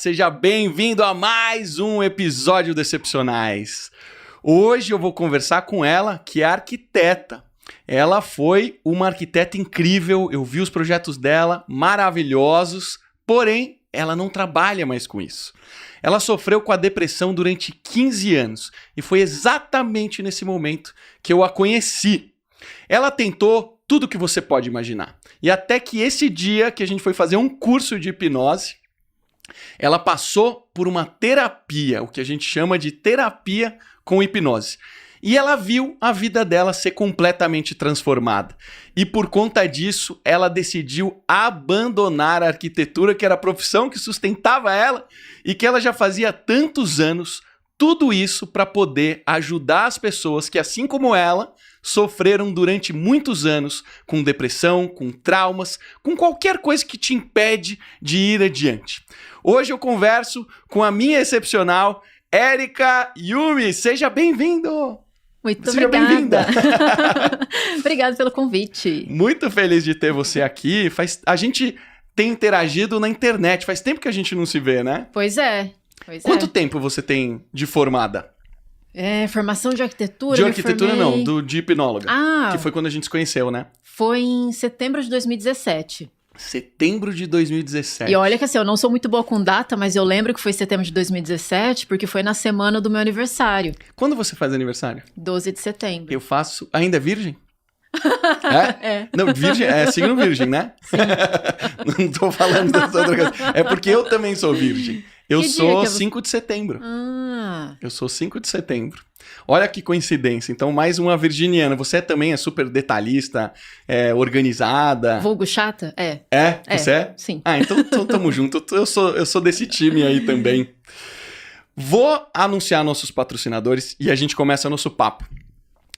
seja bem-vindo a mais um episódio do Excepcionais. Hoje eu vou conversar com ela, que é arquiteta. Ela foi uma arquiteta incrível, eu vi os projetos dela, maravilhosos, porém, ela não trabalha mais com isso. Ela sofreu com a depressão durante 15 anos e foi exatamente nesse momento que eu a conheci. Ela tentou tudo que você pode imaginar. E até que esse dia que a gente foi fazer um curso de hipnose, ela passou por uma terapia, o que a gente chama de terapia com hipnose. E ela viu a vida dela ser completamente transformada. E por conta disso, ela decidiu abandonar a arquitetura, que era a profissão que sustentava ela e que ela já fazia tantos anos, tudo isso para poder ajudar as pessoas que, assim como ela, sofreram durante muitos anos com depressão, com traumas, com qualquer coisa que te impede de ir adiante. Hoje eu converso com a minha excepcional Érica Yumi. Seja bem-vindo! Muito Seja obrigada. Obrigada pelo convite. Muito feliz de ter você aqui. A gente tem interagido na internet. Faz tempo que a gente não se vê, né? Pois é. Quanto tempo você tem de formada? Formação de arquitetura. De arquitetura não, de hipnóloga. Que foi quando a gente se conheceu, né? Foi em setembro de 2017. Setembro de 2017. E olha que assim, eu não sou muito boa com data, mas eu lembro que foi setembro de 2017, porque foi na semana do meu aniversário. Quando você faz aniversário? 12 de setembro. Eu faço... Ainda é virgem? É. Não, virgem, signo virgem, né? Sim. Não tô falando dessa outra coisa. É porque eu também sou virgem. Eu sou 5 de setembro. Eu sou 5 de setembro. Olha que coincidência. Então, mais uma virginiana. Você também é super detalhista, organizada. Vulgo chata? Você é? Sim. Então tamo junto. Eu sou desse time aí também. Vou anunciar nossos patrocinadores e a gente começa nosso papo.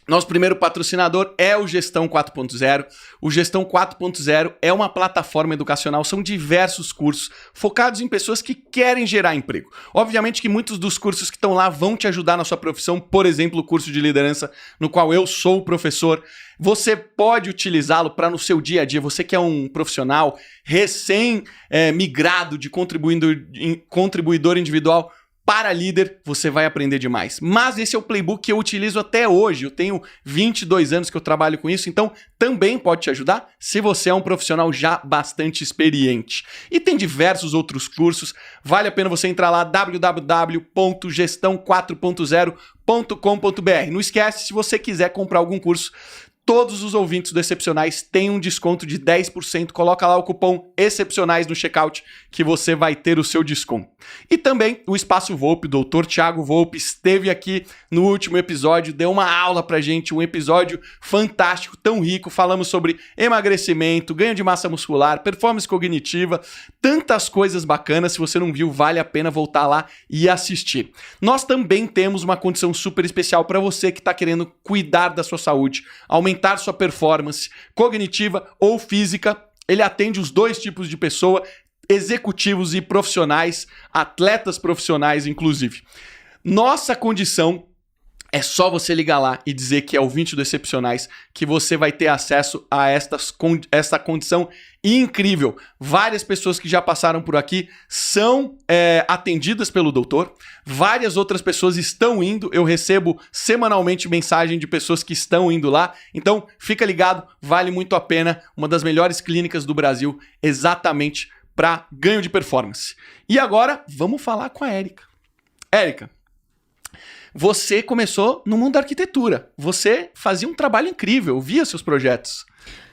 Nosso primeiro patrocinador é o Gestão 4.0. O Gestão 4.0 é uma plataforma educacional, são diversos cursos focados em pessoas que querem gerar emprego. Obviamente que muitos dos cursos que estão lá vão te ajudar na sua profissão, por exemplo, o curso de liderança, no qual eu sou o professor. Você pode utilizá-lo para no seu dia a dia, você que é um profissional recém-migrado de contribuidor individual, para líder, você vai aprender demais. Mas esse é o playbook que eu utilizo até hoje. Eu tenho 22 anos que eu trabalho com isso, então também pode te ajudar se você é um profissional já bastante experiente. E tem diversos outros cursos. Vale a pena você entrar lá, www.gestão4.0.com.br. Não esquece, se você quiser comprar algum curso, todos os ouvintes do Excepcionais têm um desconto de 10%. Coloca lá o cupom Excepcionais no checkout que você vai ter o seu desconto. E também o Espaço Volpe, o Dr. Thiago Volpe, esteve aqui no último episódio, deu uma aula pra gente, um episódio fantástico, tão rico. Falamos sobre emagrecimento, ganho de massa muscular, performance cognitiva, tantas coisas bacanas. Se você não viu, vale a pena voltar lá e assistir. Nós também temos uma condição super especial para você que está querendo cuidar da sua saúde, aumentar sua performance cognitiva ou física. Ele atende os dois tipos de pessoa, executivos e profissionais, atletas profissionais inclusive. Nossa condição é só você ligar lá e dizer que é ouvinte do Excepcionais que você vai ter acesso a essa condição incrível. Várias pessoas que já passaram por aqui são atendidas pelo doutor. Várias outras pessoas estão indo. Eu recebo semanalmente mensagem de pessoas que estão indo lá. Então, fica ligado, vale muito a pena. Uma das melhores clínicas do Brasil, exatamente para ganho de performance. E agora, vamos falar com a Érica. Érica, você começou no mundo da arquitetura. Você fazia um trabalho incrível, via seus projetos.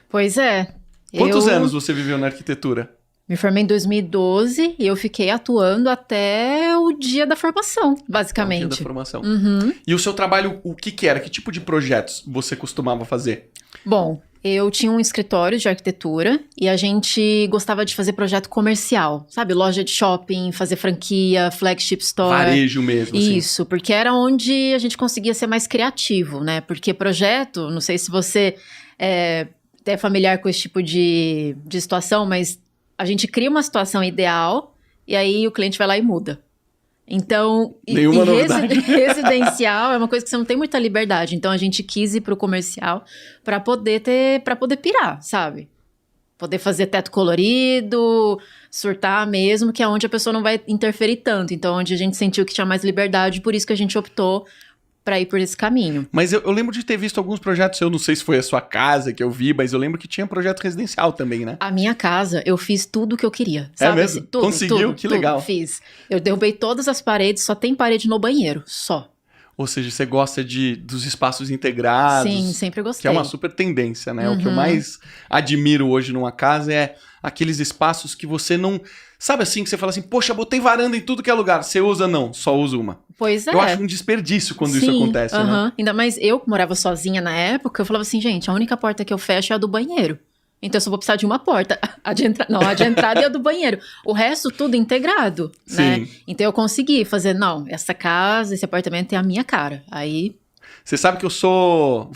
Pois é. Quantos anos você viveu na arquitetura? Me formei em 2012 e eu fiquei atuando até o dia da formação, basicamente. O dia da formação. Uhum. E o seu trabalho, o que era? Que tipo de projetos você costumava fazer? Bom, eu tinha um escritório de arquitetura e a gente gostava de fazer projeto comercial, sabe? Loja de shopping, fazer franquia, flagship store. Varejo mesmo, assim. Isso, porque era onde a gente conseguia ser mais criativo, né? Porque projeto, não sei se você é familiar com esse tipo de situação, mas a gente cria uma situação ideal e aí o cliente vai lá e muda. Então, nenhuma novidade. Residencial é uma coisa que você não tem muita liberdade. Então, a gente quis ir pro comercial para poder pirar, sabe? poder fazer teto colorido, surtar mesmo, que é onde a pessoa não vai interferir tanto. Então, onde a gente sentiu que tinha mais liberdade, por isso que a gente optou pra ir por esse caminho. Mas eu lembro de ter visto alguns projetos, eu não sei se foi a sua casa que eu vi, mas eu lembro que tinha projeto residencial também, né? A minha casa, eu fiz tudo o que eu queria, sabe? É mesmo? Assim, tudo, Conseguiu? Que legal. Fiz. Eu derrubei todas as paredes, só tem parede no banheiro, só. Ou seja, você gosta dos espaços integrados. Sim, sempre gostei. Que é uma super tendência, né? O que eu mais admiro hoje numa casa é aqueles espaços que você não... Sabe assim, que você fala assim, poxa, botei varanda em tudo que é lugar. Você usa? Não, só usa uma. Pois é. Eu acho um desperdício quando isso acontece, né? Ainda mais eu, que morava sozinha na época, eu falava assim, gente, a única porta que eu fecho é a do banheiro. Então eu só vou precisar de uma porta. A de entrada e a do banheiro. O resto tudo integrado, né? Sim. Então eu consegui fazer, não, essa casa, esse apartamento é a minha cara. Aí... Você sabe que eu sou,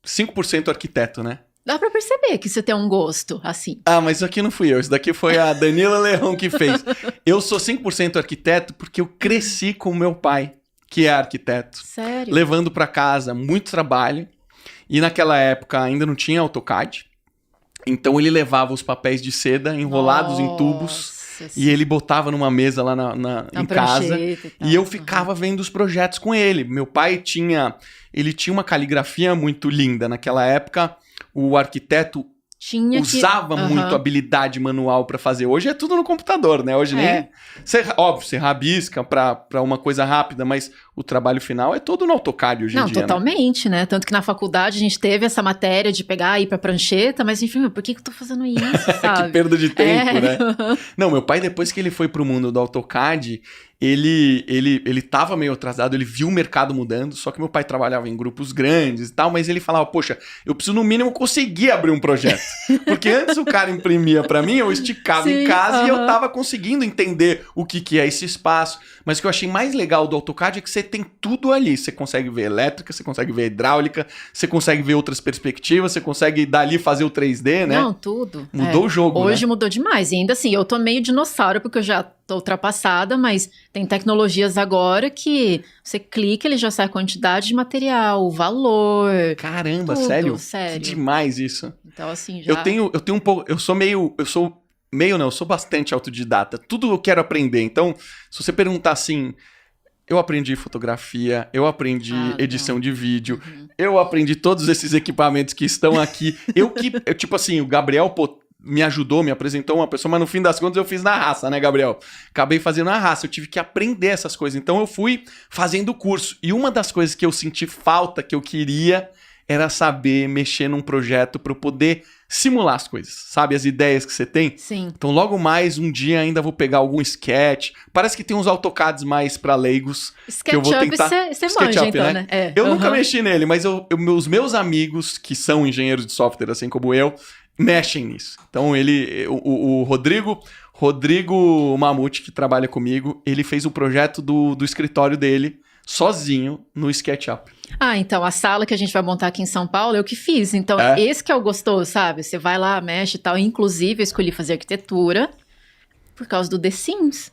5% arquiteto, né? Dá pra perceber que você tem um gosto, assim. Ah, mas isso aqui não fui eu. Isso daqui foi a Danila Leão que fez. Eu sou 5% arquiteto porque eu cresci com o meu pai, que é arquiteto. Sério? Levando pra casa muito trabalho. E naquela época ainda não tinha AutoCAD. Então ele levava os papéis de seda enrolados em tubos. E ele botava numa mesa lá em casa. E eu ficava vendo os projetos com ele. Meu pai ele tinha uma caligrafia muito linda. Naquela época, o arquiteto usava muito habilidade manual pra fazer. Hoje é tudo no computador, né? Hoje nem... Óbvio, você rabisca pra uma coisa rápida, mas o trabalho final é todo no AutoCAD hoje em dia. Não, totalmente, né? Tanto que na faculdade a gente teve essa matéria de pegar e ir pra prancheta, mas enfim, por que eu tô fazendo isso, sabe? Que perda de tempo, né? Não, meu pai, depois que ele foi pro mundo do AutoCAD, ele tava meio atrasado, ele viu o mercado mudando, só que meu pai trabalhava em grupos grandes e tal, mas ele falava, poxa, eu preciso no mínimo conseguir abrir um projeto. Porque antes o cara imprimia pra mim, eu esticava em casa e eu tava conseguindo entender o que é esse espaço. Mas o que eu achei mais legal do AutoCAD é que você tem tudo ali. Você consegue ver elétrica, você consegue ver hidráulica, você consegue ver outras perspectivas, você consegue dali fazer o 3D, né? Não, tudo. Mudou o jogo, Hoje né? mudou demais. E ainda assim, eu tô meio dinossauro, porque eu já tô ultrapassada, mas tem tecnologias agora que você clica, ele já sai a quantidade de material, o valor. Caramba, tudo, sério? sério. Que demais isso. Então, assim, já... Eu tenho um pouco... Eu sou bastante autodidata. Tudo eu quero aprender. Então, se você perguntar assim... Eu aprendi fotografia, eu aprendi edição de vídeo, eu aprendi todos esses equipamentos que estão aqui. Tipo assim, o Gabriel, me ajudou, me apresentou uma pessoa, mas no fim das contas eu fiz na raça, né, Gabriel? Acabei fazendo na raça, eu tive que aprender essas coisas. Então eu fui fazendo curso. E uma das coisas que eu senti falta, que eu queria, era saber mexer num projeto para eu poder simular as coisas, sabe? As ideias que você tem. Sim. Então logo mais um dia ainda vou pegar algum sketch. Parece que tem uns AutoCADs mais para leigos. SketchUp, que eu vou tentar... você manja, então, né? Eu nunca mexi nele, mas os meus amigos, que são engenheiros de software, assim como eu, mexem nisso. Então o Rodrigo Mamute, que trabalha comigo, ele fez o projeto do escritório dele sozinho no SketchUp. Então a sala que a gente vai montar aqui em São Paulo, eu que fiz. Então esse que é o gostoso, sabe? Você vai lá, mexe e tal. Inclusive, eu escolhi fazer arquitetura por causa do The Sims.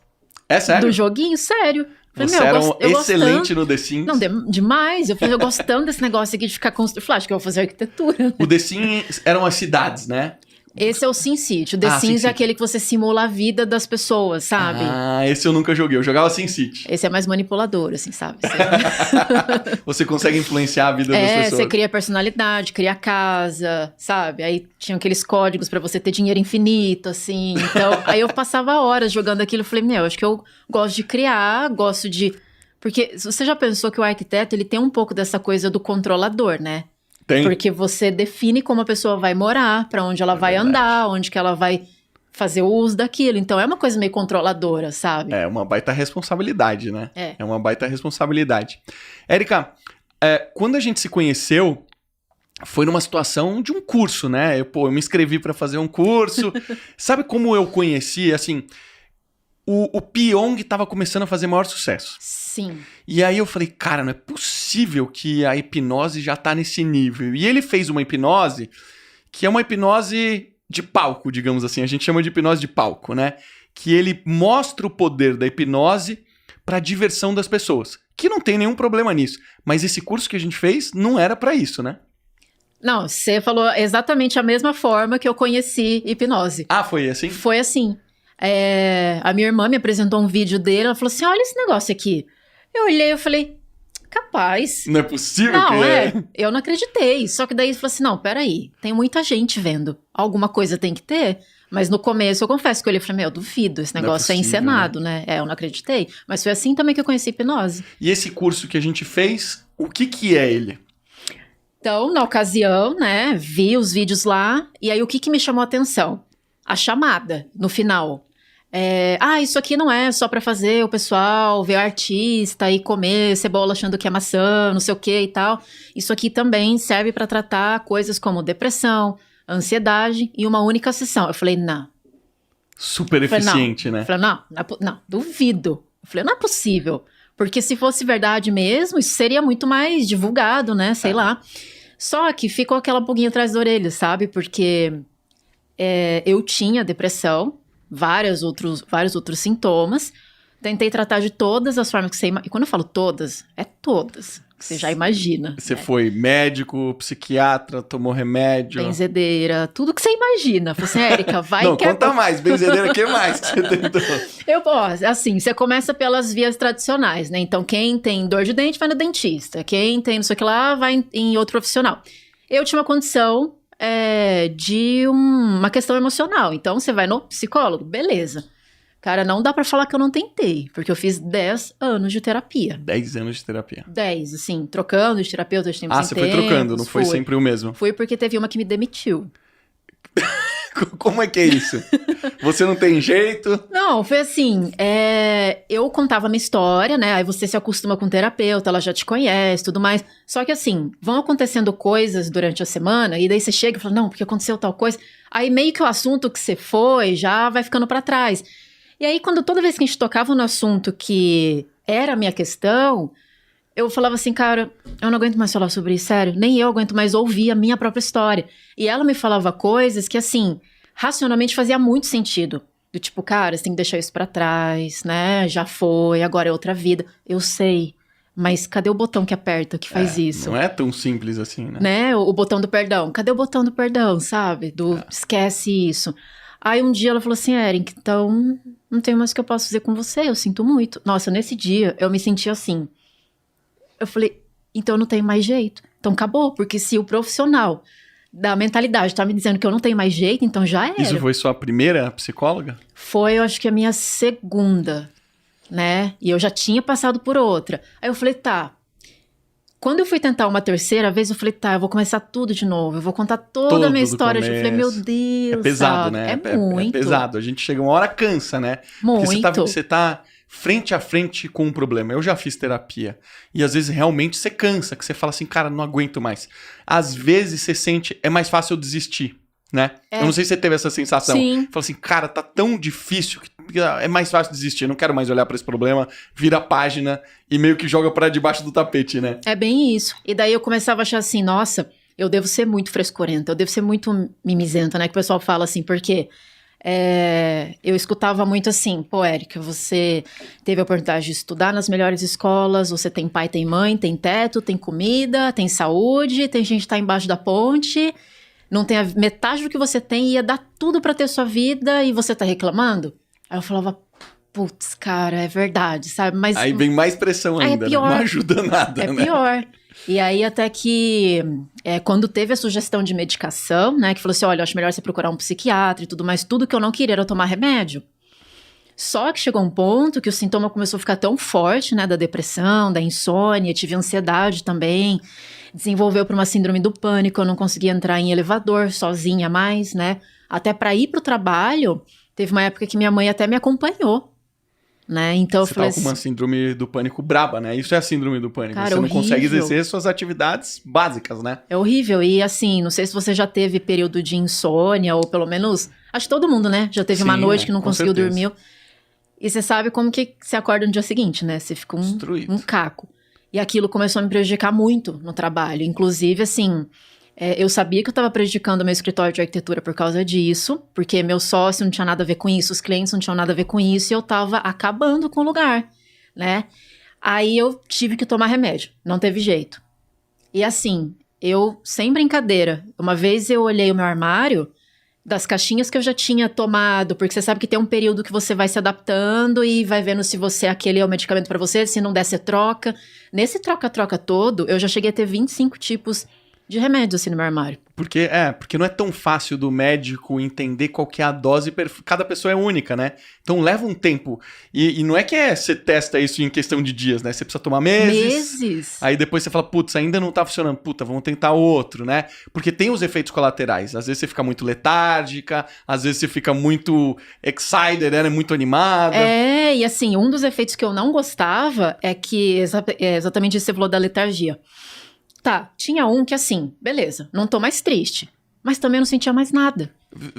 É sério? Do joguinho, sério. Falei, você era excelente no The Sims. Não, demais. Eu falei, eu gostando desse negócio aqui de ficar construindo. Falei, acho que eu vou fazer arquitetura. O The Sims eram as cidades, né? Esse é o SimCity. O The Sims é aquele que você simula a vida das pessoas, sabe? Esse eu nunca joguei. Eu jogava SimCity. Esse é mais manipulador, assim, sabe? Você consegue influenciar a vida das pessoas. Você cria personalidade, cria casa, sabe? Aí tinha aqueles códigos pra você ter dinheiro infinito, assim. Então, aí eu passava horas jogando aquilo. Eu falei, acho que eu gosto de criar, gosto de... Porque você já pensou que o arquiteto, ele tem um pouco dessa coisa do controlador, né? Tem. Porque você define como a pessoa vai morar, pra onde ela vai andar, onde que ela vai fazer o uso daquilo. Então é uma coisa meio controladora, sabe? É uma baita responsabilidade, né? É uma baita responsabilidade. Érica, quando a gente se conheceu, foi numa situação de um curso, né? Eu me inscrevi pra fazer um curso. Sabe como eu conheci, assim... O Pyong tava começando a fazer maior sucesso. Sim. E aí eu falei, cara, não é possível que a hipnose já tá nesse nível. E ele fez uma hipnose que é uma hipnose de palco, digamos assim. A gente chama de hipnose de palco, né? Que ele mostra o poder da hipnose pra diversão das pessoas. Que não tem nenhum problema nisso. Mas esse curso que a gente fez não era pra isso, né? Não, você falou exatamente a mesma forma que eu conheci hipnose. Ah, foi assim? Foi assim. A minha irmã me apresentou um vídeo dele, ela falou assim, olha esse negócio aqui. Eu olhei e falei, capaz. Não é possível Não, que eu não acreditei. Só que daí ele falou assim, não, peraí, tem muita gente vendo. Alguma coisa tem que ter. Mas no começo, eu confesso que eu olhei e falei, eu duvido, esse negócio é possível, encenado, né? Eu não acreditei. Mas foi assim também que eu conheci hipnose. E esse curso que a gente fez, o que é ele? Então, na ocasião, né, vi os vídeos lá, e aí o que me chamou a atenção? A chamada, no final. Isso aqui não é só pra fazer o pessoal ver artista e comer cebola achando que é maçã, não sei o que e tal. Isso aqui também serve pra tratar coisas como depressão, ansiedade e uma única sessão. Eu falei, não. Super eficiente, né? Eu falei, não, duvido. Eu falei, não é possível. Porque se fosse verdade mesmo, isso seria muito mais divulgado, né? Sei lá. Só que ficou aquela pulguinha atrás da orelha, sabe? Porque eu tinha depressão, vários outros sintomas. Tentei tratar de todas as formas que você imagina. E quando eu falo todas, é todas. Que você já imagina. Você foi médico, psiquiatra, tomou remédio. Benzedeira, tudo que você imagina. Falei assim, Érica, vai Não, que é conta mais. Benzedeira, o que mais que você tentou? Assim, você começa pelas vias tradicionais, né? Então, quem tem dor de dente vai no dentista. Quem tem não sei o que lá, vai em outro profissional. Eu tinha uma condição de uma questão emocional. Então, você vai no psicólogo, beleza. Cara, não dá pra falar que eu não tentei, porque eu fiz 10 anos de terapia. 10 anos de terapia. 10, assim, trocando de terapeuta de tempos em você foi trocando, não foi fui. sempre o mesmo. Fui porque teve uma que me demitiu. Como é que é isso? Você não tem jeito? Não, foi assim, eu contava a minha história, né, aí você se acostuma com o terapeuta, ela já te conhece, tudo mais, só que assim, vão acontecendo coisas durante a semana, e daí você chega e fala, não, porque aconteceu tal coisa, aí meio que o assunto que você foi já vai ficando pra trás. E aí, toda vez que a gente tocava no assunto que era a minha questão, eu falava assim, cara, eu não aguento mais falar sobre isso, sério. Nem eu aguento mais ouvir a minha própria história. E ela me falava coisas que, assim, racionalmente fazia muito sentido. Do tipo, cara, você tem que deixar isso pra trás, né? Já foi, agora é outra vida. Eu sei, mas cadê o botão que aperta, que faz isso? Não é tão simples assim, né? O botão do perdão. Cadê o botão do perdão, sabe? Esquece isso. Aí um dia ela falou assim, Érica, então não tem mais o que eu posso fazer com você, eu sinto muito. Nossa, nesse dia eu me senti assim. Eu falei, então não tem mais jeito. Então acabou, porque se o profissional da mentalidade tá me dizendo que eu não tenho mais jeito, então já era. Isso foi sua primeira psicóloga? Foi, eu acho que a minha segunda, né? E eu já tinha passado por outra. Aí eu falei, tá. Quando eu fui tentar uma terceira vez, eu falei, tá, eu vou começar tudo de novo. Eu vou contar toda a minha história. Eu falei, meu Deus, é pesado, sabe? né? É muito. É pesado. A gente chega uma hora, cansa, né? Muito. Porque você tá frente a frente com um problema. Eu já fiz terapia. E às vezes realmente você cansa, que você fala assim, cara, não aguento mais. Às vezes você sente, é mais fácil eu desistir, né? Eu não sei se você teve essa sensação. Sim. Fala assim, cara, tá tão difícil que é mais fácil desistir. Eu não quero mais olhar pra esse problema, vira a página e meio que joga pra debaixo do tapete, né? É bem isso. E daí eu começava a achar assim, nossa, eu devo ser muito frescurenta, eu devo ser muito mimizenta, né? Que o pessoal fala assim, porque eu escutava muito assim, pô, Érica, você teve a oportunidade de estudar nas melhores escolas, você tem pai, tem mãe, tem teto, tem comida, tem saúde, tem gente que tá embaixo da ponte, não tem a metade do que você tem, ia dar tudo pra ter sua vida e você tá reclamando? Aí eu falava, putz, cara, é verdade, sabe? Mas aí vem mais pressão ainda, pior. Né? Não ajuda nada, né? É pior. E aí até que, quando teve a sugestão de medicação, né, que falou assim, olha, eu acho melhor você procurar um psiquiatra e tudo mais, tudo que eu não queria era tomar remédio. Só que chegou um ponto que o sintoma começou a ficar tão forte, né, da depressão, da insônia, tive ansiedade também, desenvolveu para uma síndrome do pânico, eu não conseguia entrar em elevador sozinha mais, né, até para ir pro trabalho, teve uma época que minha mãe até me acompanhou. Né? Então você tava com uma síndrome do pânico braba, né? Isso é a síndrome do pânico. Cara, você não horrível. consegue exercer suas atividades básicas, né? É horrível. E assim, não sei se você já teve período de insônia, ou pelo menos, acho que todo mundo, né? Já teve uma noite que não conseguiu dormir. E você sabe como que você acorda no dia seguinte, né? Você fica um caco. E aquilo começou a me prejudicar muito no trabalho. Inclusive, assim, eu sabia que eu estava prejudicando o meu escritório de arquitetura por causa disso, porque meu sócio não tinha nada a ver com isso, os clientes não tinham nada a ver com isso, e eu estava acabando com o lugar, né? Aí eu tive que tomar remédio, não teve jeito. E assim, eu, sem brincadeira, uma vez eu olhei o meu armário das caixinhas que eu já tinha tomado, porque você sabe que tem um período que você vai se adaptando e vai vendo se aquele é o medicamento pra você, se não der, você troca. Nesse troca-troca todo, eu já cheguei a ter 25 tipos de remédios assim no meu armário. Porque não é tão fácil do médico entender qual que é a dose, cada pessoa é única, né? Então leva um tempo. E não é que você testa isso em questão de dias, né? Você precisa tomar meses. Aí depois você fala, putz, ainda não tá funcionando. Puta, vamos tentar outro, né? Porque tem os efeitos colaterais. Às vezes você fica muito letárgica, às vezes você fica muito excited, né? Muito animada. E assim, um dos efeitos que eu não gostava é que exatamente isso que você falou da letargia. Tá, tinha um que assim, beleza, não tô mais triste, mas também não sentia mais nada.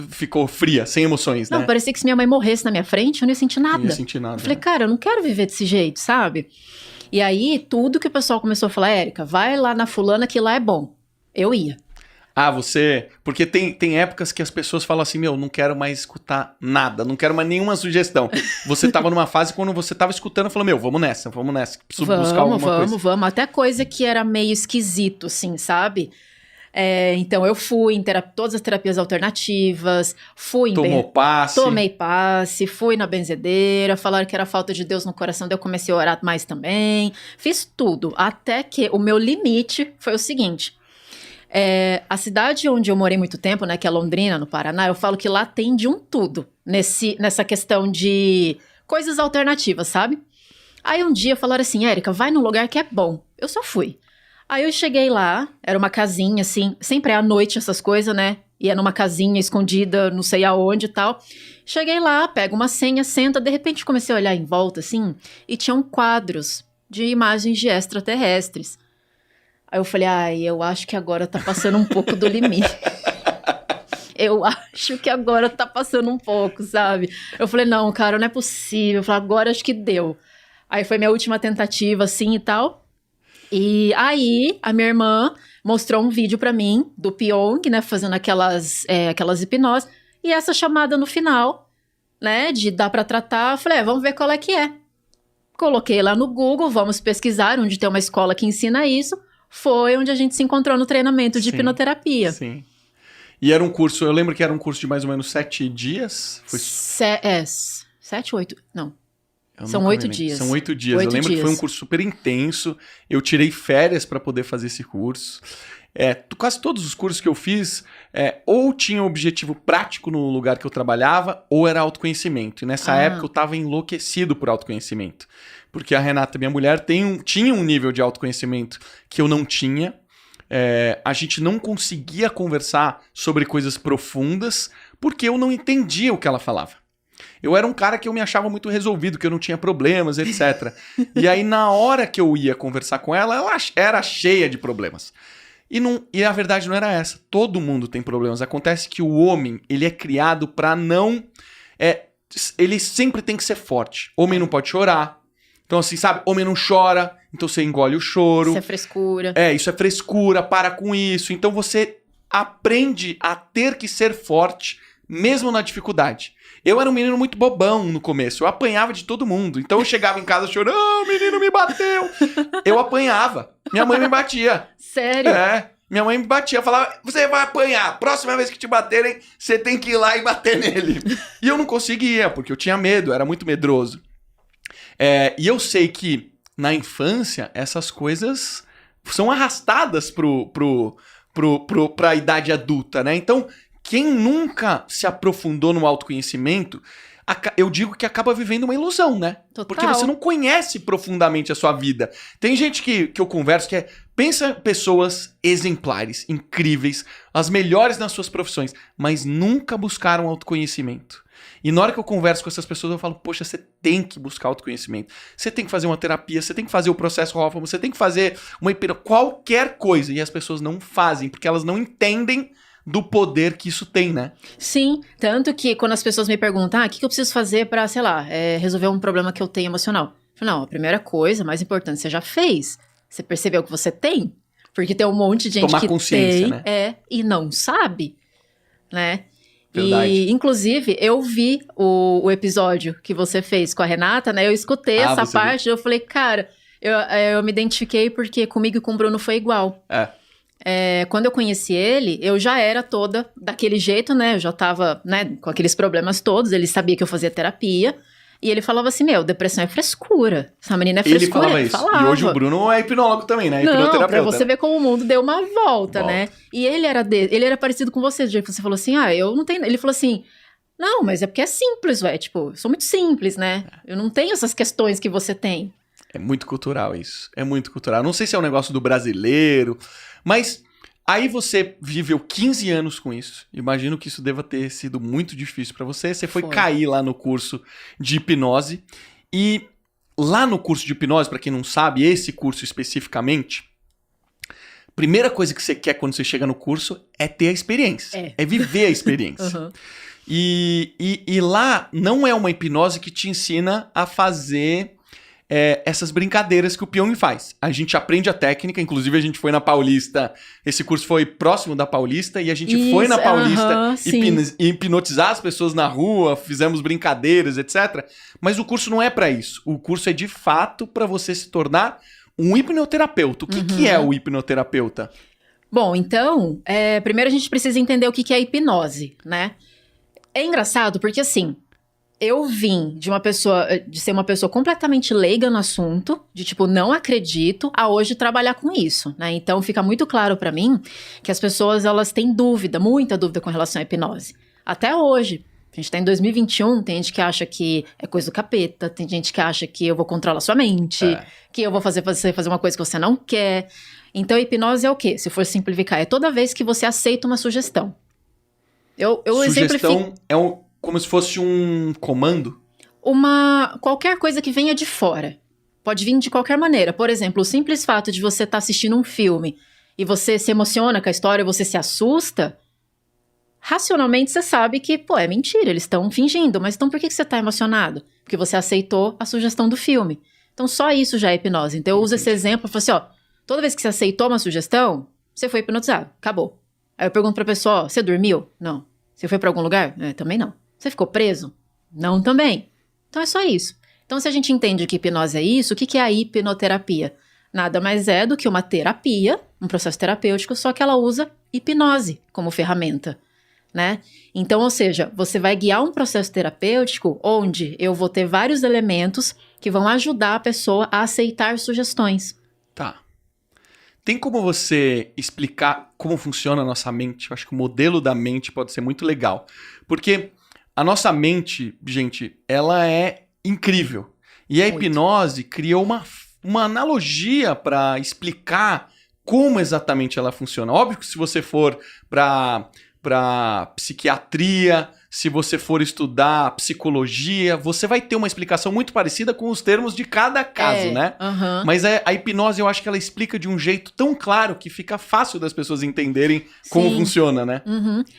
Ficou fria, sem emoções, né? Não, parecia que se minha mãe morresse na minha frente, eu não ia sentir nada. Não ia sentir nada. Eu falei, cara, eu não quero viver desse jeito, sabe? E aí, tudo que o pessoal começou a falar, Érica, vai lá na fulana que lá é bom. Eu ia. Você... Porque tem épocas que as pessoas falam assim, não quero mais escutar nada, não quero mais nenhuma sugestão. Você tava numa fase quando você tava escutando, falou, vamos nessa, preciso buscar alguma coisa. Vamos. Até coisa que era meio esquisito, assim, sabe? Então, eu fui em todas as terapias alternativas, tomei passe, fui na benzedeira, falaram que era falta de Deus no coração, daí eu comecei a orar mais também. Fiz tudo, até que o meu limite foi o seguinte... a cidade onde eu morei muito tempo, né, que é Londrina, no Paraná, eu falo que lá tem de um tudo, nessa questão de coisas alternativas, sabe? Aí um dia falaram assim, Érica, vai num lugar que é bom. Eu só fui. Aí eu cheguei lá, era uma casinha, assim, sempre é à noite essas coisas, né? E é numa casinha escondida, não sei aonde e tal. Cheguei lá, pego uma senha, senta, de repente comecei a olhar em volta, assim, e tinham quadros de imagens de extraterrestres. Aí eu falei, eu acho que agora tá passando um pouco do limite. Eu acho que agora tá passando um pouco, sabe? Eu falei, não, cara, não é possível. Eu falei, agora acho que deu. Aí foi minha última tentativa, assim, e tal. E aí, a minha irmã mostrou um vídeo pra mim, do Pyong, né, fazendo aquelas hipnoses. E essa chamada no final, né, de dar pra tratar. Eu falei, vamos ver qual é que é. Coloquei lá no Google, vamos pesquisar, onde tem uma escola que ensina isso. Foi onde a gente se encontrou no treinamento de hipnoterapia. Sim. E era um curso, eu lembro que era um curso de mais ou menos 7 dias. Foi... 7, 8, não. São 8 dias. São 8 dias. Eu lembro que foi um curso super intenso. Eu tirei férias para poder fazer esse curso. Quase todos os cursos que eu fiz, ou tinha objetivo prático no lugar que eu trabalhava, ou era autoconhecimento. E nessa época eu estava enlouquecido por autoconhecimento. Porque a Renata, minha mulher, tinha um nível de autoconhecimento que eu não tinha. A gente não conseguia conversar sobre coisas profundas porque eu não entendia o que ela falava. Eu era um cara que eu me achava muito resolvido, que eu não tinha problemas, etc. E aí, na hora que eu ia conversar com ela, ela era cheia de problemas. E a verdade não era essa. Todo mundo tem problemas. Acontece que o homem, ele é criado pra não... ele sempre tem que ser forte. Homem não pode chorar. Então, assim, sabe? Homem não chora, então você engole o choro. Isso é frescura. Isso é frescura, para com isso. Então você aprende a ter que ser forte, mesmo na dificuldade. Eu era um menino muito bobão no começo, eu apanhava de todo mundo. Então eu chegava em casa chorando, o menino me bateu. Eu apanhava, minha mãe me batia. Sério? Minha mãe me batia, falava, você vai apanhar, próxima vez que te baterem, você tem que ir lá e bater nele. E eu não conseguia, porque eu tinha medo, eu era muito medroso. E eu sei que na infância essas coisas são arrastadas pra idade adulta, né? Então, quem nunca se aprofundou no autoconhecimento, eu digo que acaba vivendo uma ilusão, né? Total. Porque você não conhece profundamente a sua vida. Tem gente que eu converso que pensa pessoas exemplares, incríveis, as melhores nas suas profissões, mas nunca buscaram autoconhecimento. E na hora que eu converso com essas pessoas, eu falo, poxa, você tem que buscar autoconhecimento. Você tem que fazer uma terapia, você tem que fazer o processo Hoffman, você tem que fazer uma qualquer coisa. E as pessoas não fazem, porque elas não entendem do poder que isso tem, né? Sim, tanto que quando as pessoas me perguntam, o que eu preciso fazer pra, sei lá, resolver um problema que eu tenho emocional? Eu falo, não, a primeira coisa, mais importante, você já fez. Você percebeu que você tem? Porque tem um monte de gente Tomar que consciência, tem, né? E não sabe, né? Verdade. E, inclusive, eu vi o episódio que você fez com a Renata, né? Eu escutei essa parte, eu falei, cara, eu me identifiquei porque comigo e com o Bruno foi igual. quando eu conheci ele, eu já era toda daquele jeito, né? Eu já tava, né, com aqueles problemas todos. Ele sabia que eu fazia terapia. E ele falava assim, depressão é frescura. Essa menina é frescura. Ele falava isso. Falava. E hoje o Bruno é hipnólogo também, né? Não, pra você ver como o mundo deu uma volta, né? E ele era parecido com você, do jeito que você falou assim, eu não tenho... Ele falou assim, não, mas é porque é simples, ué. Tipo, eu sou muito simples, né? Eu não tenho essas questões que você tem. É muito cultural isso. É muito cultural. Não sei se é um negócio do brasileiro, mas... Aí você viveu 15 anos com isso. Imagino que isso deva ter sido muito difícil pra você. Você foi cair lá no curso de hipnose. E lá no curso de hipnose, pra quem não sabe, esse curso especificamente, primeira coisa que você quer quando você chega no curso é ter a experiência. É viver a experiência. Uhum. E lá não é uma hipnose que te ensina a fazer... essas brincadeiras que o Pyong faz. A gente aprende a técnica, inclusive a gente foi na Paulista, esse curso foi próximo da Paulista, e a gente foi na Paulista hipnotizar as pessoas na rua, fizemos brincadeiras, etc. Mas o curso não é pra isso. O curso é de fato pra você se tornar um hipnoterapeuta. O que é o hipnoterapeuta? Bom, então, primeiro a gente precisa entender o que é hipnose, né? É engraçado porque, assim, eu vim de ser uma pessoa completamente leiga no assunto, de tipo, não acredito, a hoje trabalhar com isso, né? Então fica muito claro pra mim que as pessoas, elas têm dúvida, muita dúvida com relação à hipnose. Até hoje. A gente tá em 2021, tem gente que acha que é coisa do capeta, tem gente que acha que eu vou controlar sua mente, que eu vou fazer você fazer uma coisa que você não quer. Então, hipnose é o quê? Se for simplificar, é toda vez que você aceita uma sugestão. Eu Sugestão como se fosse um comando? Qualquer coisa que venha de fora. Pode vir de qualquer maneira. Por exemplo, o simples fato de você estar assistindo um filme e você se emociona com a história, você se assusta, racionalmente você sabe que, é mentira, eles estão fingindo. Mas então por que você está emocionado? Porque você aceitou a sugestão do filme. Então só isso já é hipnose. Então eu uso esse exemplo e falo assim, toda vez que você aceitou uma sugestão, você foi hipnotizado. Acabou. Aí eu pergunto pra pessoa, você dormiu? Não. Você foi pra algum lugar? Também não. Você ficou preso? Não também. Então é só isso. Então se a gente entende que hipnose é isso, o que é a hipnoterapia? Nada mais é do que uma terapia, um processo terapêutico, só que ela usa hipnose como ferramenta, né? Então, ou seja, você vai guiar um processo terapêutico onde eu vou ter vários elementos que vão ajudar a pessoa a aceitar sugestões. Tá. Tem como você explicar como funciona a nossa mente? Eu acho que o modelo da mente pode ser muito legal. Porque a nossa mente, gente, ela é incrível. E a hipnose criou uma analogia para explicar como exatamente ela funciona. Óbvio que se você for para psiquiatria, se você for estudar psicologia, você vai ter uma explicação muito parecida com os termos de cada caso, né? Mas a hipnose, eu acho que ela explica de um jeito tão claro que fica fácil das pessoas entenderem como funciona, né?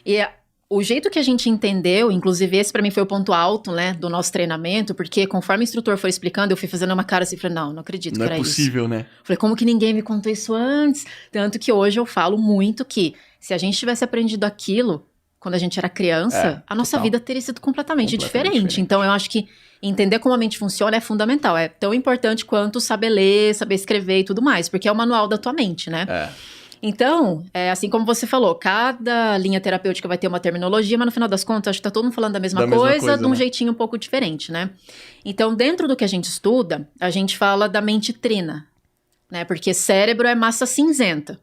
E o jeito que a gente entendeu, inclusive esse pra mim foi o ponto alto, né, do nosso treinamento, porque conforme o instrutor foi explicando, eu fui fazendo uma cara assim, falei, não acredito que era isso. Não é possível, né? Falei, como que ninguém me contou isso antes? Tanto que hoje eu falo muito que se a gente tivesse aprendido aquilo quando a gente era criança, a nossa vida teria sido completamente diferente. Então eu acho que entender como a mente funciona é fundamental. É tão importante quanto saber ler, saber escrever e tudo mais, porque é o manual da tua mente, né? Então, assim como você falou, cada linha terapêutica vai ter uma terminologia, mas no final das contas, acho que tá todo mundo falando da mesma coisa, de um jeitinho um pouco diferente, né? Então, dentro do que a gente estuda, a gente fala da mente trina, né? Porque cérebro é massa cinzenta.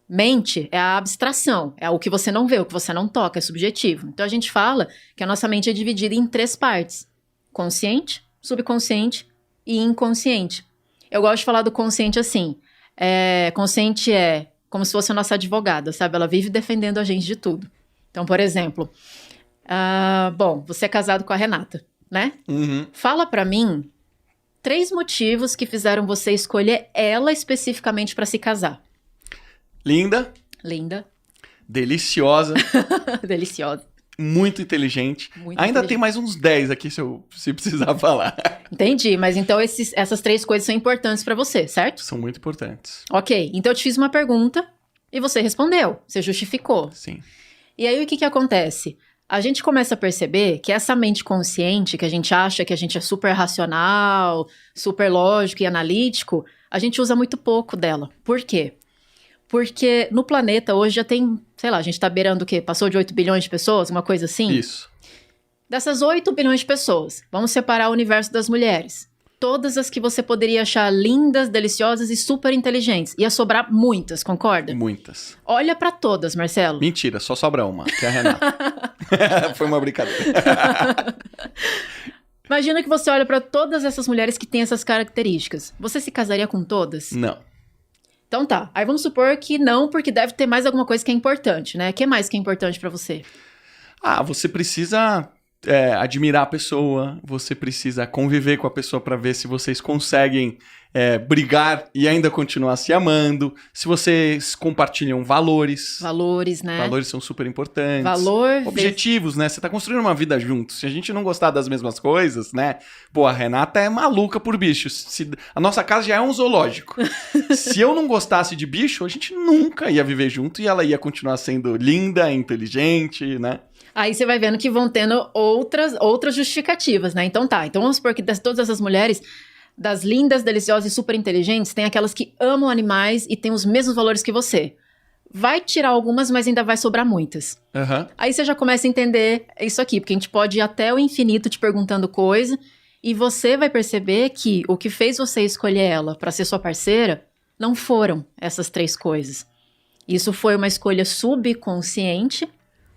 Mente é a abstração, é o que você não vê, o que você não toca, é subjetivo. Então, a gente fala que a nossa mente é dividida em 3 partes. Consciente, subconsciente e inconsciente. Eu gosto de falar do consciente assim... consciente é como se fosse a nossa advogada, sabe? Ela vive defendendo a gente de tudo. Então, por exemplo, você é casado com a Renata, né? Fala pra mim 3 motivos que fizeram você escolher ela especificamente pra se casar. Linda. Deliciosa. Deliciosa. Muito inteligente. Ainda tem mais uns 10 aqui se precisar falar. Entendi, mas então essas 3 coisas são importantes pra você, certo? São muito importantes. Ok, então eu te fiz uma pergunta e você respondeu, você justificou. Sim. E aí o que acontece? A gente começa a perceber que essa mente consciente, que a gente acha que a gente é super racional, super lógico e analítico, a gente usa muito pouco dela. Por quê? Porque no planeta hoje já tem, sei lá, a gente tá beirando o quê? Passou de 8 bilhões de pessoas, uma coisa assim? Isso. Dessas 8 bilhões de pessoas, vamos separar o universo das mulheres. Todas as que você poderia achar lindas, deliciosas e super inteligentes. Ia sobrar muitas, concorda? Muitas. Olha pra todas, Marcelo. Mentira, só sobra uma, que é a Renata. Foi uma brincadeira. Imagina que você olha pra todas essas mulheres que têm essas características. Você se casaria com todas? Não. Então tá. Aí vamos supor que não, porque deve ter mais alguma coisa que é importante, né? O que mais que é importante pra você? Você precisa admirar a pessoa, você precisa conviver com a pessoa para ver se vocês conseguem brigar e ainda continuar se amando, se vocês compartilham valores. Valores, né? Valores são super importantes. Objetivos, né? Você tá construindo uma vida junto. Se a gente não gostar das mesmas coisas, né? Pô, a Renata é maluca por bichos. A nossa casa já é um zoológico. Se eu não gostasse de bicho, a gente nunca ia viver junto e ela ia continuar sendo linda, inteligente, né? Aí você vai vendo que vão tendo outras justificativas, né? Então tá. Então vamos supor que todas essas mulheres, das lindas, deliciosas e super inteligentes, tem aquelas que amam animais e têm os mesmos valores que você. Vai tirar algumas, mas ainda vai sobrar muitas. Uhum. Aí você já começa a entender isso aqui, porque a gente pode ir até o infinito te perguntando coisa, e você vai perceber que o que fez você escolher ela para ser sua parceira não foram essas 3 coisas. Isso foi uma escolha subconsciente,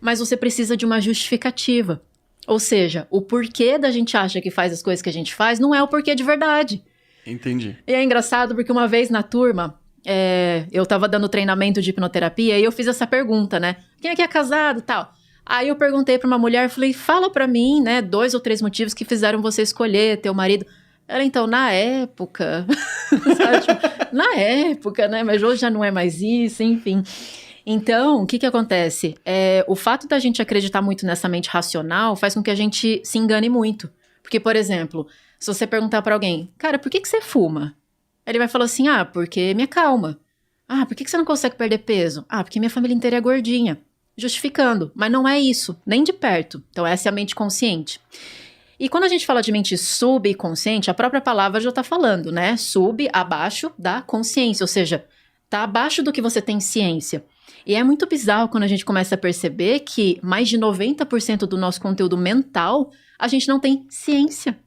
mas você precisa de uma justificativa. Ou seja, o porquê da gente acha que faz as coisas que a gente faz não é o porquê de verdade. Entendi. E é engraçado porque uma vez na turma, eu tava dando treinamento de hipnoterapia e eu fiz essa pergunta, né? Quem aqui é casado e tal? Aí eu perguntei pra uma mulher, falei, fala pra mim, né, 2 ou 3 motivos que fizeram você escolher teu marido. Ela, então, na época... sabe, tipo, na época, né? Mas hoje já não é mais isso, enfim... Então, o que acontece? O fato da gente acreditar muito nessa mente racional faz com que a gente se engane muito. Porque, por exemplo, se você perguntar pra alguém, cara, por que você fuma? Ele vai falar assim, porque me acalma. Por que você não consegue perder peso? Porque minha família inteira é gordinha. Justificando, mas não é isso, nem de perto. Então, essa é a mente consciente. E quando a gente fala de mente subconsciente, a própria palavra já tá falando, né? Sub, abaixo da consciência, ou seja, tá abaixo do que você tem ciência. E é muito bizarro quando a gente começa a perceber que mais de 90% do nosso conteúdo mental, a gente não tem ciência.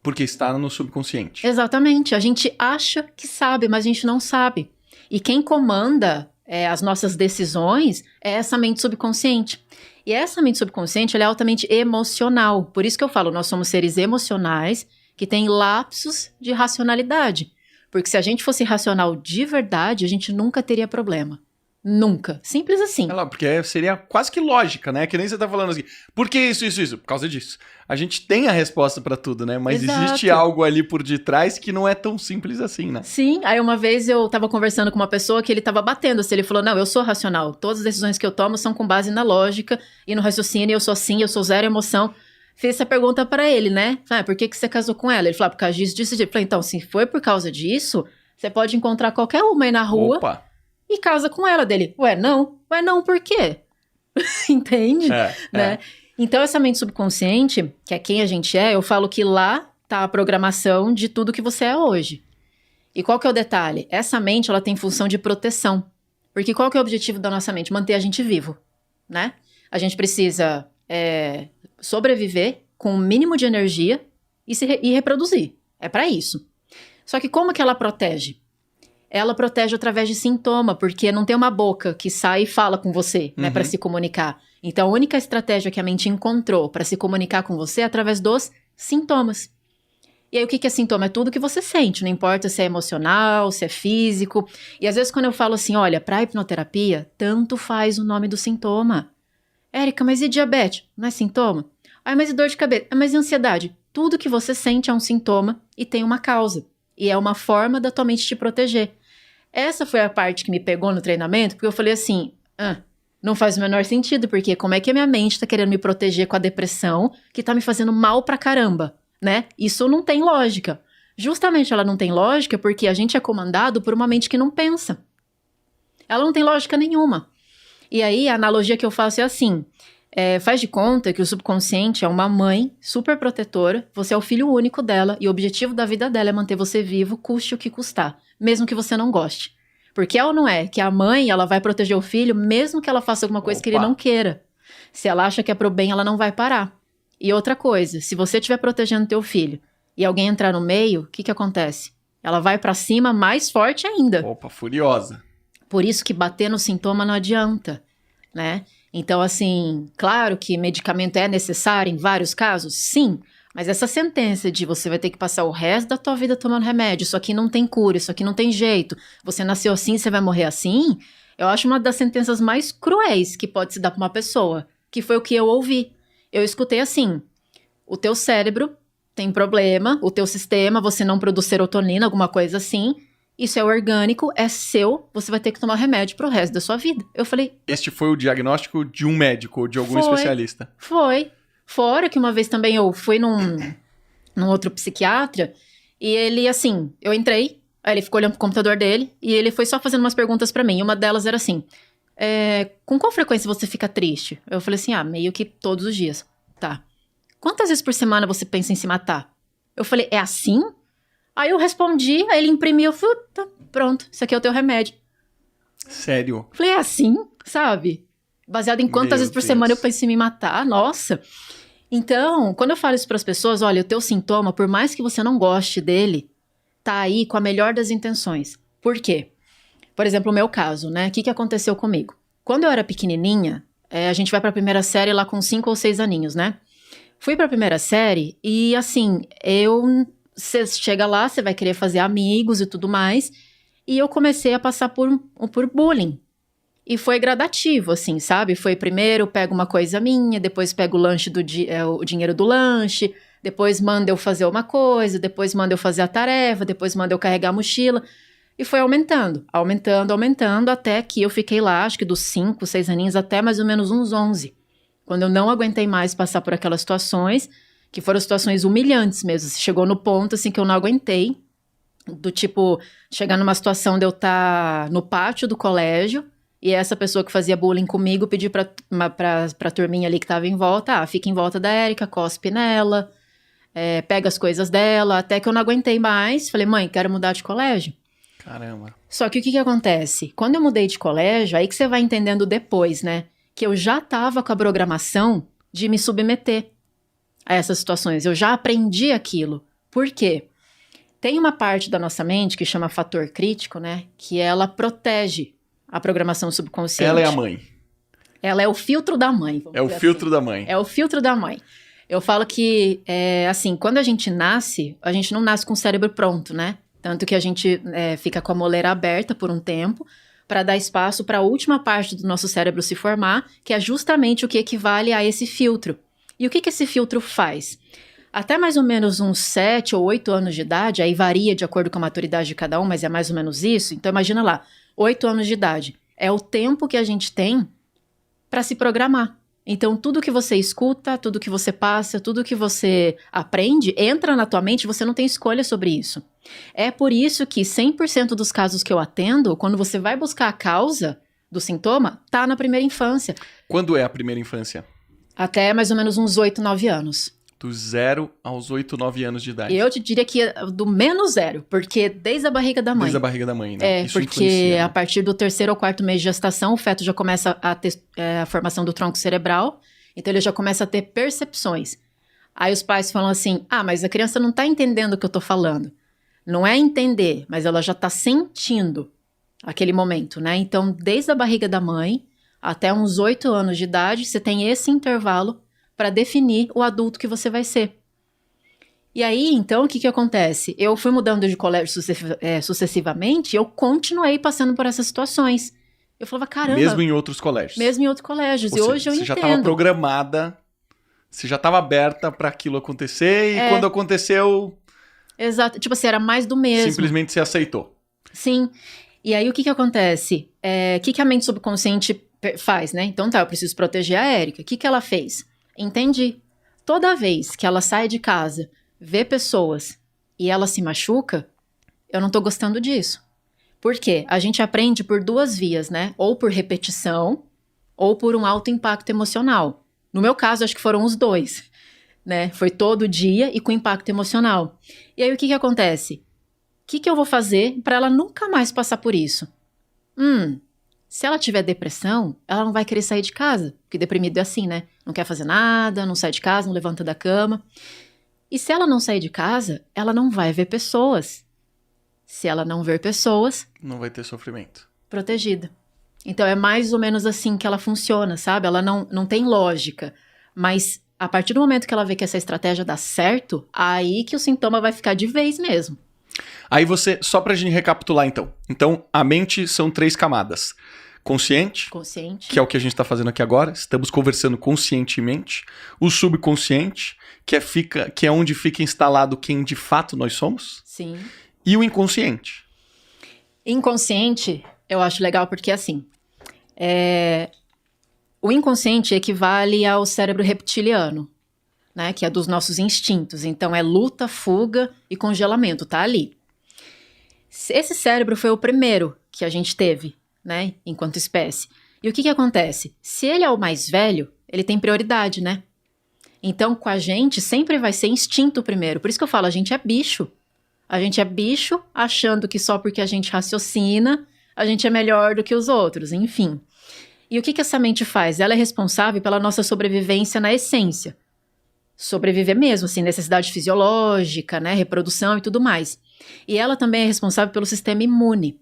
Porque está no subconsciente. Exatamente. A gente acha que sabe, mas a gente não sabe. E quem comanda as nossas decisões é essa mente subconsciente. E essa mente subconsciente ela é altamente emocional. Por isso que eu falo, nós somos seres emocionais que têm lapsos de racionalidade. Porque se a gente fosse racional de verdade, a gente nunca teria problema. Nunca. Simples assim. Porque seria quase que lógica, né? Que nem você tá falando assim, por que isso? Por causa disso. A gente tem a resposta pra tudo, né? Mas existe algo ali por detrás que não é tão simples assim, né? Sim. Aí uma vez eu tava conversando com uma pessoa que ele tava batendo. Assim, ele falou, não, eu sou racional. Todas as decisões que eu tomo são com base na lógica e no raciocínio. Eu sou assim, eu sou zero emoção. Fiz essa pergunta pra ele, né? Por que você casou com ela? Ele falou, por causa disso, disso. Eu falei, então, se foi por causa disso, você pode encontrar qualquer uma aí na rua. Opa! E casa com ela dele. Ué, não, por quê? Entende? Né? Então, essa mente subconsciente, que é quem a gente é, eu falo que lá tá a programação de tudo que você é hoje. E qual que é o detalhe? Essa mente, ela tem função de proteção. Porque qual que é o objetivo da nossa mente? Manter a gente vivo, né? A gente precisa sobreviver com o mínimo de energia e reproduzir. É para isso. Só que como que ela protege? Ela protege através de sintoma, porque não tem uma boca que sai e fala com você, né, para se comunicar. Então, a única estratégia que a mente encontrou para se comunicar com você é através dos sintomas. E aí, o que é sintoma? É tudo que você sente, não importa se é emocional, se é físico. E às vezes, quando eu falo assim, olha, para hipnoterapia, tanto faz o nome do sintoma. Érica, mas e diabetes? Não é sintoma? Mas e dor de cabeça? Mas e ansiedade? Tudo que você sente é um sintoma e tem uma causa. E é uma forma da tua mente te proteger. Essa foi a parte que me pegou no treinamento, porque eu falei assim, não faz o menor sentido, porque como é que a minha mente tá querendo me proteger com a depressão, que tá me fazendo mal pra caramba, né? Isso não tem lógica. Justamente ela não tem lógica porque a gente é comandado por uma mente que não pensa. Ela não tem lógica nenhuma. E aí, a analogia que eu faço é assim, faz de conta que o subconsciente é uma mãe super protetora, você é o filho único dela e o objetivo da vida dela é manter você vivo, custe o que custar, mesmo que você não goste. Porque é ou não é que a mãe, ela vai proteger o filho mesmo que ela faça alguma coisa que ele não queira. Se ela acha que é pro bem, ela não vai parar. E outra coisa, se você estiver protegendo teu filho e alguém entrar no meio, o que acontece? Ela vai pra cima mais forte ainda. Opa, furiosa. Por isso que bater no sintoma não adianta, né? Então, assim, claro que medicamento é necessário em vários casos, sim. Mas essa sentença de você vai ter que passar o resto da tua vida tomando remédio, isso aqui não tem cura, isso aqui não tem jeito, você nasceu assim, você vai morrer assim, eu acho uma das sentenças mais cruéis que pode se dar pra uma pessoa, que foi o que eu ouvi. Eu escutei assim, o teu cérebro tem problema, o teu sistema, você não produz serotonina, alguma coisa assim, isso é orgânico, é seu, você vai ter que tomar remédio pro resto da sua vida. Eu falei... Este foi o diagnóstico de um médico ou de algum especialista? Foi. Fora que uma vez também eu fui num outro psiquiatra e ele, assim, eu entrei, aí ele ficou olhando pro computador dele e ele foi só fazendo umas perguntas pra mim. Uma delas era assim, com qual frequência você fica triste? Eu falei assim, meio que todos os dias. Tá. Quantas vezes por semana você pensa em se matar? Eu falei, é assim? Aí eu respondi, aí ele imprimiu, eu falei, tá, pronto, isso aqui é o teu remédio. Sério? Eu falei, é assim, sabe? Baseado em quantas vezes por semana eu penso em me matar, nossa. Então, quando eu falo isso para as pessoas, olha, o teu sintoma, por mais que você não goste dele, tá aí com a melhor das intenções. Por quê? Por exemplo, o meu caso, né? O que aconteceu comigo? Quando eu era pequenininha, a gente vai para a primeira série lá com 5 ou 6 aninhos, né? Fui para a primeira série e, assim, você chega lá, você vai querer fazer amigos e tudo mais, e eu comecei a passar por bullying. E foi gradativo, assim, sabe? Foi primeiro pego uma coisa minha, depois pego o lanche o dinheiro do lanche, depois manda eu fazer uma coisa, depois manda eu fazer a tarefa, depois manda eu carregar a mochila. E foi aumentando, até que eu fiquei lá, acho que dos 5, 6 aninhos até mais ou menos uns 11. Quando eu não aguentei mais passar por aquelas situações, que foram situações humilhantes mesmo. Chegou no ponto, assim, que eu não aguentei, do tipo, chegar numa situação de eu estar no pátio do colégio, e essa pessoa que fazia bullying comigo pediu pra turminha ali que tava em volta, fica em volta da Érica, cospe nela, pega as coisas dela, até que eu não aguentei mais. Falei, mãe, quero mudar de colégio. Caramba. Só que o que acontece? Quando eu mudei de colégio, aí que você vai entendendo depois, né? Que eu já tava com a programação de me submeter a essas situações. Eu já aprendi aquilo. Por quê? Tem uma parte da nossa mente que chama fator crítico, né? Que ela protege a programação subconsciente. Ela é a mãe. Ela é o filtro da mãe. É o filtro da mãe. É o filtro da mãe. Eu falo que, assim, quando a gente não nasce com o cérebro pronto, né? Tanto que a gente fica com a moleira aberta por um tempo para dar espaço para a última parte do nosso cérebro se formar, que é justamente o que equivale a esse filtro. E o que esse filtro faz? Até mais ou menos uns 7 ou 8 anos de idade, aí varia de acordo com a maturidade de cada um, mas é mais ou menos isso. Então imagina lá, 8 anos de idade. É o tempo que a gente tem para se programar. Então, tudo que você escuta, tudo que você passa, tudo que você aprende, entra na tua mente, você não tem escolha sobre isso. É por isso que 100% dos casos que eu atendo, quando você vai buscar a causa do sintoma, tá na primeira infância. Quando é a primeira infância? Até mais ou menos uns 8, 9 anos. Do 0 aos 8, 9 anos de idade. Eu te diria que do menos 0, porque desde a barriga da mãe. Desde a barriga da mãe, né? Isso porque influencia, né? A partir do 3º ou 4º mês de gestação, o feto já começa a ter a formação do tronco cerebral, então ele já começa a ter percepções. Aí os pais falam assim, mas a criança não tá entendendo o que eu tô falando. Não é entender, mas ela já tá sentindo aquele momento, né? Então, desde a barriga da mãe até uns 8 anos de idade, você tem esse intervalo para definir o adulto que você vai ser. E aí, então, o que acontece? Eu fui mudando de colégio sucessivamente e eu continuei passando por essas situações. Eu falava, caramba... Mesmo em outros colégios. Mesmo em outros colégios. Ou e seja, hoje eu entendo. Você já estava programada, você já estava aberta para aquilo acontecer e quando aconteceu... Exato. Tipo assim, era mais do mesmo. Simplesmente você aceitou. Sim. E aí, o que acontece? O que a mente subconsciente faz, né? Então tá, eu preciso proteger a Érica. O que ela fez? Entendi. Toda vez que ela sai de casa, vê pessoas e ela se machuca, eu não tô gostando disso. Por quê? A gente aprende por 2 vias, né? Ou por repetição, ou por um alto impacto emocional. No meu caso, acho que foram os 2, né? Foi todo dia e com impacto emocional. E aí, o que acontece? O que eu vou fazer para ela nunca mais passar por isso? Se ela tiver depressão, ela não vai querer sair de casa. Porque deprimido é assim, né? Não quer fazer nada, não sai de casa, não levanta da cama. E se ela não sair de casa, ela não vai ver pessoas. Se ela não ver pessoas... Não vai ter sofrimento. Protegida. Então é mais ou menos assim que ela funciona, sabe? Ela não tem lógica. Mas a partir do momento que ela vê que essa estratégia dá certo, aí que o sintoma vai ficar de vez mesmo. Aí você, só pra gente recapitular então. Então, a mente são 3 camadas. Consciente, que é o que a gente tá fazendo aqui agora. Estamos conversando conscientemente. O subconsciente, que é onde fica instalado quem de fato nós somos. Sim. E o inconsciente. Inconsciente, eu acho legal porque assim... O inconsciente equivale ao cérebro reptiliano, né? Que é dos nossos instintos. Então é luta, fuga e congelamento, tá ali. Esse cérebro foi o primeiro que a gente teve, né? Enquanto espécie. E o que acontece? Se ele é o mais velho, ele tem prioridade, né? Então com a gente sempre vai ser instinto primeiro. Por isso que eu falo, a gente é bicho. A gente é bicho achando que só porque a gente raciocina, a gente é melhor do que os outros, enfim. E o que essa mente faz? Ela é responsável pela nossa sobrevivência na essência. Sobreviver mesmo, assim, necessidade fisiológica, né, reprodução e tudo mais. E ela também é responsável pelo sistema imune.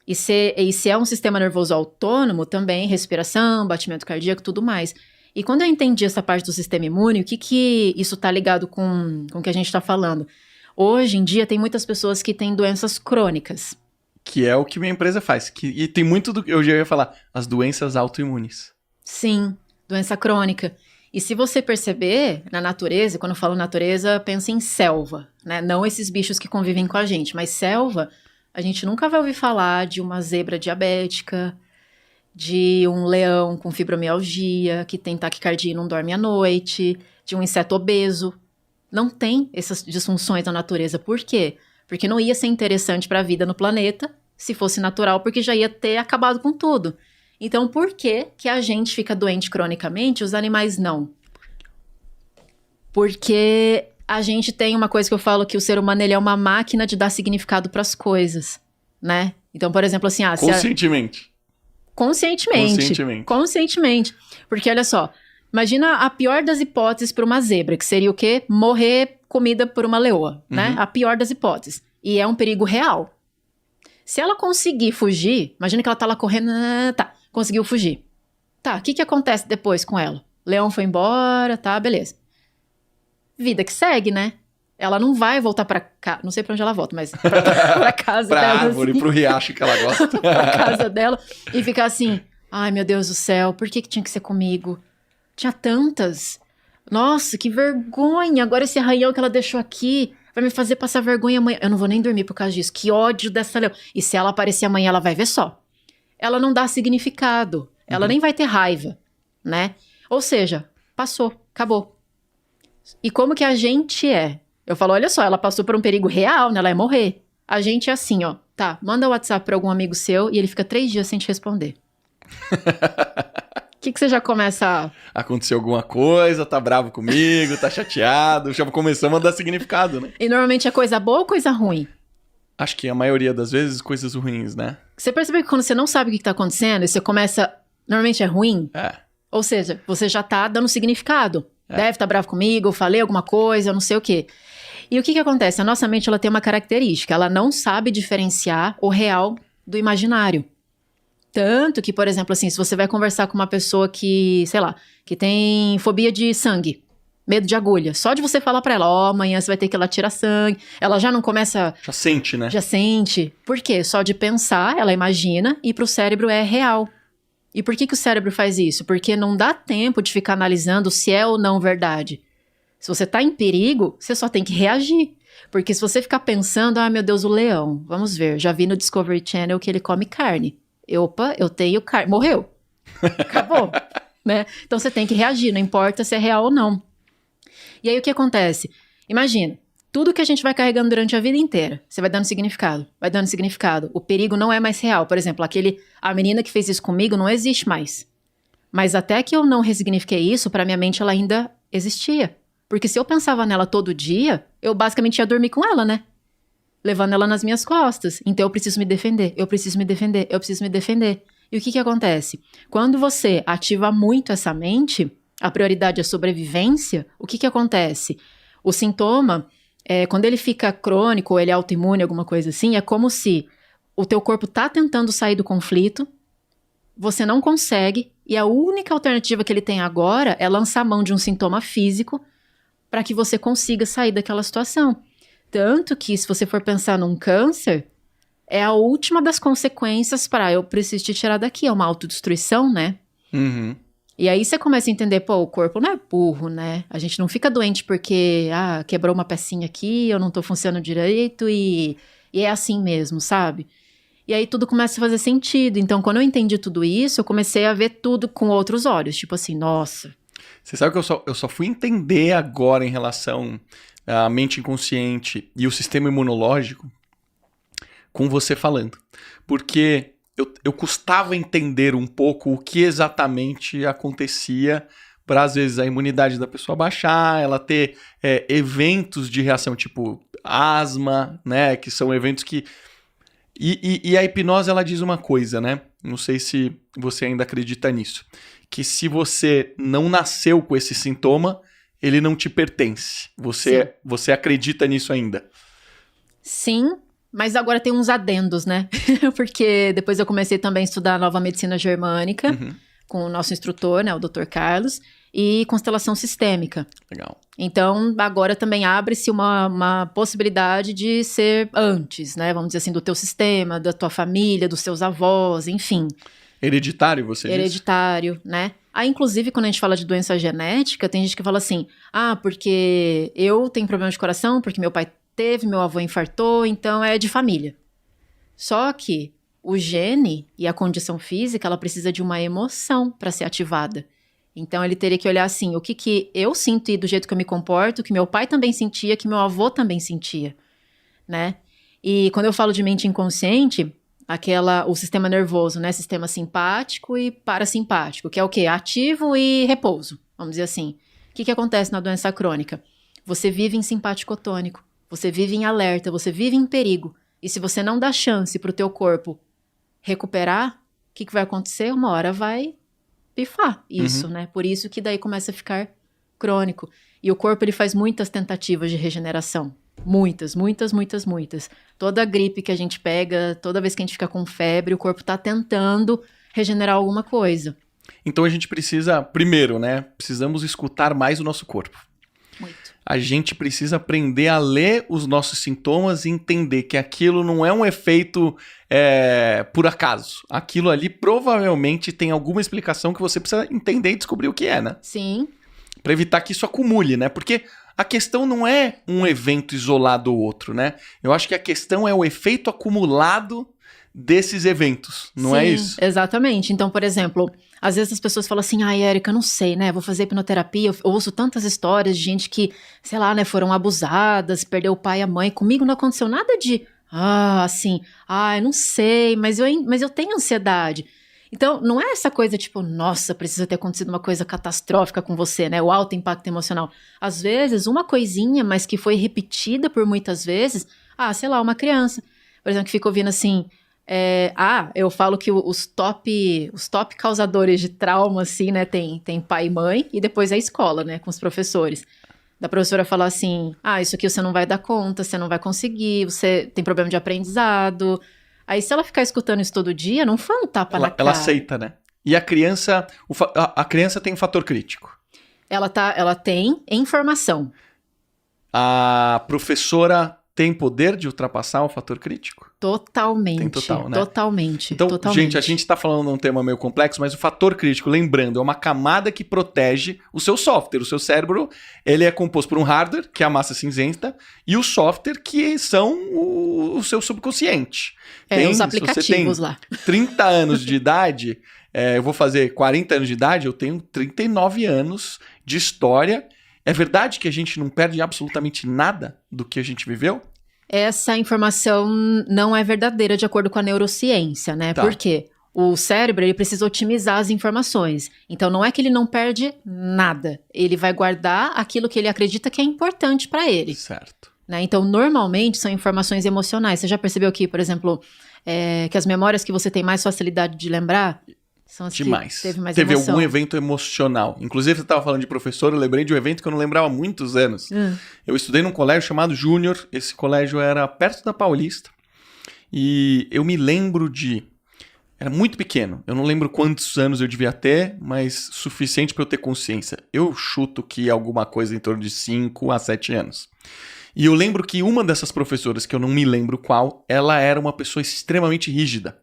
E se é um sistema nervoso autônomo, também respiração, batimento cardíaco, tudo mais. E quando eu entendi essa parte do sistema imune, o que isso tá ligado com o que a gente tá falando? Hoje em dia tem muitas pessoas que têm doenças crônicas. Que é o que minha empresa faz. E tem muito do que eu já ia falar, as doenças autoimunes. Sim, doença crônica. E se você perceber, na natureza, quando eu falo natureza, pensa em selva, né? Não esses bichos que convivem com a gente, mas selva, a gente nunca vai ouvir falar de uma zebra diabética, de um leão com fibromialgia, que tem taquicardia e não dorme à noite, de um inseto obeso. Não tem essas disfunções da natureza. Por quê? Porque não ia ser interessante para a vida no planeta se fosse natural, porque já ia ter acabado com tudo. Então, por que a gente fica doente cronicamente e os animais não? Porque a gente tem uma coisa que eu falo, que o ser humano ele é uma máquina de dar significado para as coisas, né? Então, por exemplo, assim... Conscientemente. Conscientemente. Porque, olha só, imagina a pior das hipóteses para uma zebra, que seria o quê? Morrer comida por uma leoa, né? A pior das hipóteses. E é um perigo real. Se ela conseguir fugir, imagina que ela tá lá correndo, conseguiu fugir. Tá, o que acontece depois com ela? Leão foi embora, tá, beleza. Vida que segue, né? Ela não vai voltar pra casa, não sei pra onde ela volta, mas pra casa pra dela. Pra árvore, assim, pro riacho que ela gosta. Pra casa dela e ficar assim, ai meu Deus do céu, por que tinha que ser comigo? Tinha tantas. Nossa, que vergonha, agora esse arranhão que ela deixou aqui vai me fazer passar vergonha amanhã. Eu não vou nem dormir por causa disso, que ódio dessa leão. E se ela aparecer amanhã, ela vai ver só. Ela não dá significado, ela nem vai ter raiva, né? Ou seja, passou, acabou. E como que a gente é? Eu falo, olha só, ela passou por um perigo real, né? Ela ia morrer. A gente é assim, ó, tá, manda o WhatsApp pra algum amigo seu e ele fica 3 dias sem te responder. O que você já começa a... Aconteceu alguma coisa, tá bravo comigo, tá chateado, já começou a mandar significado, né? E normalmente é coisa boa ou coisa ruim? Acho que a maioria das vezes, coisas ruins, né? Você percebe que quando você não sabe o que tá acontecendo e você começa... Normalmente é ruim? É. Ou seja, você já tá dando significado. Deve estar bravo comigo, eu falei alguma coisa, eu não sei o quê. E o que acontece? A nossa mente ela tem uma característica, ela não sabe diferenciar o real do imaginário. Tanto que, por exemplo, assim, se você vai conversar com uma pessoa que, sei lá, que tem fobia de sangue, medo de agulha, só de você falar pra ela, ó, amanhã você vai ter que ir lá tirar sangue, ela já não começa... Já sente, né? Já sente. Por quê? Só de pensar, ela imagina, e pro cérebro é real. E por que o cérebro faz isso? Porque não dá tempo de ficar analisando se é ou não verdade. Se você tá em perigo, você só tem que reagir. Porque se você ficar pensando, ah, meu Deus, o leão, vamos ver, já vi no Discovery Channel que ele come carne. Opa, eu tenho carne. Morreu. Acabou. Né? Então você tem que reagir, não importa se é real ou não. E aí o que acontece? Imagina, tudo que a gente vai carregando durante a vida inteira, você vai dando significado, vai dando significado. O perigo não é mais real. Por exemplo, a menina que fez isso comigo não existe mais. Mas até que eu não ressignifiquei isso, pra minha mente ela ainda existia. Porque se eu pensava nela todo dia, eu basicamente ia dormir com ela, né? levando ela nas minhas costas. Então eu preciso me defender, eu preciso me defender, eu preciso me defender. E o que acontece? Quando você ativa muito essa mente, a prioridade é a sobrevivência, o que acontece? O sintoma, quando ele fica crônico ou ele é autoimune, alguma coisa assim, é como se o teu corpo tá tentando sair do conflito, você não consegue, e a única alternativa que ele tem agora é lançar mão de um sintoma físico para que você consiga sair daquela situação. Tanto que, se você for pensar num câncer, é a última das consequências para eu preciso te tirar daqui, é uma autodestruição, né? Uhum. E aí você começa a entender, pô, o corpo não é burro, né? A gente não fica doente porque, quebrou uma pecinha aqui, eu não tô funcionando direito e é assim mesmo, sabe? E aí tudo começa a fazer sentido. Então, quando eu entendi tudo isso, eu comecei a ver tudo com outros olhos. Tipo assim, nossa. Você sabe que eu só fui entender agora em relação à mente inconsciente e o sistema imunológico com você falando. Porque eu custava entender um pouco o que exatamente acontecia para, às vezes, a imunidade da pessoa baixar, ela ter eventos de reação, tipo asma, né? Que são eventos que... E a hipnose, ela diz uma coisa, né? Não sei se você ainda acredita nisso. Que se você não nasceu com esse sintoma, ele não te pertence. Você acredita nisso ainda? Sim, mas agora tem uns adendos, né? Porque depois eu comecei também a estudar a nova medicina germânica, com o nosso instrutor, né? O Dr. Carlos, e constelação sistêmica. Legal. Então, agora também abre-se uma possibilidade de ser antes, né? Vamos dizer assim, do teu sistema, da tua família, dos seus avós, enfim. Hereditário, você diz? Hereditário, né? Aí, inclusive, quando a gente fala de doença genética, tem gente que fala assim, porque eu tenho problema de coração, porque meu pai teve, meu avô infartou, então é de família. Só que o gene e a condição física, ela precisa de uma emoção para ser ativada. Então, ele teria que olhar assim, o que eu sinto e do jeito que eu me comporto, que meu pai também sentia, que meu avô também sentia, né? E quando eu falo de mente inconsciente, o sistema nervoso, né? Sistema simpático e parasimpático, que é o quê? Ativo e repouso, vamos dizer assim. O que acontece na doença crônica? Você vive em simpático tônico, você vive em alerta, você vive em perigo. E se você não dá chance para o teu corpo recuperar, o que vai acontecer? Uma hora vai pifar isso, né? Por isso que daí começa a ficar crônico. E o corpo, ele faz muitas tentativas de regeneração. Muitas. Toda gripe que a gente pega, toda vez que a gente fica com febre, o corpo tá tentando regenerar alguma coisa. Então a gente precisa, primeiro, né? Precisamos escutar mais o nosso corpo. Muito. A gente precisa aprender a ler os nossos sintomas e entender que aquilo não é um efeito por acaso. Aquilo ali provavelmente tem alguma explicação que você precisa entender e descobrir o que é, né? Sim. Para evitar que isso acumule, né? Porque a questão não é um evento isolado ou outro, né? Eu acho que a questão é o efeito acumulado desses eventos, não é isso? Exatamente. Então, por exemplo, às vezes as pessoas falam assim, Érica, não sei, né, vou fazer hipnoterapia, eu ouço tantas histórias de gente que, sei lá, né, foram abusadas, perdeu o pai e a mãe, comigo não aconteceu nada de, eu não sei, mas eu tenho ansiedade. Então, não é essa coisa tipo, nossa, precisa ter acontecido uma coisa catastrófica com você, né, o alto impacto emocional. Às vezes, uma coisinha, mas que foi repetida por muitas vezes, sei lá, uma criança, por exemplo, que fica ouvindo assim, eu falo que os top causadores de trauma, assim, né, tem pai e mãe, e depois a escola, né, com os professores. Da professora falar assim, isso aqui você não vai dar conta, você não vai conseguir, você tem problema de aprendizado. Aí se ela ficar escutando isso todo dia, não foi um tapa na cara. Ela aceita, né? E a criança, a criança tem um fator crítico. Ela tem informação. A professora tem poder de ultrapassar o fator crítico? Totalmente. Tem total, né? Totalmente. Então, totalmente. gente, a gente tá falando de um tema meio complexo, mas o fator crítico, lembrando, é uma camada que protege o seu software. O seu cérebro, ele é composto por um hardware, que é a massa cinzenta, e o software, que são o seu subconsciente. Os aplicativos lá. 30 anos de idade, eu vou fazer 40 anos de idade, eu tenho 39 anos de história. É verdade que a gente não perde absolutamente nada do que a gente viveu? Essa informação não é verdadeira de acordo com a neurociência, né? Tá. Por quê? O cérebro, ele precisa otimizar as informações. Então, não é que ele não perde nada. Ele vai guardar aquilo que ele acredita que é importante para ele. Certo. né? Então, normalmente, são informações emocionais. Você já percebeu que, por exemplo, que as memórias que você tem mais facilidade de lembrar são as Demais. que teve mais Teve emoção. algum evento emocional. Inclusive, você estava falando de professor, eu lembrei de um evento que eu não lembrava há muitos anos. Eu estudei num colégio chamado Júnior, esse colégio era perto da Paulista, e eu me lembro de... Era muito pequeno, eu não lembro quantos anos eu devia ter, mas suficiente para eu ter consciência. Eu chuto que alguma coisa em torno de 5 a 7 anos. E eu lembro que uma dessas professoras, que eu não me lembro qual, ela era uma pessoa extremamente rígida.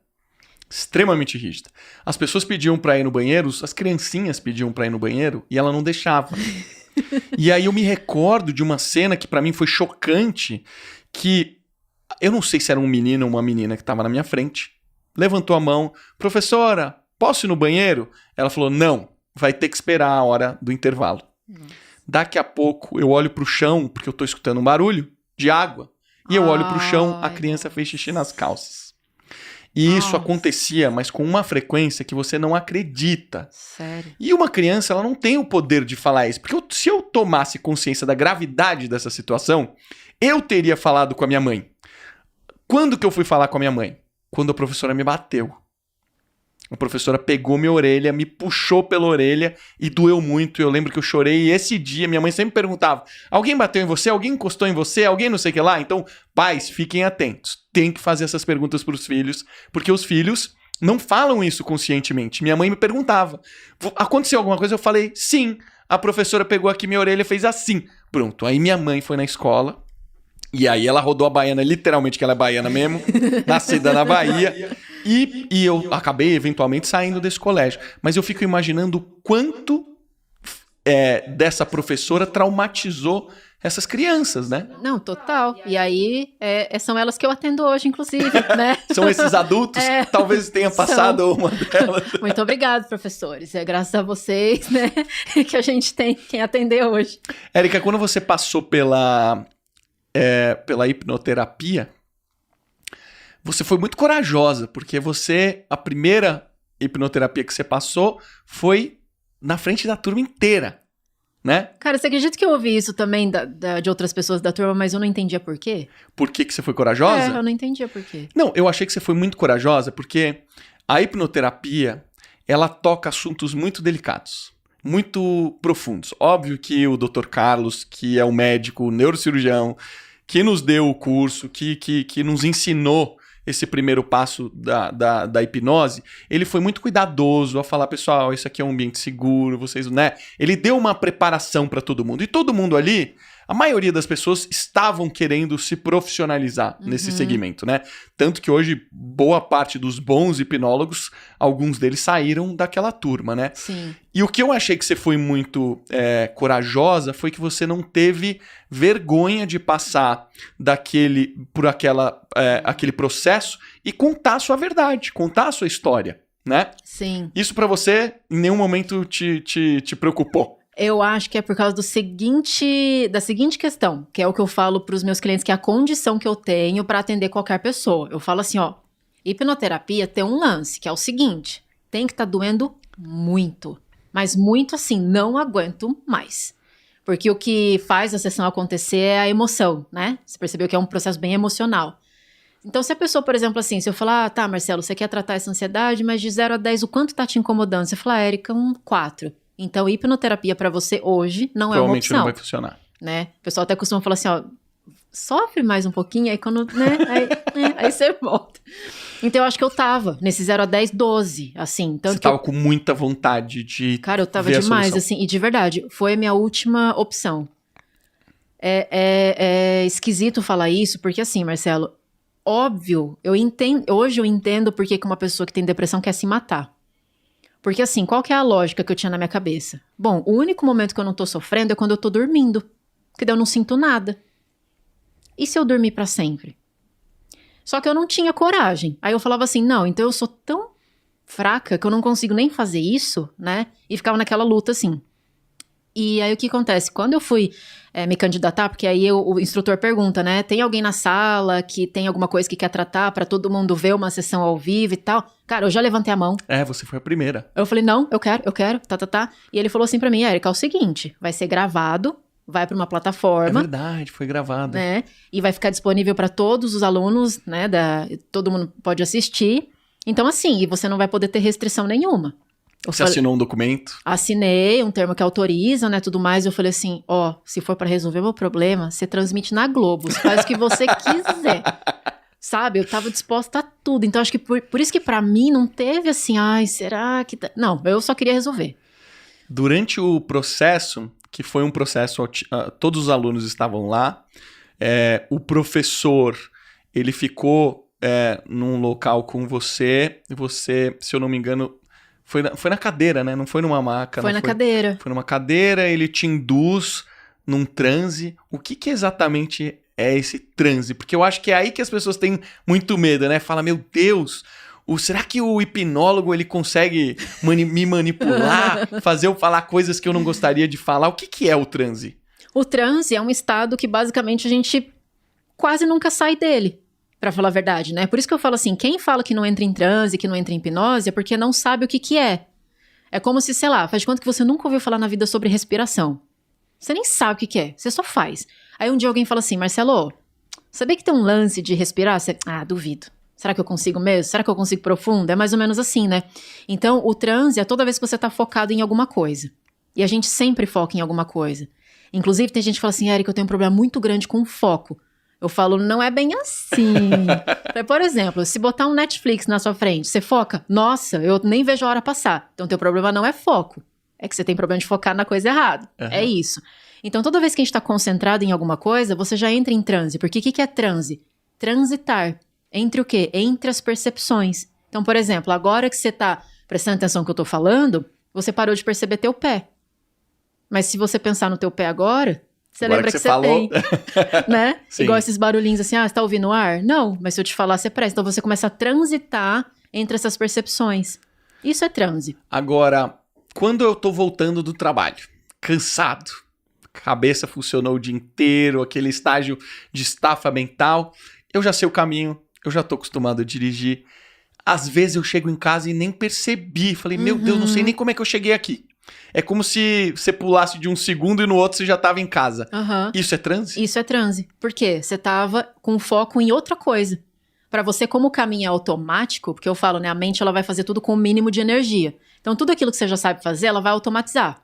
Extremamente rígida. As pessoas pediam pra ir no banheiro, as criancinhas pediam pra ir no banheiro, e ela não deixava. E aí eu me recordo de uma cena que pra mim foi chocante, que eu não sei se era um menino ou uma menina que tava na minha frente, levantou a mão, professora, posso ir no banheiro? Ela falou, não, vai ter que esperar a hora do intervalo. Daqui a pouco eu olho pro chão, porque eu tô escutando um barulho de água, e eu olho pro chão, a criança fez xixi nas calças. E isso acontecia, mas com uma frequência que você não acredita. Sério? E uma criança, ela não tem o poder de falar isso. Porque se eu tomasse consciência da gravidade dessa situação, eu teria falado com a minha mãe. Quando que eu fui falar com a minha mãe? Quando a professora me bateu. A professora pegou minha orelha, me puxou pela orelha e doeu muito. Eu lembro que eu chorei e esse dia minha mãe sempre perguntava, alguém bateu em você? Alguém encostou em você? Alguém não sei o que lá? Então, pais, fiquem atentos. Tem que fazer essas perguntas para os filhos, porque os filhos não falam isso conscientemente. Minha mãe me perguntava, aconteceu alguma coisa? Eu falei, sim. A professora pegou aqui minha orelha e fez assim. Pronto, aí minha mãe foi na escola e aí ela rodou a baiana, literalmente que ela é baiana mesmo, nascida na Bahia. E eu acabei eventualmente saindo desse colégio. Mas eu fico imaginando o quanto dessa professora traumatizou essas crianças, né? Não, total. E aí, são elas que eu atendo hoje, inclusive, né? São esses adultos que talvez tenha passado uma delas. Muito obrigada, professores. É graças a vocês, né, que a gente tem quem atender hoje. Érica, quando você passou pela hipnoterapia, você foi muito corajosa, porque a primeira hipnoterapia que você passou foi na frente da turma inteira, né? Cara, você acredita que eu ouvi isso também de outras pessoas da turma, mas eu não entendia por quê? Por que você foi corajosa? Eu não entendia por quê. Não, eu achei que você foi muito corajosa, porque a hipnoterapia, ela toca assuntos muito delicados, muito profundos. Óbvio que o Dr. Carlos, que é o médico, o neurocirurgião, que nos deu o curso, que nos ensinou esse primeiro passo da hipnose, ele foi muito cuidadoso a falar, pessoal, isso aqui é um ambiente seguro, vocês, né? Ele deu uma preparação para todo mundo. E todo mundo ali, a maioria das pessoas estavam querendo se profissionalizar nesse segmento, né? Tanto que hoje, boa parte dos bons hipnólogos, alguns deles saíram daquela turma, né? Sim. E o que eu achei que você foi muito corajosa foi que você não teve vergonha de passar por aquele processo e contar a sua verdade, contar a sua história, né? Sim. Isso pra você em nenhum momento te preocupou? Eu acho que é por causa da seguinte questão, que é o que eu falo para os meus clientes, que é a condição que eu tenho para atender qualquer pessoa. Eu falo assim, ó, hipnoterapia tem um lance, que é o seguinte, tem que estar doendo muito, mas muito assim, não aguento mais. Porque o que faz a sessão acontecer é a emoção, né? Você percebeu que é um processo bem emocional. Então, se a pessoa, por exemplo, assim, se eu falar, tá, Marcelo, você quer tratar essa ansiedade, mas de 0 a 10, o quanto tá te incomodando? Você fala, Érica, 4. Então, hipnoterapia pra você hoje não é uma opção. Provavelmente não vai funcionar. Né? O pessoal até costuma falar assim, ó, sofre mais um pouquinho, aí quando, né, aí você volta. Então, eu acho que eu tava nesse 0 a 10, 12, assim. Tanto você tava com muita vontade de Cara, eu tava ver demais, a assim, e de verdade, foi a minha última opção. É esquisito falar isso, porque assim, Marcelo, óbvio, hoje eu entendo por que uma pessoa que tem depressão quer se matar. Porque assim, qual que é a lógica que eu tinha na minha cabeça? Bom, o único momento que eu não tô sofrendo é quando eu tô dormindo, porque daí eu não sinto nada. E se eu dormir pra sempre? Só que eu não tinha coragem. Aí eu falava assim, não, então eu sou tão fraca que eu não consigo nem fazer isso, né? E ficava naquela luta assim. E aí o que acontece? Quando eu fui me candidatar, porque aí o instrutor pergunta, né? Tem alguém na sala que tem alguma coisa que quer tratar pra todo mundo ver uma sessão ao vivo e tal? Cara, eu já levantei a mão. Você foi a primeira. Eu falei, não, eu quero, tá. E ele falou assim pra mim, Érica, é o seguinte, vai ser gravado, vai para uma É plataforma, verdade, foi gravado. né? E vai ficar disponível para todos os alunos, né? Todo mundo pode assistir. Então, assim, e você não vai poder ter restrição nenhuma. Você assinou um documento? Assinei um termo que autoriza, né, tudo mais. Eu falei assim, se for pra resolver meu problema, você transmite na Globo, você faz o que você quiser. Sabe? Eu tava disposta a tudo. Então, acho que por isso que pra mim não teve assim, ai, será que... Não, eu só queria resolver. Durante o processo, que foi um processo, todos os alunos estavam lá, o professor, ele ficou num local com você, e você, se eu não me engano, foi na cadeira, né? Não foi numa maca. Foi na cadeira. Foi numa cadeira, ele te induz num transe. O que exatamente é esse transe? Porque eu acho que é aí que as pessoas têm muito medo, né? Fala, meu Deus, será que o hipnólogo ele consegue me manipular, fazer eu falar coisas que eu não gostaria de falar? O que é o transe? O transe é um estado que basicamente a gente quase nunca sai dele. Pra falar a verdade, né? Por isso que eu falo assim, quem fala que não entra em transe, que não entra em hipnose, é porque não sabe o que é. É como se, sei lá, faz de conta que você nunca ouviu falar na vida sobre respiração. Você nem sabe o que é, você só faz. Aí um dia alguém fala assim, Marcelo, sabia que tem um lance de respirar? Você, duvido. Será que eu consigo mesmo? Será que eu consigo profundo? É mais ou menos assim, né? Então, o transe é toda vez que você tá focado em alguma coisa. E a gente sempre foca em alguma coisa. Inclusive, tem gente que fala assim, Érica, eu tenho um problema muito grande com foco. Eu falo, não é bem assim. Por exemplo, se botar um Netflix na sua frente, você foca? Nossa, eu nem vejo a hora passar. Então, teu problema não é foco. É que você tem problema de focar na coisa errada. Uhum. É isso. Então, toda vez que a gente está concentrado em alguma coisa, você já entra em transe. Porque o que é transe? Transitar. Entre o quê? Entre as percepções. Então, por exemplo, agora que você está prestando atenção no que eu estou falando, você parou de perceber teu pé. Mas se você pensar no teu pé agora... Você lembra que você falou. tem, né? Sim. Igual esses barulhinhos assim, você tá ouvindo o ar? Não, mas se eu te falar, você presta. Então você começa a transitar entre essas percepções. Isso é transe. Agora, quando eu tô voltando do trabalho, cansado, cabeça funcionou o dia inteiro, aquele estágio de estafa mental, eu já sei o caminho, eu já tô acostumado a dirigir. Às vezes eu chego em casa e nem percebi. Falei, meu Deus, não sei nem como é que eu cheguei aqui. É como se você pulasse de um segundo e no outro você já estava em casa. Uhum. Isso é transe? Isso é transe. Por quê? Você estava com foco em outra coisa. Para você, como o caminho é automático, porque eu falo, né? A mente ela vai fazer tudo com o mínimo de energia. Então, tudo aquilo que você já sabe fazer, ela vai automatizar.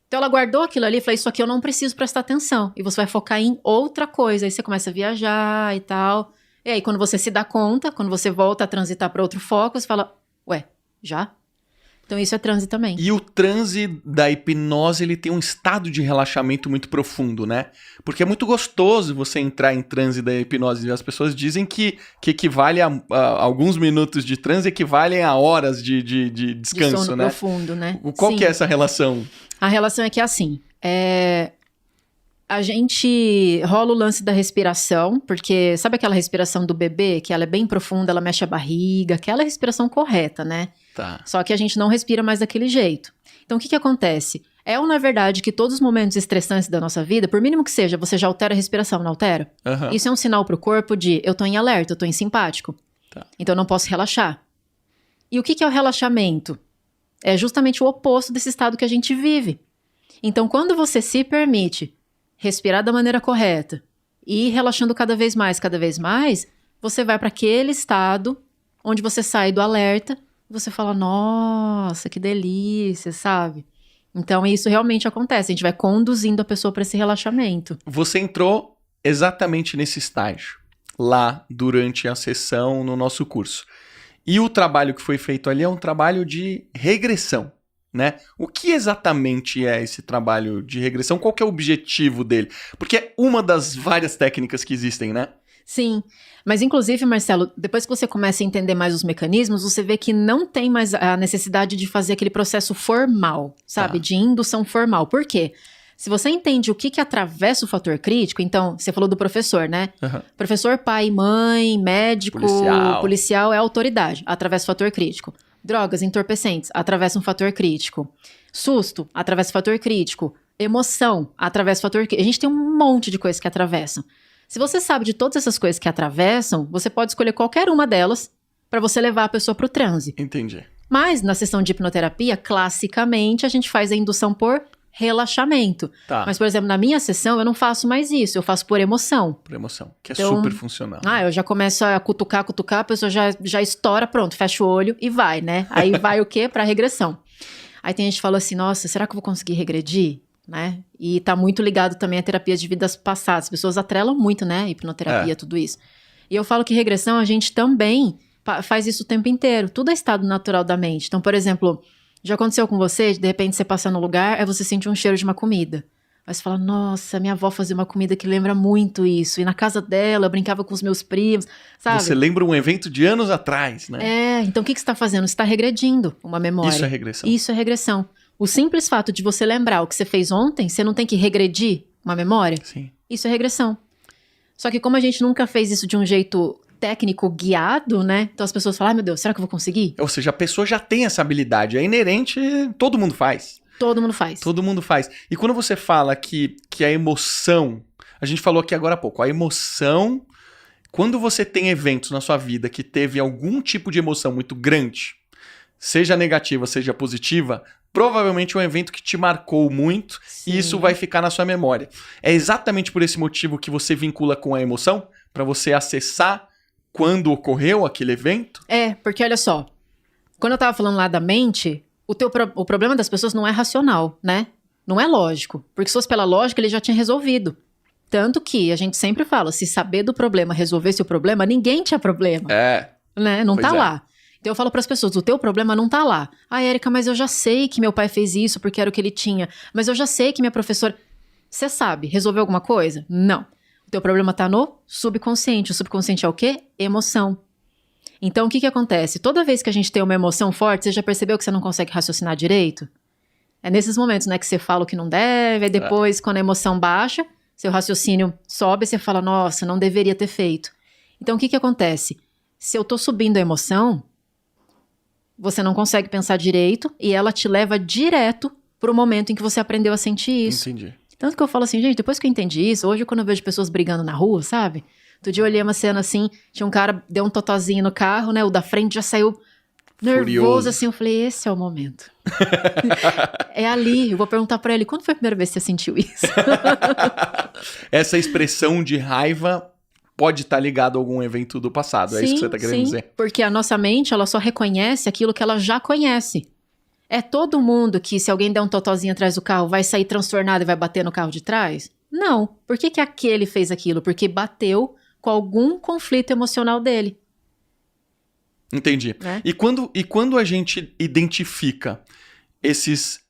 Então, ela guardou aquilo ali e falou, isso aqui eu não preciso prestar atenção. E você vai focar em outra coisa. Aí você começa a viajar e tal. E aí, quando você se dá conta, quando você volta a transitar para outro foco, você fala, ué, já? Então isso é transe também. E o transe da hipnose, ele tem um estado de relaxamento muito profundo, né? Porque é muito gostoso você entrar em transe da hipnose. As pessoas dizem que equivale a alguns minutos de transe equivalem a horas de descanso, de sono né? profundo, né? Qual Sim. que é essa relação? A relação é que é assim, a gente rola o lance da respiração, porque sabe aquela respiração do bebê, que ela é bem profunda, ela mexe a barriga, aquela respiração correta, né? Tá. Só que a gente não respira mais daquele jeito. Então, o que acontece? Ou na verdade, que todos os momentos estressantes da nossa vida, por mínimo que seja, você já altera a respiração, não altera? Uhum. Isso é um sinal pro corpo de, eu tô em alerta, eu tô em simpático. Tá. Então, eu não posso relaxar. E o que é o relaxamento? É justamente o oposto desse estado que a gente vive. Então, quando você se permite respirar da maneira correta e ir relaxando cada vez mais, você vai para aquele estado onde você sai do alerta e você fala, nossa, que delícia, sabe? Então, isso realmente acontece. A gente vai conduzindo a pessoa para esse relaxamento. Você entrou exatamente nesse estágio, lá durante a sessão no nosso curso. E o trabalho que foi feito ali é um trabalho de regressão, né? O que exatamente é esse trabalho de regressão? Qual que é o objetivo dele? Porque é uma das várias técnicas que existem, né? Sim, mas inclusive, Marcelo, depois que você começa a entender mais os mecanismos, você vê que não tem mais a necessidade de fazer aquele processo formal, sabe? De indução formal. Por quê? Se você entende o que atravessa o fator crítico, então, você falou do professor, né? Uhum. Professor, pai, mãe, médico, policial é autoridade, atravessa o fator crítico. Drogas, entorpecentes, atravessa um fator crítico. Susto, atravessa o fator crítico. Emoção, atravessa o fator crítico. A gente tem um monte de coisas que atravessam. Se você sabe de todas essas coisas que atravessam, você pode escolher qualquer uma delas para você levar a pessoa para o transe. Entendi. Mas, na sessão de hipnoterapia, classicamente, a gente faz a indução por relaxamento. Tá. Mas, por exemplo, na minha sessão, eu não faço mais isso. Eu faço por emoção. Por emoção, que é Então, super funcional. Eu já começo a cutucar, a pessoa já estoura, pronto, fecha o olho e vai, né? Aí vai o quê? Pra regressão. Aí tem gente que fala assim, nossa, será que eu vou conseguir regredir? Né? E tá muito ligado também à terapia de vidas passadas. As pessoas atrelam muito, né? Hipnoterapia, tudo isso. E eu falo que regressão, a gente também faz isso o tempo inteiro. Tudo é estado natural da mente. Então, por exemplo, já aconteceu com você, de repente você passa no lugar, aí você sente um cheiro de uma comida. Aí você fala, nossa, minha avó fazia uma comida que lembra muito isso. E na casa dela, eu brincava com os meus primos, sabe? Você lembra um evento de anos atrás, né? Então o que você está fazendo? Você está regredindo uma memória. Isso é regressão. Isso é regressão. O simples fato de você lembrar o que você fez ontem, você não tem que regredir uma memória? Sim. Isso é regressão. Só que como a gente nunca fez isso de um jeito técnico, guiado, né? Então as pessoas falam, meu Deus, será que eu vou conseguir? Ou seja, a pessoa já tem essa habilidade. É inerente, todo mundo faz. Todo mundo faz. Todo mundo faz. E quando você fala que a emoção... A gente falou aqui agora há pouco. A emoção... Quando você tem eventos na sua vida que teve algum tipo de emoção muito grande, seja negativa, seja positiva, provavelmente é um evento que te marcou muito. Sim. E isso vai ficar na sua memória. É exatamente por esse motivo que você vincula com a emoção? Para você acessar quando ocorreu aquele evento? Porque olha só, quando eu tava falando lá da mente, o problema das pessoas não é racional, né? Não é lógico. Porque se fosse pela lógica, ele já tinha resolvido. Tanto que a gente sempre fala, se saber do problema resolvesse o problema, ninguém tinha problema. Né? Não Pois tá é. lá. Então eu falo pras pessoas, o teu problema não tá lá. Ah, Érica, mas eu já sei que meu pai fez isso porque era o que ele tinha. Mas eu já sei que minha professora... Você sabe, resolveu alguma coisa? Não. O teu problema tá no subconsciente. O subconsciente é o quê? Emoção. Então o que acontece? Toda vez que a gente tem uma emoção forte, você já percebeu que você não consegue raciocinar direito? É nesses momentos, né, que você fala o que não deve, aí depois, quando a emoção baixa, seu raciocínio sobe e você fala, nossa, não deveria ter feito. Então o que acontece? Se eu tô subindo a emoção, você não consegue pensar direito e ela te leva direto pro momento em que você aprendeu a sentir isso. Entendi. Tanto que eu falo assim, gente, depois que eu entendi isso, hoje quando eu vejo pessoas brigando na rua, sabe? Outro dia eu olhei uma cena assim, tinha um cara, deu um totozinho no carro, né? O da frente já saiu nervoso, Furioso. assim. Eu falei, esse é o momento. É ali, eu vou perguntar pra ele, quando foi a primeira vez que você sentiu isso? Essa expressão de raiva pode estar ligado a algum evento do passado. É isso que você tá querendo dizer? Porque a nossa mente, ela só reconhece aquilo que ela já conhece. É todo mundo que, se alguém der um totozinho atrás do carro, vai sair transtornado e vai bater no carro de trás? Não. Por que aquele fez aquilo? Porque bateu com algum conflito emocional dele. Entendi. Né? E quando a gente identifica esses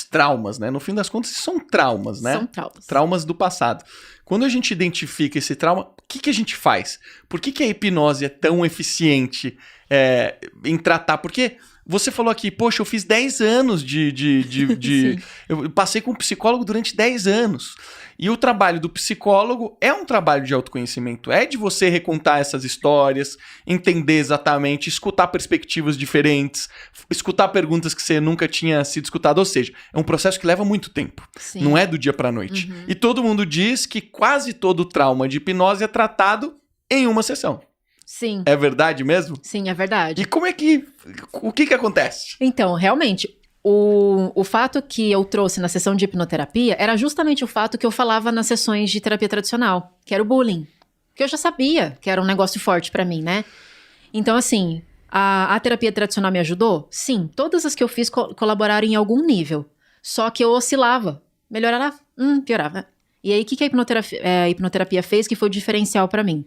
traumas, né? No fim das contas, são traumas, né? São traumas. Traumas do passado. Quando a gente identifica esse trauma, o que a gente faz? Por que a hipnose é tão eficiente em tratar? Porque você falou aqui, poxa, eu fiz 10 anos eu passei com um psicólogo durante 10 anos. E o trabalho do psicólogo é um trabalho de autoconhecimento. É de você recontar essas histórias, entender exatamente, escutar perspectivas diferentes, escutar perguntas que você nunca tinha sido escutado. Ou seja, é um processo que leva muito tempo. Sim. Não é do dia para noite. E todo mundo diz que quase todo trauma de hipnose é tratado em uma sessão. Sim. É verdade mesmo? Sim, é verdade. E como é que... O que acontece? Então, realmente, o fato que eu trouxe na sessão de hipnoterapia era justamente o fato que eu falava nas sessões de terapia tradicional, que era o bullying. Que eu já sabia que era um negócio forte pra mim, né? Então, assim, a terapia tradicional me ajudou? Sim, todas as que eu fiz colaboraram em algum nível. Só que eu oscilava. Melhorava, piorava. E aí, o que a hipnoterapia fez que foi o diferencial pra mim?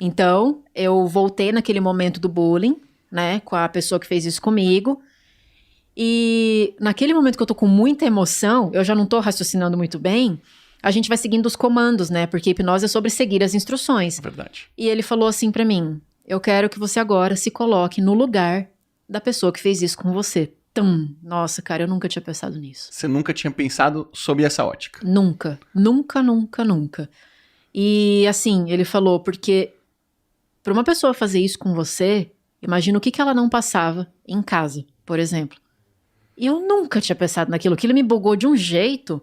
Então, eu voltei naquele momento do bullying, né, com a pessoa que fez isso comigo. E naquele momento que eu tô com muita emoção, eu já não tô raciocinando muito bem, a gente vai seguindo os comandos, né, porque hipnose é sobre seguir as instruções. É verdade. E ele falou assim pra mim, eu quero que você agora se coloque no lugar da pessoa que fez isso com você. Nossa, cara, eu nunca tinha pensado nisso. Você nunca tinha pensado sob essa ótica? Nunca. Nunca, nunca, nunca. E assim, ele falou, porque... Para uma pessoa fazer isso com você, imagina o que ela não passava em casa, por exemplo. E eu nunca tinha pensado naquilo. Aquilo me bugou de um jeito.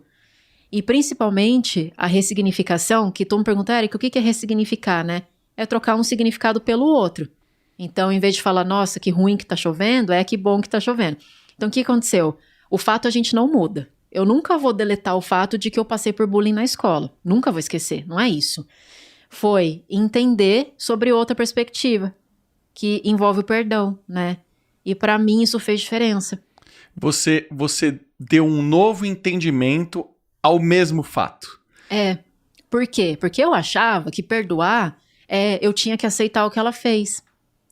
E principalmente a ressignificação, que todo mundo pergunta, Érica, o que é ressignificar, né? É trocar um significado pelo outro. Então, em vez de falar, nossa, que ruim que tá chovendo, que bom que tá chovendo. Então, o que aconteceu? O fato a gente não muda. Eu nunca vou deletar o fato de que eu passei por bullying na escola. Nunca vou esquecer, não é isso. Foi entender sobre outra perspectiva, que envolve o perdão, né? E pra mim isso fez diferença. Você deu um novo entendimento ao mesmo fato. Por quê? Porque eu achava que perdoar, eu tinha que aceitar o que ela fez.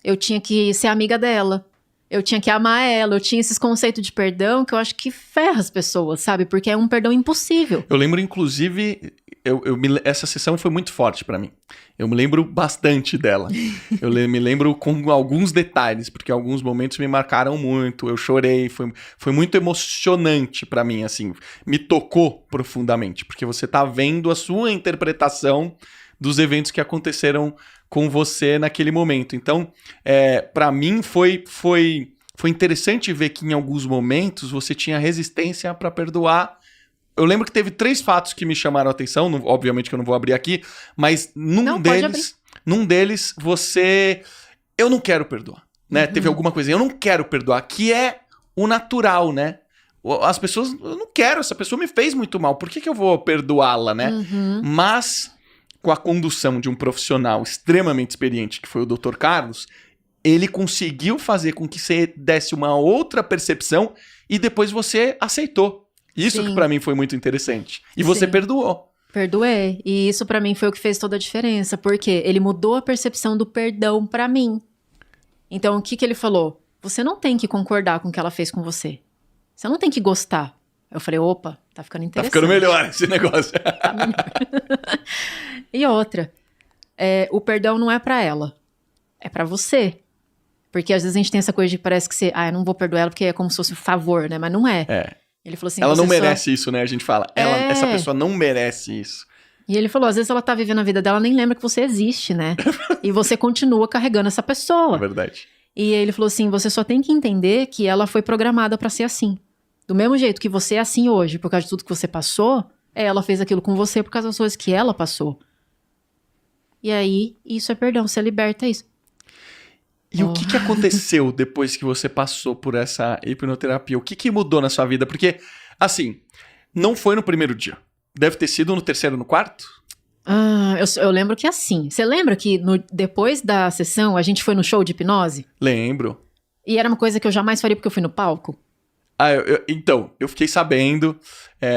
Eu tinha que ser amiga dela. Eu tinha que amar ela. Eu tinha esses conceitos de perdão que eu acho que ferra as pessoas, sabe? Porque é um perdão impossível. Eu lembro, inclusive, essa sessão foi muito forte pra mim. Eu me lembro bastante dela. Me lembro com alguns detalhes, porque alguns momentos me marcaram muito. Eu chorei, foi muito emocionante pra mim, assim. Me tocou profundamente, porque você tá vendo a sua interpretação dos eventos que aconteceram com você naquele momento. Então, pra mim foi interessante ver que em alguns momentos você tinha resistência pra perdoar. Eu lembro que teve 3 fatos que me chamaram a atenção, obviamente que eu não vou abrir aqui, mas num deles você... Eu não quero perdoar, né? Teve alguma coisa, eu não quero perdoar, que é o natural, né? As pessoas, eu não quero, essa pessoa me fez muito mal, por que eu vou perdoá-la, né? Mas, com a condução de um profissional extremamente experiente, que foi o Dr. Carlos, ele conseguiu fazer com que você desse uma outra percepção e depois você aceitou. Isso Sim. que pra mim foi muito interessante. E você Sim. perdoou. Perdoei. E isso pra mim foi o que fez toda a diferença. Porque ele mudou a percepção do perdão pra mim. Então, o que ele falou? Você não tem que concordar com o que ela fez com você. Você não tem que gostar. Eu falei, opa, tá ficando interessante. Tá ficando melhor esse negócio. Tá melhor. E outra, o perdão não é pra ela. É pra você. Porque às vezes a gente tem essa coisa de parece que você... eu não vou perdoar ela porque é como se fosse um favor, né? Mas não é. Ele falou assim... Ela não merece isso, né? A gente fala, essa pessoa não merece isso. E ele falou, às vezes ela tá vivendo a vida dela, nem lembra que você existe, né? E você continua carregando essa pessoa. É verdade. E ele falou assim, você só tem que entender que ela foi programada pra ser assim. Do mesmo jeito que você é assim hoje, por causa de tudo que você passou, ela fez aquilo com você por causa das coisas que ela passou. E aí, isso é perdão, você liberta isso. E o que aconteceu depois que você passou por essa hipnoterapia? O que mudou na sua vida? Porque, assim, não foi no primeiro dia. Deve ter sido no 3º, no 4º? Eu lembro que assim. Você lembra que depois da sessão a gente foi no show de hipnose? Lembro. E era uma coisa que eu jamais faria porque eu fui no palco? Então, eu fiquei sabendo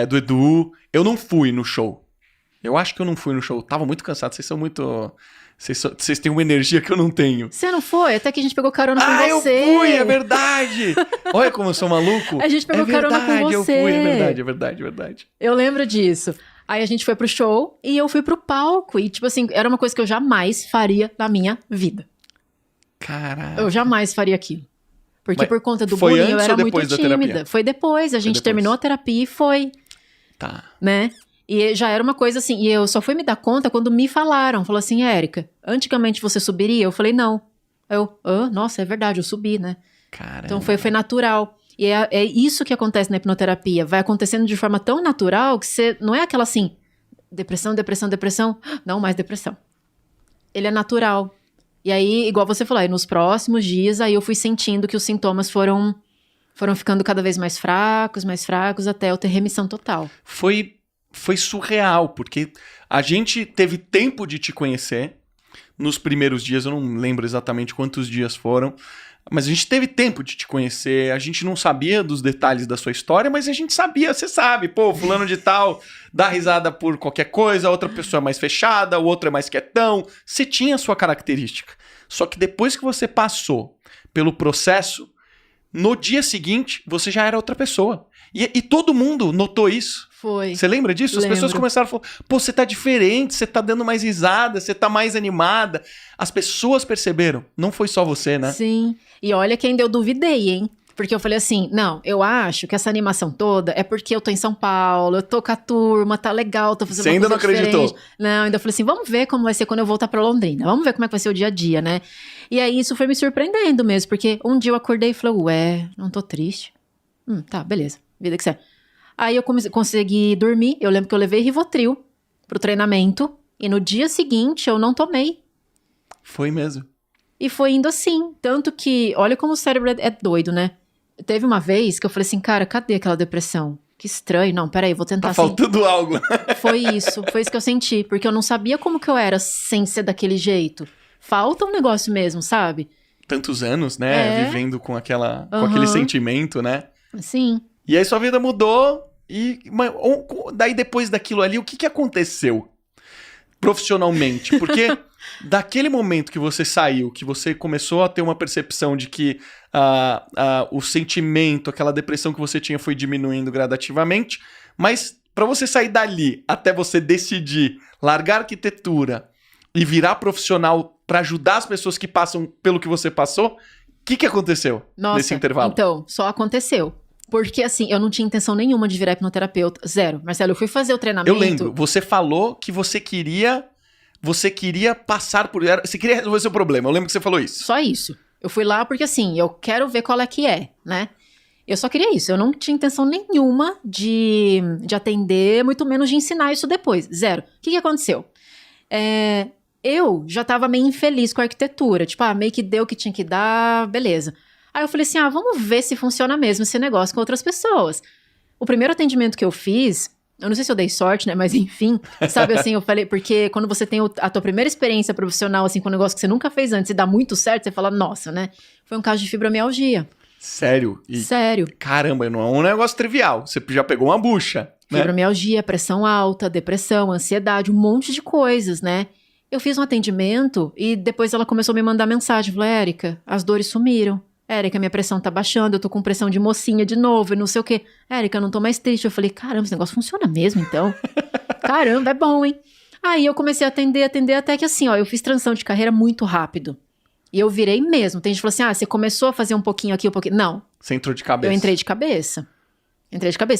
do Edu. Eu não fui no show. Eu acho que eu não fui no show. Tava muito cansado. Vocês são muito... Vocês têm uma energia que eu não tenho. Você não foi? Até que a gente pegou carona com você. Eu fui, é verdade. Olha como eu sou maluco. A gente pegou carona com você. Eu fui, é verdade. Eu lembro disso. Aí a gente foi pro show e eu fui pro palco. E tipo assim, era uma coisa que eu jamais faria na minha vida. Caraca. Eu jamais faria aquilo. Porque por conta do foi bullying eu antes era ou depois muito da tímida. terapia? Foi depois, a gente terminou a terapia e foi. Tá. Né? E já era uma coisa assim, e eu só fui me dar conta quando me falaram. Falou assim, Érica, antigamente você subiria? Eu falei, não. Nossa, é verdade, eu subi, né? Caramba. Então foi natural. E é isso que acontece na hipnoterapia. Vai acontecendo de forma tão natural que você, não é aquela assim, depressão, não, mais depressão. Ele é natural. E aí, igual você falou, aí nos próximos dias, aí eu fui sentindo que os sintomas foram ficando cada vez mais fracos, até eu ter remissão total. Foi surreal, porque a gente teve tempo de te conhecer nos primeiros dias, eu não lembro exatamente quantos dias foram, mas a gente teve tempo de te conhecer, a gente não sabia dos detalhes da sua história, mas a gente sabia, você sabe, fulano de tal dá risada por qualquer coisa, a outra pessoa é mais fechada, o outro é mais quietão, você tinha a sua característica. Só que depois que você passou pelo processo, no dia seguinte, você já era outra pessoa. E todo mundo notou isso. Foi. Você lembra disso? As pessoas começaram a falar, você tá diferente, você tá dando mais risada, você tá mais animada. As pessoas perceberam, não foi só você, né? Sim. E olha que ainda eu duvidei, hein? Porque eu falei assim, não, eu acho que essa animação toda é porque eu tô em São Paulo, eu tô com a turma, tá legal, tô fazendo você ainda não diferente. acreditou? Não, ainda falei assim, vamos ver como vai ser quando eu voltar pra Londrina. Vamos ver como é que vai ser o dia a dia, né? E aí isso foi me surpreendendo mesmo, porque um dia eu acordei e falei, não tô triste. Tá, beleza, vida que segue. Aí eu consegui dormir, eu lembro que eu levei Rivotril pro treinamento, e no dia seguinte eu não tomei. Foi mesmo. E foi indo assim, tanto que, olha como o cérebro é doido, né? Teve uma vez que eu falei assim, cara, cadê aquela depressão? que estranho, não, peraí, vou tentar Tá faltando algo. Foi isso que eu senti, porque eu não sabia como que eu era sem ser daquele jeito. Falta um negócio mesmo, sabe? Tantos anos, né? Vivendo com aquele sentimento, né? Sim. E aí sua vida mudou daí depois daquilo ali, o que aconteceu profissionalmente? Porque daquele momento que você saiu, que você começou a ter uma percepção de que o sentimento, aquela depressão que você tinha foi diminuindo gradativamente, mas para você sair dali até você decidir largar a arquitetura e virar profissional para ajudar as pessoas que passam pelo que você passou, o que aconteceu nesse intervalo? Então, só aconteceu. Porque, assim, eu não tinha intenção nenhuma de virar hipnoterapeuta. Zero. Marcelo, eu fui fazer o treinamento... Eu lembro. Você falou que você queria passar por... Você queria resolver seu problema. Eu lembro que você falou isso. Só isso. Eu fui lá porque, assim, eu quero ver qual é que é, né? Eu só queria isso. Eu não tinha intenção nenhuma de atender, muito menos de ensinar isso depois. Zero. O que aconteceu? Eu já tava meio infeliz com a arquitetura. Tipo, meio que deu o que tinha que dar, beleza. Aí eu falei assim, vamos ver se funciona mesmo esse negócio com outras pessoas. O primeiro atendimento que eu fiz, eu não sei se eu dei sorte, né, mas enfim, sabe assim, eu falei, porque quando você tem a tua primeira experiência profissional, assim, com um negócio que você nunca fez antes e dá muito certo, você fala, nossa, né, foi um caso de fibromialgia. Sério? Sério. Caramba, não é um negócio trivial, você já pegou uma bucha, né? Fibromialgia, pressão alta, depressão, ansiedade, um monte de coisas, né. Eu fiz um atendimento e depois ela começou a me mandar mensagem, falou, Érica, as dores sumiram. Érica, minha pressão tá baixando, eu tô com pressão de mocinha de novo e não sei o quê. Érica, eu não tô mais triste. Eu falei, caramba, esse negócio funciona mesmo, então. Caramba, é bom, hein? Aí eu comecei a atender, até que assim, eu fiz transição de carreira muito rápido. E eu virei mesmo. Tem gente que falou assim, você começou a fazer um pouquinho aqui, um pouquinho... Não. Você entrou de cabeça. Eu entrei de cabeça.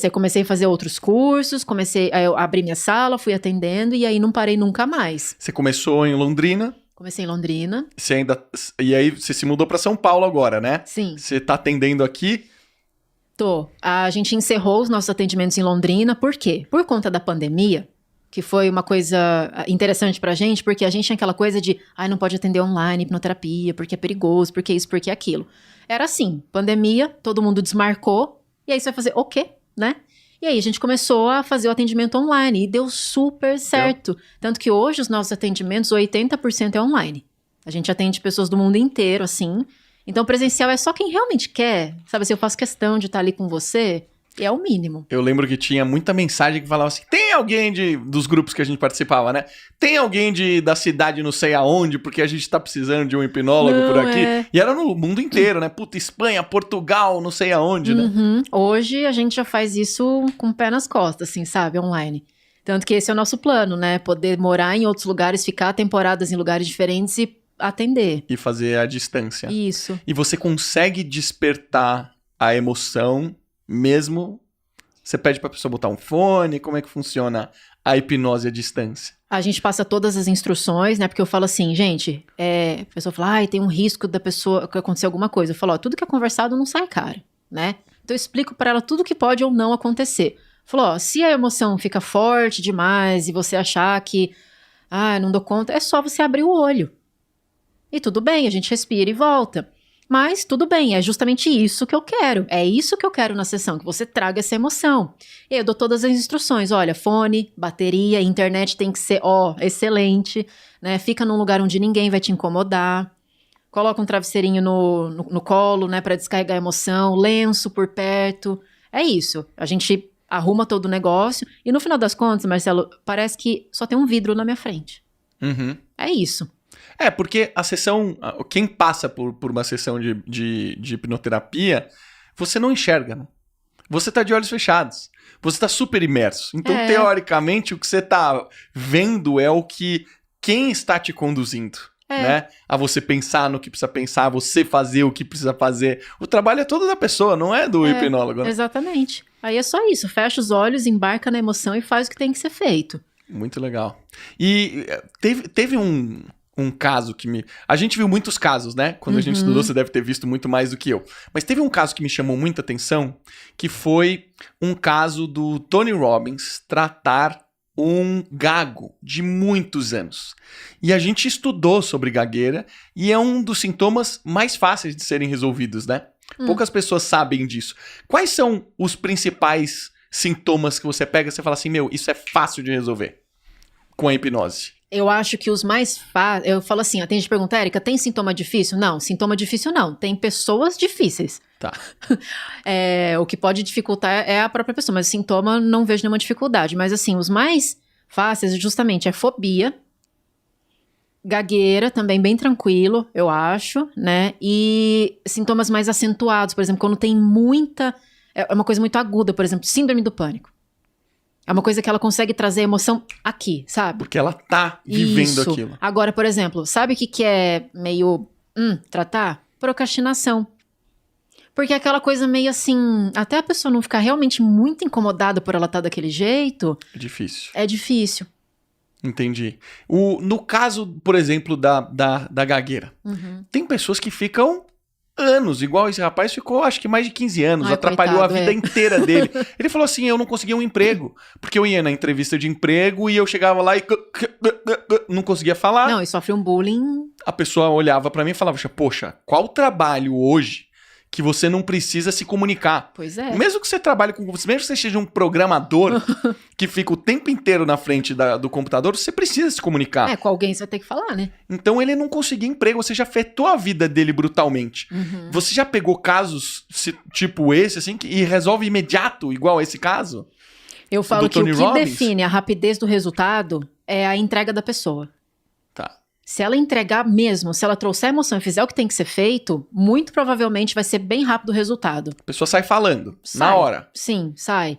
Aí comecei a fazer outros cursos, aí eu abri minha sala, fui atendendo e aí não parei nunca mais. Você começou em Londrina... Comecei em Londrina. E aí você se mudou pra São Paulo agora, né? Sim. Você tá atendendo aqui? Tô. A gente encerrou os nossos atendimentos em Londrina. Por quê? Por conta da pandemia, que foi uma coisa interessante pra gente, porque a gente tinha aquela coisa de, não pode atender online, hipnoterapia, porque é perigoso, porque isso, porque aquilo. Era assim, pandemia, todo mundo desmarcou, e aí você vai fazer o quê, né? E aí a gente começou a fazer o atendimento online e deu super certo. Tanto que hoje os nossos atendimentos, 80% é online. A gente atende pessoas do mundo inteiro, assim. Então presencial é só quem realmente quer. Sabe assim, eu faço questão de estar ali com você. E é o mínimo. Eu lembro que tinha muita mensagem que falava assim, tem alguém dos grupos que a gente participava, né? Tem alguém da cidade não sei aonde, porque a gente tá precisando de um hipnólogo por aqui. E era no mundo inteiro, né? Puta, Espanha, Portugal, não sei aonde, né? Hoje a gente já faz isso com o pé nas costas, assim, sabe? Online. Tanto que esse é o nosso plano, né? Poder morar em outros lugares, ficar temporadas em lugares diferentes e atender. E fazer a distância. Isso. E você consegue despertar a emoção... Mesmo, você pede pra pessoa botar um fone, como é que funciona a hipnose à distância? A gente passa todas as instruções, né? Porque eu falo assim, gente, a pessoa fala, tem um risco da pessoa que acontecer alguma coisa. Eu falo, tudo que é conversado não sai caro, né? Então eu explico pra ela tudo que pode ou não acontecer. Falou, se a emoção fica forte demais e você achar que, não dou conta, é só você abrir o olho. E tudo bem, a gente respira e volta. Mas tudo bem, é justamente isso que eu quero. É isso que eu quero na sessão, que você traga essa emoção. E eu dou todas as instruções. Olha, fone, bateria, internet tem que ser, excelente, né? Fica num lugar onde ninguém vai te incomodar. Coloca um travesseirinho no colo, né? Pra descarregar a emoção. Lenço por perto. É isso. A gente arruma todo o negócio. E no final das contas, Marcelo, parece que só tem um vidro na minha frente. É isso. Porque a sessão, quem passa por uma sessão de hipnoterapia, você não enxerga, né? Você tá de olhos fechados. Você tá super imerso. Então, teoricamente, o que você tá vendo é o que quem está te conduzindo, né? A você pensar no que precisa pensar, a você fazer o que precisa fazer. O trabalho é todo da pessoa, não é do hipnólogo, né? Exatamente. Aí é só isso. Fecha os olhos, embarca na emoção e faz o que tem que ser feito. Muito legal. E teve um caso que a gente viu muitos casos, né? Quando a gente estudou, você deve ter visto muito mais do que eu. Mas teve um caso que me chamou muita atenção, que foi um caso do Tony Robbins tratar um gago de muitos anos. E a gente estudou sobre gagueira e é um dos sintomas mais fáceis de serem resolvidos, né? Poucas pessoas sabem disso. Quais são os principais sintomas que você pega e você fala assim, meu, isso é fácil de resolver com a hipnose? Eu acho que os mais fáceis... Eu falo assim, tem gente que pergunta, Érica, tem sintoma difícil? Não, sintoma difícil não. Tem pessoas difíceis. Tá. O que pode dificultar é a própria pessoa, mas sintoma não vejo nenhuma dificuldade. Mas assim, os mais fáceis justamente é fobia, gagueira, também bem tranquilo, eu acho, né? E sintomas mais acentuados, por exemplo, quando tem muita... É uma coisa muito aguda, por exemplo, síndrome do pânico. É uma coisa que ela consegue trazer emoção aqui, sabe? Porque ela tá vivendo Isso. aquilo. Agora, por exemplo, sabe o que é meio... tratar? Procrastinação. Porque é aquela coisa meio assim... Até a pessoa não ficar realmente muito incomodada por ela estar daquele jeito... É difícil. É difícil. Entendi. No caso, por exemplo, da gagueira, tem pessoas que ficam anos, igual esse rapaz ficou, acho que mais de 15 anos, Ai, atrapalhou coitado, a vida inteira dele. Ele falou assim, eu não conseguia um emprego, porque eu ia na entrevista de emprego e eu chegava lá e não conseguia falar. Não, e sofre um bullying... A pessoa olhava pra mim e falava, poxa, qual trabalho hoje que você não precisa se comunicar? Pois é. Mesmo que você trabalhe com... Mesmo que você seja um programador que fica o tempo inteiro na frente do computador, você precisa se comunicar. Com alguém você vai ter que falar, né? Então ele não conseguia emprego, você já afetou a vida dele brutalmente. Você já pegou casos tipo esse, assim, e resolve imediato, igual esse caso? Eu falo que o que Robbins? define a rapidez do resultado é a entrega da pessoa. Tá. Se ela entregar mesmo, se ela trouxer emoção e fizer o que tem que ser feito, muito provavelmente vai ser bem rápido o resultado. A pessoa sai falando, Sai. na hora. Sim, sai.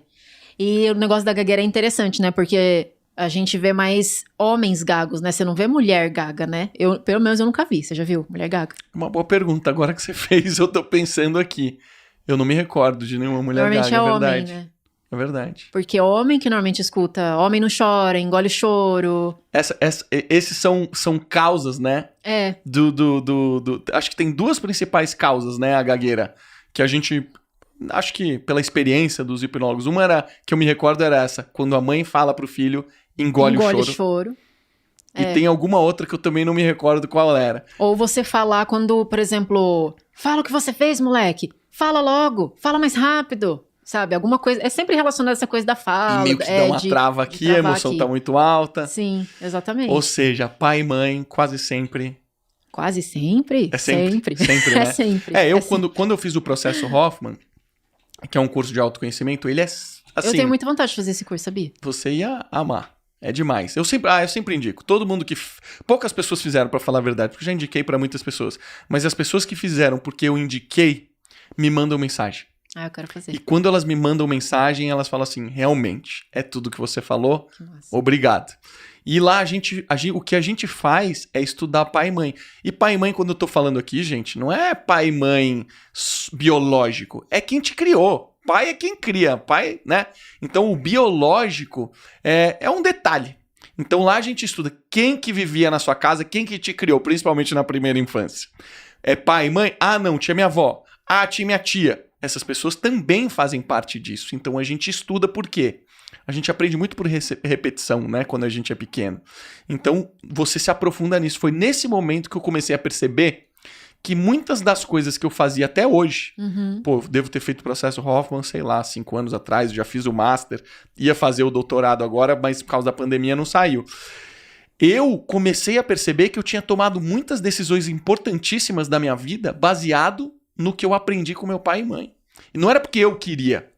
E o negócio da gagueira é interessante, né? Porque a gente vê mais homens gagos, né? Você não vê mulher gaga, né? Pelo menos eu nunca vi. Você já viu mulher gaga? Uma boa pergunta agora que você fez, eu tô pensando aqui. Eu não me recordo de nenhuma mulher Normalmente gaga, é é homem, verdade. né? É verdade. Porque homem que normalmente escuta, homem não chora, engole choro. Esses são causas, né? É. Acho que tem duas principais causas, né, a gagueira. Que a gente... Acho que pela experiência dos hipnólogos. Uma era, que eu me recordo, era essa. Quando a mãe fala pro filho, engole o choro. E tem alguma outra que eu também não me recordo qual era. Ou você falar quando, por exemplo... Fala o que você fez, moleque. Fala logo. Fala mais rápido. Sabe? Alguma coisa... É sempre relacionado a essa coisa da fala. E meio que dá uma trava aqui, a emoção tá muito alta. Sim, exatamente. Ou seja, pai e mãe, quase sempre... Quase sempre? É sempre. Sempre, né? É sempre. Quando eu fiz o processo Hoffman, que é um curso de autoconhecimento, ele é assim... Eu tenho muita vontade de fazer esse curso, sabia? Você ia amar. É demais. Eu sempre indico. Todo mundo que... Poucas pessoas fizeram, pra falar a verdade, porque eu já indiquei pra muitas pessoas. Mas as pessoas que fizeram porque eu indiquei, me mandam mensagem. Eu quero fazer. E quando elas me mandam mensagem, elas falam assim, realmente, é tudo que você falou, obrigado. E lá o que a gente faz é estudar pai e mãe. E pai e mãe, quando eu tô falando aqui, gente, não é pai e mãe biológico, é quem te criou. Pai é quem cria, pai, né? Então o biológico é um detalhe. Então lá a gente estuda quem que vivia na sua casa, quem que te criou, principalmente na primeira infância. É pai e mãe? Ah, não, tinha minha avó. Ah, tinha minha tia. Essas pessoas também fazem parte disso. Então a gente estuda por quê? A gente aprende muito por repetição, né? Quando a gente é pequeno. Então você se aprofunda nisso. Foi nesse momento que eu comecei a perceber que muitas das coisas que eu fazia até hoje... Pô, devo ter feito o processo Hoffman, sei lá, 5 anos atrás. Já fiz o Master. Ia fazer o doutorado agora, mas por causa da pandemia não saiu. Eu comecei a perceber que eu tinha tomado muitas decisões importantíssimas da minha vida baseado no que eu aprendi com meu pai e mãe. E não era porque eu queria.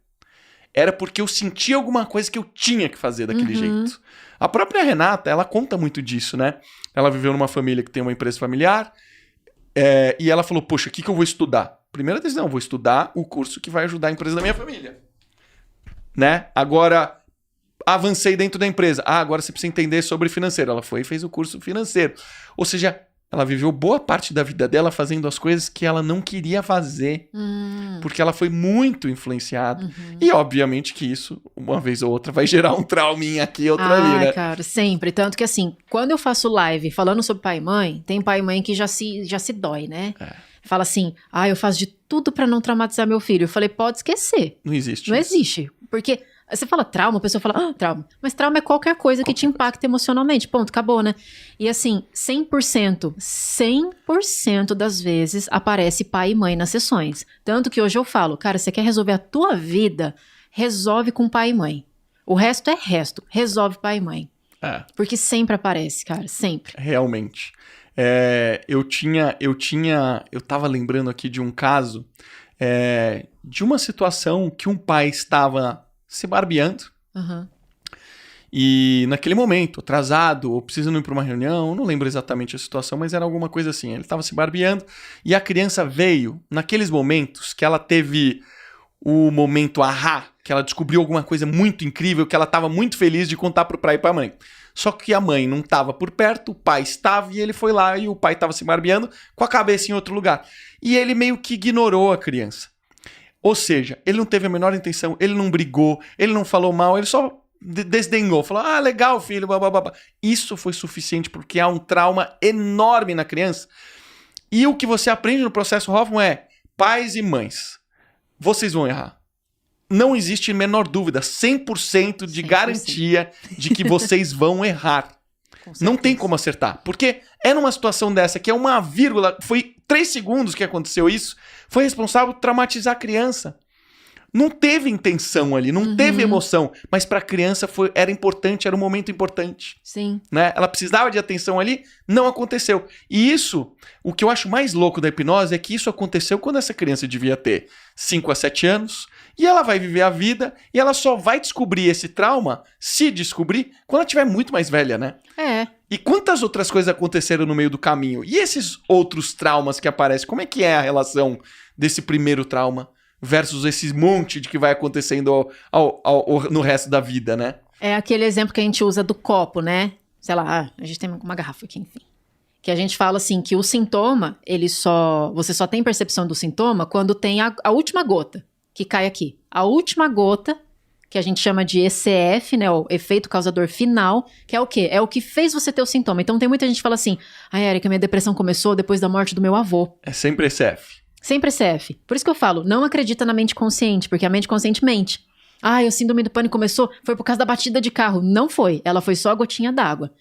Era porque eu sentia alguma coisa que eu tinha que fazer daquele jeito. A própria Renata, ela conta muito disso, né? Ela viveu numa família que tem uma empresa familiar. E ela falou, poxa, o que eu vou estudar? Primeira decisão, vou estudar o curso que vai ajudar a empresa da minha família. Né? Agora, avancei dentro da empresa. Agora você precisa entender sobre financeiro. Ela foi e fez o curso financeiro. Ou seja... Ela viveu boa parte da vida dela fazendo as coisas que ela não queria fazer. Porque ela foi muito influenciada. E, obviamente, que isso, uma vez ou outra, vai gerar um trauminha aqui e outro ali, né? Cara, sempre. Tanto que, assim, quando eu faço live falando sobre pai e mãe, tem pai e mãe que já se dói, né? Fala assim, eu faço de tudo pra não traumatizar meu filho. Eu falei, pode esquecer. Não existe Não isso. existe. Porque... Você fala trauma, a pessoa fala, trauma. Mas trauma é qualquer coisa que te impacta emocionalmente. Ponto, acabou, né? E assim, 100% das vezes aparece pai e mãe nas sessões. Tanto que hoje eu falo, cara, você quer resolver a tua vida? resolve com pai e mãe. O resto é resto. Resolve pai e mãe. Porque sempre aparece, cara. Sempre. Realmente. Eu tava lembrando aqui de um caso, de uma situação que um pai estava se barbeando. Uhum. E naquele momento, atrasado, ou precisando ir para uma reunião, não lembro exatamente a situação, mas era alguma coisa assim. Ele estava se barbeando e a criança veio naqueles momentos que ela teve o momento ahá, que ela descobriu alguma coisa muito incrível, que ela estava muito feliz de contar para o pai e para a mãe. Só que a mãe não estava por perto, o pai estava, e ele foi lá e o pai estava se barbeando com a cabeça em outro lugar. E ele meio que ignorou a criança. Ou seja, ele não teve a menor intenção, ele não brigou, ele não falou mal, ele só desdenhou, falou, legal, filho, blá. Isso foi suficiente porque há um trauma enorme na criança. E o que você aprende no processo Hoffman é, pais e mães, vocês vão errar. Não existe a menor dúvida, 100% de 100%. Garantia de que vocês vão errar. Não tem como acertar, porque é numa situação dessa que é uma vírgula, foi 3 segundos que aconteceu isso, foi responsável por traumatizar a criança. Não teve intenção ali, não teve emoção, mas para a criança era importante, era um momento importante. Sim. Né? Ela precisava de atenção ali, não aconteceu. E isso, o que eu acho mais louco da hipnose é que isso aconteceu quando essa criança devia ter 5 a 7 anos, e ela vai viver a vida, e ela só vai descobrir esse trauma, se descobrir, quando ela estiver muito mais velha, né? E quantas outras coisas aconteceram no meio do caminho? E esses outros traumas que aparecem, como é que é a relação desse primeiro trauma versus esse monte de que vai acontecendo no resto da vida, né? É aquele exemplo que a gente usa do copo, né? Sei lá, a gente tem uma garrafa aqui, enfim. Que a gente fala assim, que o sintoma, você só tem percepção do sintoma quando tem a última gota que cai aqui. A última gota, que a gente chama de ECF, né? O efeito causador final, que é o quê? É o que fez você ter o sintoma. Então tem muita gente que fala assim, Érica, minha depressão começou depois da morte do meu avô. É sempre ECF. Sempre ECF. Por isso que eu falo, não acredita na mente consciente, porque a mente consciente mente. A síndrome do pânico começou, foi por causa da batida de carro. Não foi, ela foi só a gotinha d'água.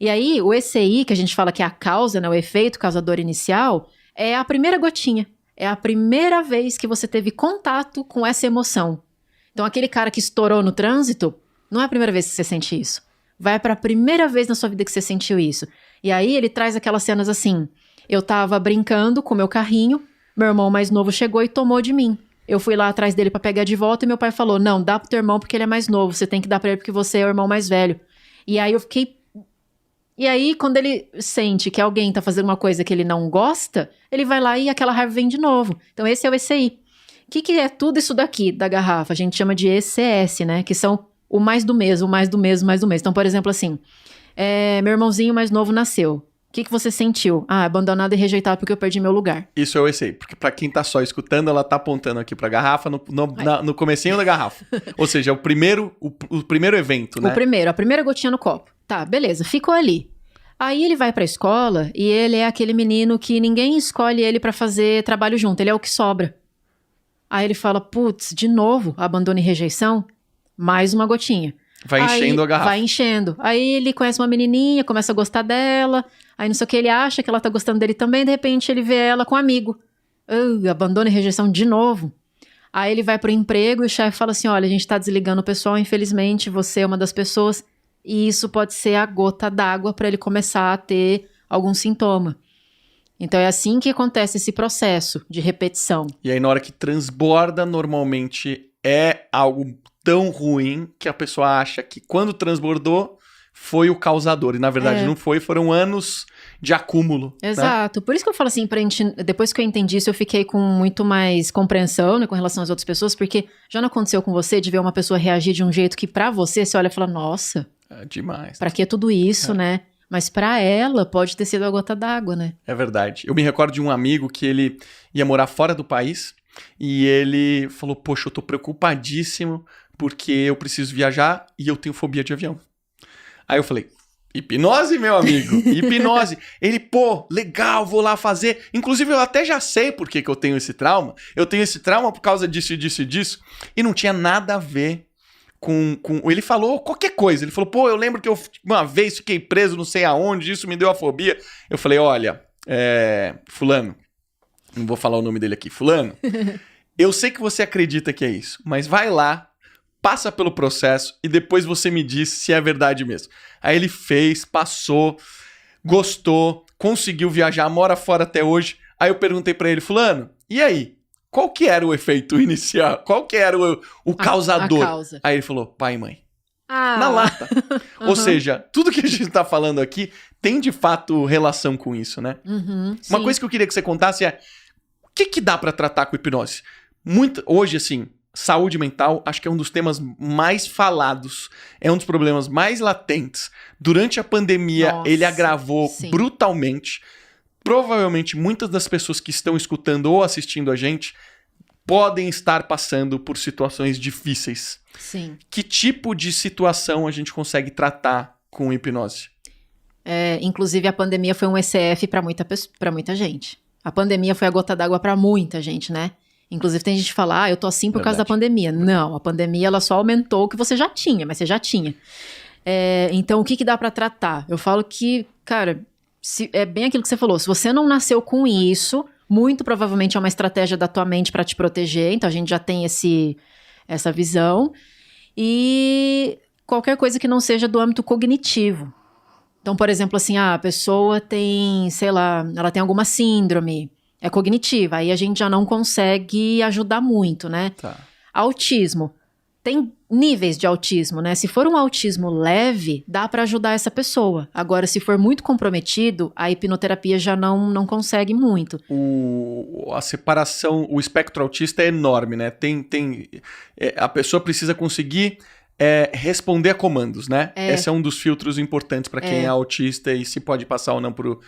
E aí, o ECI, que a gente fala que é a causa, né, o efeito causador inicial, é a primeira gotinha. É a primeira vez que você teve contato com essa emoção. Então, aquele cara que estourou no trânsito, não é a primeira vez que você sente isso. Vai para a primeira vez na sua vida que você sentiu isso. E aí, ele traz aquelas cenas assim, eu tava brincando com meu carrinho, meu irmão mais novo chegou e tomou de mim. Eu fui lá atrás dele pra pegar de volta e meu pai falou, não, dá pro teu irmão porque ele é mais novo, você tem que dar pra ele porque você é o irmão mais velho. E aí eu fiquei... E aí, quando ele sente que alguém tá fazendo uma coisa que ele não gosta, ele vai lá e aquela raiva vem de novo. Então esse é o ECI. O que é tudo isso daqui da garrafa? A gente chama de ECS, né? Que são o mais do mesmo, o mais do mesmo, o mais do mesmo. Então, por exemplo, assim, meu irmãozinho mais novo nasceu. O que você sentiu? Abandonado e rejeitado porque eu perdi meu lugar. Isso eu sei, porque pra quem tá só escutando, ela tá apontando aqui pra garrafa no comecinho da garrafa. Ou seja, o primeiro evento, né? A primeira gotinha no copo. Tá, beleza, ficou ali. Aí ele vai pra escola e ele é aquele menino que ninguém escolhe ele pra fazer trabalho junto, ele é o que sobra. Aí ele fala, putz, de novo, abandono e rejeição? Mais uma gotinha. Vai enchendo a garrafa. Vai enchendo. Aí ele conhece uma menininha, começa a gostar dela. Aí não sei o que, ele acha que ela tá gostando dele também. De repente ele vê ela com um amigo. Abandono e rejeição de novo. Aí ele vai pro emprego e o chefe fala assim, olha, a gente tá desligando o pessoal, infelizmente você é uma das pessoas. E isso pode ser a gota d'água para ele começar a ter algum sintoma. Então é assim que acontece esse processo de repetição. E aí na hora que transborda, normalmente é algo tão ruim que a pessoa acha que quando transbordou foi o causador. E na verdade não foi, foram anos de acúmulo. Exato. Né? Por isso que eu falo assim, pra gente, depois que eu entendi isso, eu fiquei com muito mais compreensão, né, com relação às outras pessoas, porque já não aconteceu com você de ver uma pessoa reagir de um jeito que pra você olha e fala, nossa, é demais. Pra que tudo isso, né? Mas pra ela pode ter sido a gota d'água, né? É verdade. Eu me recordo de um amigo que ele ia morar fora do país e ele falou, poxa, eu tô preocupadíssimo porque eu preciso viajar e eu tenho fobia de avião. Aí eu falei, hipnose, meu amigo, hipnose. Ele, legal, vou lá fazer. Inclusive, eu até já sei por que eu tenho esse trauma. Eu tenho esse trauma por causa disso, disso e disso. E não tinha nada a ver com... Ele falou qualquer coisa. Ele falou, eu lembro que eu uma vez fiquei preso não sei aonde, isso me deu a fobia. Eu falei, olha, fulano, não vou falar o nome dele aqui, fulano, eu sei que você acredita que é isso, mas vai lá, passa pelo processo e depois você me diz se é verdade mesmo. Aí ele fez, passou, gostou, conseguiu viajar, mora fora até hoje. Aí eu perguntei pra ele, fulano, e aí? Qual que era o efeito inicial? Qual que era o causador? A causa. Aí ele falou, pai e mãe. Ah. Na lata. Ou seja, tudo que a gente tá falando aqui tem de fato relação com isso, né? Uhum, Uma sim. coisa que eu queria que você contasse é o que dá pra tratar com hipnose? Hoje, assim, saúde mental acho que é um dos temas mais falados, é um dos problemas mais latentes. Durante a pandemia, Nossa, ele agravou sim. brutalmente. Provavelmente muitas das pessoas que estão escutando ou assistindo a gente podem estar passando por situações difíceis. Sim. Que tipo de situação a gente consegue tratar com hipnose? Inclusive, a pandemia foi um ECF para muita gente. A pandemia foi a gota d'água para muita gente, né? Inclusive, tem gente que fala, eu tô assim por causa da pandemia. Não, a pandemia ela só aumentou o que você já tinha, mas você já tinha. Então, o que dá para tratar? Eu falo que, cara, é bem aquilo que você falou. Se você não nasceu com isso, muito provavelmente é uma estratégia da tua mente para te proteger. Então, a gente já tem essa visão. E qualquer coisa que não seja do âmbito cognitivo. Então, por exemplo, assim, a pessoa tem, sei lá, ela tem alguma síndrome, é cognitiva, aí a gente já não consegue ajudar muito, né? Tá. Autismo. Tem níveis de autismo, né? Se for um autismo leve, dá para ajudar essa pessoa. Agora, se for muito comprometido, a hipnoterapia já não consegue muito. A separação, o espectro autista é enorme, né? A pessoa precisa conseguir responder a comandos, né? Esse é um dos filtros importantes para quem é autista e se pode passar ou não por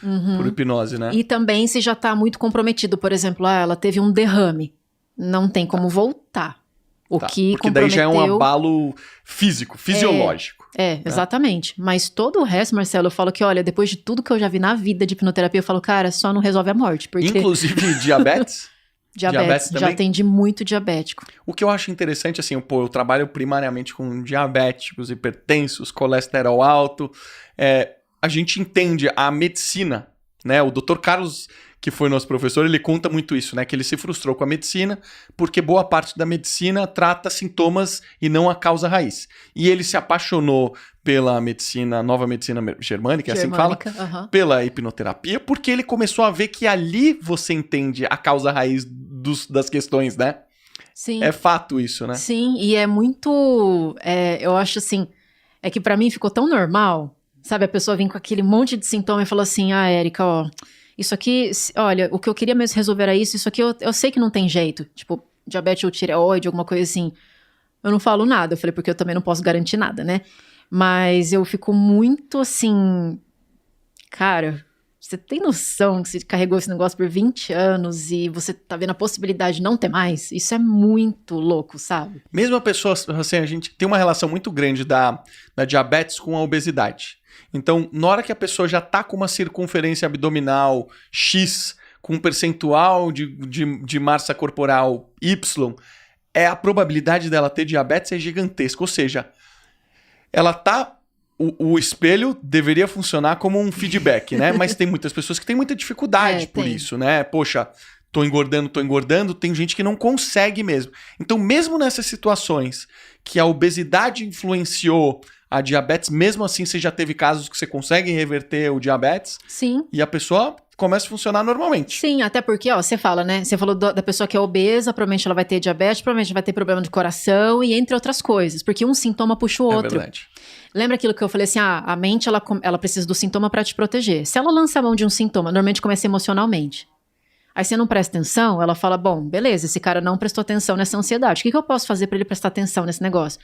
hipnose, né? E também se já tá muito comprometido, por exemplo, ela teve um derrame, não tem como voltar. Que porque daí já é um abalo físico, fisiológico. Exatamente. Mas todo o resto, Marcelo, eu falo que, olha, depois de tudo que eu já vi na vida de hipnoterapia, eu falo, cara, só não resolve a morte. Porque... Inclusive diabetes? Diabetes já atendi muito diabético. O que eu acho interessante, assim, eu trabalho primariamente com diabéticos, hipertensos, colesterol alto. A gente entende a medicina, né? O Dr. Carlos, que foi nosso professor, ele conta muito isso, né? Que ele se frustrou com a medicina porque boa parte da medicina trata sintomas e não a causa raiz. E ele se apaixonou pela medicina, nova medicina germânica, assim que fala, pela hipnoterapia, porque ele começou a ver que ali você entende a causa raiz das questões, né? Sim. É fato isso, né? Sim, e é muito... eu acho assim, é que pra mim ficou tão normal, sabe? A pessoa vem com aquele monte de sintoma e fala assim, Érica, isso aqui, olha, o que eu queria mesmo resolver era isso aqui eu sei que não tem jeito, tipo, diabetes ou tireoide, alguma coisa assim. Eu não falo nada, eu falei, porque eu também não posso garantir nada, né? Mas eu fico muito assim, cara, você tem noção que você carregou esse negócio por 20 anos e você tá vendo a possibilidade de não ter mais? Isso é muito louco, sabe? Mesmo a pessoa, assim, a gente tem uma relação muito grande da diabetes com a obesidade. Então, na hora que a pessoa já tá com uma circunferência abdominal X, com um percentual de massa corporal Y, a probabilidade dela ter diabetes é gigantesca. Ou seja, ela tá... O espelho deveria funcionar como um feedback, né? Mas tem muitas pessoas que têm muita dificuldade por isso, né? Poxa, tô engordando, tem gente que não consegue mesmo. Então, mesmo nessas situações que a obesidade influenciou a diabetes, mesmo assim você já teve casos que você consegue reverter o diabetes. Sim. E a pessoa começa a funcionar normalmente. Sim, até porque, você fala, né? Você falou da pessoa que é obesa, provavelmente ela vai ter diabetes, provavelmente vai ter problema de coração e entre outras coisas, porque um sintoma puxa o outro. É verdade. Lembra aquilo que eu falei assim, a mente, ela precisa do sintoma para te proteger. Se ela lança a mão de um sintoma, normalmente começa emocionalmente. Aí você não presta atenção, ela fala, bom, beleza, esse cara não prestou atenção nessa ansiedade. O que eu posso fazer para ele prestar atenção nesse negócio?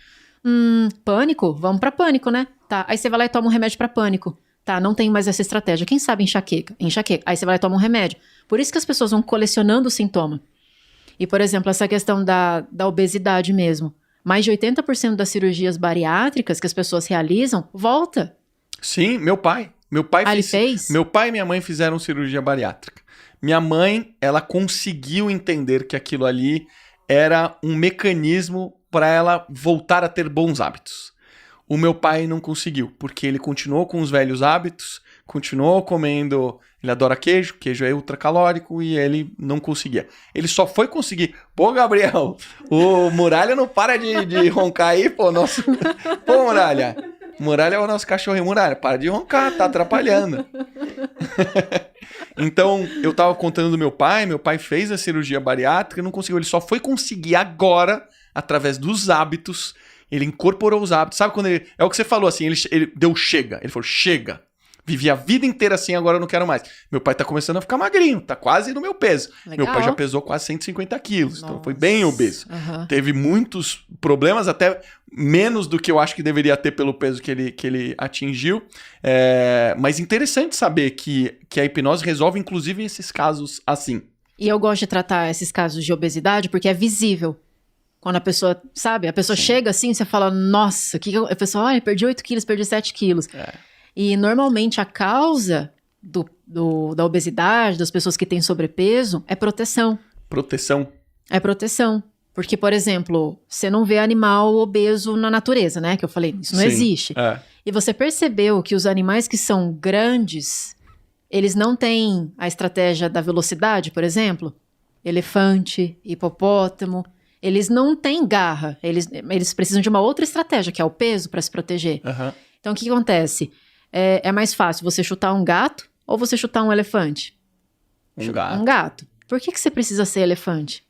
Pânico? Vamos pra pânico, né? Tá, aí você vai lá e toma um remédio pra pânico. Tá, não tem mais essa estratégia. Quem sabe enxaqueca? Aí você vai lá e toma um remédio. Por isso que as pessoas vão colecionando o sintoma. E, por exemplo, essa questão da obesidade mesmo. Mais de 80% das cirurgias bariátricas que as pessoas realizam, volta. Sim, meu pai. Ele fez? Meu pai e minha mãe fizeram cirurgia bariátrica. Minha mãe, ela conseguiu entender que aquilo ali era um mecanismo para ela voltar a ter bons hábitos. O meu pai não conseguiu, porque ele continuou com os velhos hábitos, continuou comendo. Ele adora queijo, queijo é ultracalórico e ele não conseguia. Ele só foi conseguir. Pô, Gabriel, o Muralha não para de roncar aí, pô, nosso. Pô, Muralha. Muralha é o nosso cachorrinho. Muralha, para de roncar, tá atrapalhando. Então, eu tava contando do meu pai fez a cirurgia bariátrica e não conseguiu. Ele só foi conseguir agora, através dos hábitos. Ele incorporou os hábitos. Sabe quando ele... É o que você falou, assim, ele deu chega. Ele falou, chega. Vivi a vida inteira assim, agora eu não quero mais. Meu pai tá começando a ficar magrinho, tá quase no meu peso. Legal. Meu pai já pesou quase 150 quilos, Nossa. então foi bem obeso. Uhum. Teve muitos problemas, até menos do que eu acho que deveria ter pelo peso que ele atingiu. Mas interessante saber que a hipnose resolve, inclusive, esses casos assim. E eu gosto de tratar esses casos de obesidade porque é visível. Quando a pessoa, sabe, a pessoa chega assim, você fala, nossa, a pessoa, ai, perdi 8 quilos, perdi 7 quilos. E normalmente a causa da obesidade, das pessoas que têm sobrepeso, é proteção. Proteção. É proteção. Porque, por exemplo, você não vê animal obeso na natureza, né? Que eu falei, isso não Sim, existe. E você percebeu que os animais que são grandes, eles não têm a estratégia da velocidade, por exemplo? Elefante, hipopótamo, eles não têm garra. Eles precisam de uma outra estratégia, que é o peso, para se proteger. Uhum. Então, o que acontece? É mais fácil você chutar um gato ou você chutar um elefante? Um gato. Um gato. Por que você precisa ser elefante?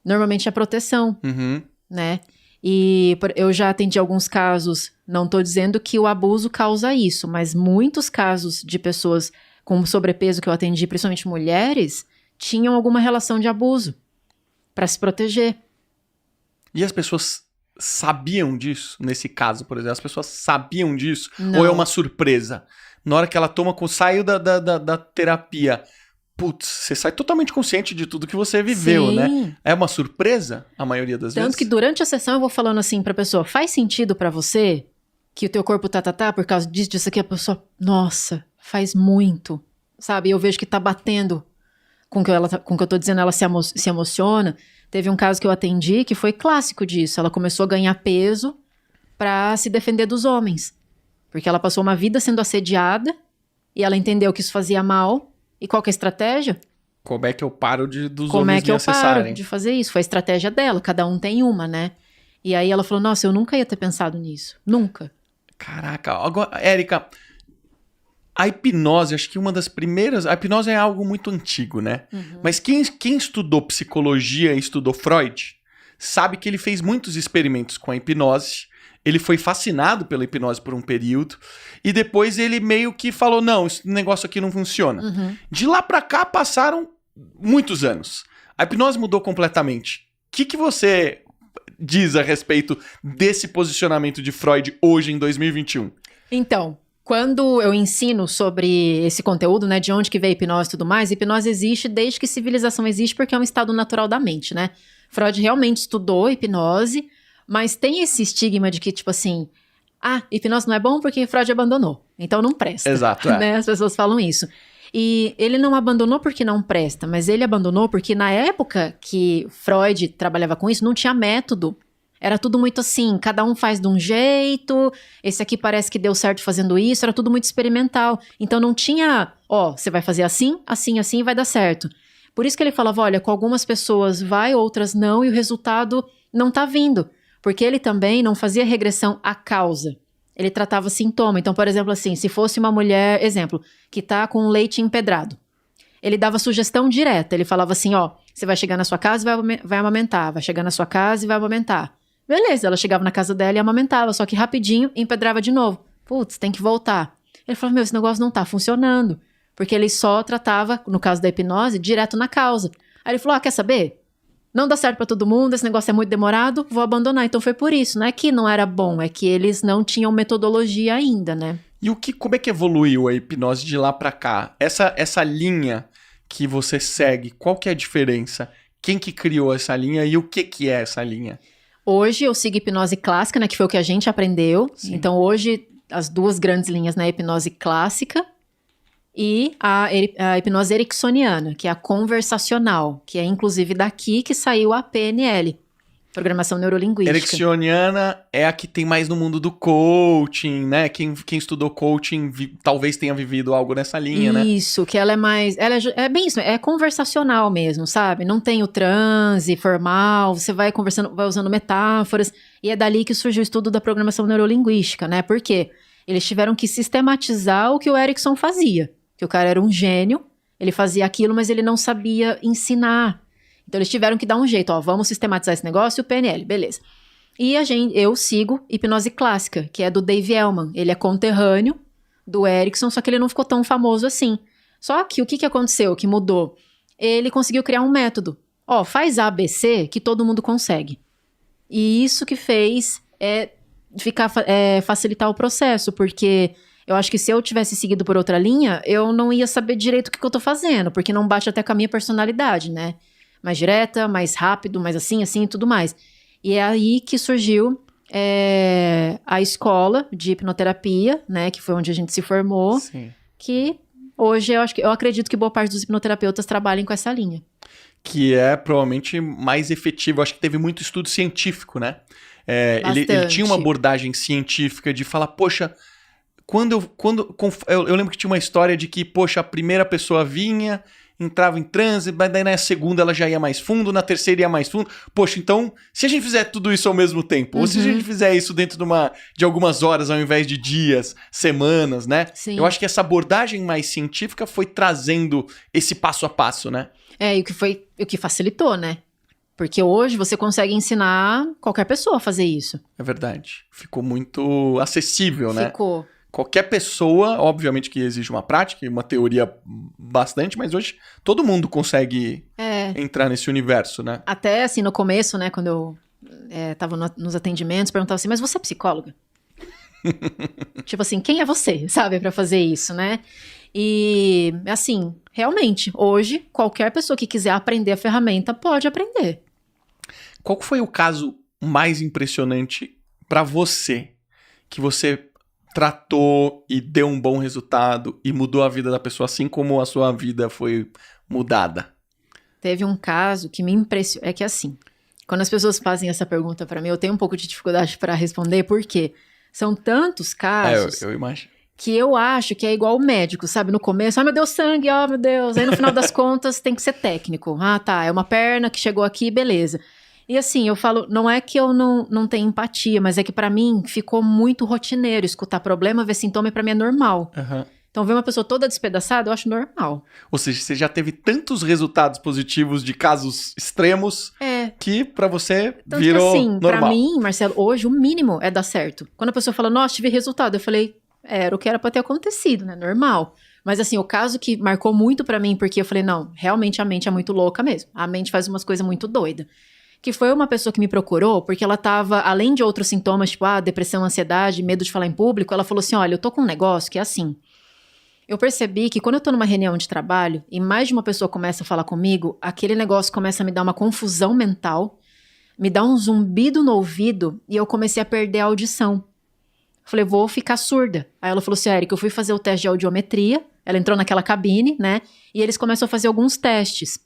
Normalmente é proteção, Uhum. né? E eu já atendi alguns casos, não estou dizendo que o abuso causa isso, mas muitos casos de pessoas com sobrepeso que eu atendi, principalmente mulheres, tinham alguma relação de abuso para se proteger. E as pessoas sabiam disso, nesse caso, por exemplo? As pessoas sabiam disso? Não. Ou é uma surpresa? Na hora que ela saiu da terapia, putz, você sai totalmente consciente de tudo que você viveu, Sim. né? É uma surpresa, a maioria das vezes? Tanto que durante a sessão eu vou falando assim pra pessoa, faz sentido pra você que o teu corpo tá por causa disso aqui? A pessoa, nossa, faz muito, sabe? Eu vejo que tá batendo com o que eu tô dizendo, ela se emociona. Teve um caso que eu atendi que foi clássico disso. Ela começou a ganhar peso pra se defender dos homens. Porque ela passou uma vida sendo assediada e ela entendeu que isso fazia mal. E qual que é a estratégia? Como é que eu paro dos Como homens é que me eu paro acessarem? de fazer isso? Foi a estratégia dela, cada um tem uma, né? E aí ela falou, nossa, eu nunca ia ter pensado nisso. Nunca. Caraca, agora, Érica, a hipnose, acho que uma das primeiras... A hipnose é algo muito antigo, né? Uhum. Mas quem estudou psicologia e estudou Freud, sabe que ele fez muitos experimentos com a hipnose. Ele foi fascinado pela hipnose por um período. E depois ele meio que falou, não, esse negócio aqui não funciona. Uhum. De lá pra cá passaram muitos anos. A hipnose mudou completamente. O que você diz a respeito desse posicionamento de Freud hoje em 2021? Então, quando eu ensino sobre esse conteúdo, né, de onde que veio a hipnose e tudo mais, a hipnose existe desde que civilização existe, porque é um estado natural da mente, né? Freud realmente estudou a hipnose, mas tem esse estigma de que, tipo assim, hipnose não é bom porque Freud abandonou, então não presta. Exato, né? As pessoas falam isso. E ele não abandonou porque não presta, mas ele abandonou porque na época que Freud trabalhava com isso, não tinha método. Era tudo muito assim, cada um faz de um jeito, esse aqui parece que deu certo fazendo isso, era tudo muito experimental. Então não tinha, você vai fazer assim, assim, assim e vai dar certo. Por isso que ele falava, olha, com algumas pessoas vai, outras não, e o resultado não tá vindo. Porque ele também não fazia regressão à causa. Ele tratava sintoma. Então, por exemplo, assim, se fosse uma mulher, exemplo, que tá com leite empedrado, ele dava sugestão direta. Ele falava assim, você vai chegar na sua casa e vai amamentar. Vai chegar na sua casa e vai amamentar. Beleza, ela chegava na casa dela e amamentava, só que rapidinho empedrava de novo. Putz, tem que voltar. Ele falou, esse negócio não tá funcionando. Porque ele só tratava, no caso da hipnose, direto na causa. Aí ele falou, quer saber? Não dá certo pra todo mundo, esse negócio é muito demorado, vou abandonar. Então foi por isso, não é que não era bom, é que eles não tinham metodologia ainda, né? E como é que evoluiu a hipnose de lá pra cá? Essa linha que você segue, qual que é a diferença? Quem que criou essa linha e o que é essa linha? Hoje eu sigo hipnose clássica, né, que foi o que a gente aprendeu. Sim. Então hoje as duas grandes linhas, né, hipnose clássica e a hipnose ericksoniana, que é a conversacional, que é inclusive daqui que saiu a PNL, Programação neurolinguística. Ericksoniana é a que tem mais no mundo do coaching, né? Quem estudou coaching talvez tenha vivido algo nessa linha, né? Isso, que ela é mais... é bem isso, é conversacional mesmo, sabe? Não tem o transe formal, você vai conversando, vai usando metáforas. E é dali que surgiu o estudo da programação neurolinguística, né? Por quê? Eles tiveram que sistematizar o que o Erickson fazia. Que o cara era um gênio, ele fazia aquilo, mas ele não sabia ensinar. Então, eles tiveram que dar um jeito, ó, vamos sistematizar esse negócio e o PNL, beleza. E eu sigo hipnose clássica, que é do Dave Elman. Ele é conterrâneo do Erickson, só que ele não ficou tão famoso assim. Só que o que aconteceu, que mudou? Ele conseguiu criar um método. Ó, faz ABC que todo mundo consegue. E isso que fez facilitar o processo, porque eu acho que se eu tivesse seguido por outra linha, eu não ia saber direito o que eu tô fazendo, porque não bate até com a minha personalidade, né? Mais direta, mais rápido, mais assim e tudo mais. E é aí que surgiu a escola de hipnoterapia, né? Que foi onde a gente se formou. Sim. Que hoje eu acredito que boa parte dos hipnoterapeutas trabalhem com essa linha. Que é provavelmente mais efetivo. Acho que teve muito estudo científico, né? Ele tinha uma abordagem científica de falar, poxa... Eu lembro que tinha uma história de que, poxa, a primeira pessoa vinha... entrava em transe, mas daí na segunda ela já ia mais fundo, na terceira ia mais fundo. Poxa, então, se a gente fizer tudo isso ao mesmo tempo, ou se a gente fizer isso dentro de algumas horas ao invés de dias, semanas, né? Sim. Eu acho que essa abordagem mais científica foi trazendo esse passo a passo, né? E o que facilitou, né? Porque hoje você consegue ensinar qualquer pessoa a fazer isso. É verdade. Ficou muito acessível, né? Ficou. Qualquer pessoa, obviamente que exige uma prática e uma teoria bastante, mas hoje todo mundo consegue entrar nesse universo, né? Até assim, no começo, né, quando eu tava nos atendimentos, perguntava assim, mas você é psicóloga? Tipo assim, quem é você, sabe, pra fazer isso, né? E, assim, realmente, hoje, qualquer pessoa que quiser aprender a ferramenta pode aprender. Qual foi o caso mais impressionante pra você, que você tratou e deu um bom resultado e mudou a vida da pessoa, assim como a sua vida foi mudada? Teve um caso que me impressionou. É que assim, quando as pessoas fazem essa pergunta pra mim, eu tenho um pouco de dificuldade pra responder, porque são tantos casos eu imagino. Que eu acho que é igual o médico, sabe? No começo, ai meu Deus, sangue, ó meu Deus. Aí no final das contas tem que ser técnico. Ah, tá, é uma perna que chegou aqui, beleza. E assim, eu falo, não é que eu não tenho empatia, mas é que pra mim ficou muito rotineiro. Escutar problema, ver sintoma, e pra mim é normal. Uhum. Então ver uma pessoa toda despedaçada, eu acho normal. Ou seja, você já teve tantos resultados positivos de casos extremos que pra você tanto virou que, assim, normal. Pra mim, Marcelo, hoje o mínimo é dar certo. Quando a pessoa fala, nossa, tive resultado, eu falei, era o que era pra ter acontecido, né? Normal. Mas assim, o caso que marcou muito pra mim, porque eu falei, não, realmente a mente é muito louca mesmo. A mente faz umas coisas muito doidas. Que foi uma pessoa que me procurou, porque ela tava, além de outros sintomas, tipo, depressão, ansiedade, medo de falar em público, ela falou assim, olha, eu tô com um negócio que é assim. Eu percebi que quando eu tô numa reunião de trabalho e mais de uma pessoa começa a falar comigo, aquele negócio começa a me dar uma confusão mental, me dá um zumbido no ouvido e eu comecei a perder a audição. Falei, vou ficar surda. Aí ela falou assim, Érica, eu fui fazer o teste de audiometria, ela entrou naquela cabine, né, e eles começam a fazer alguns testes.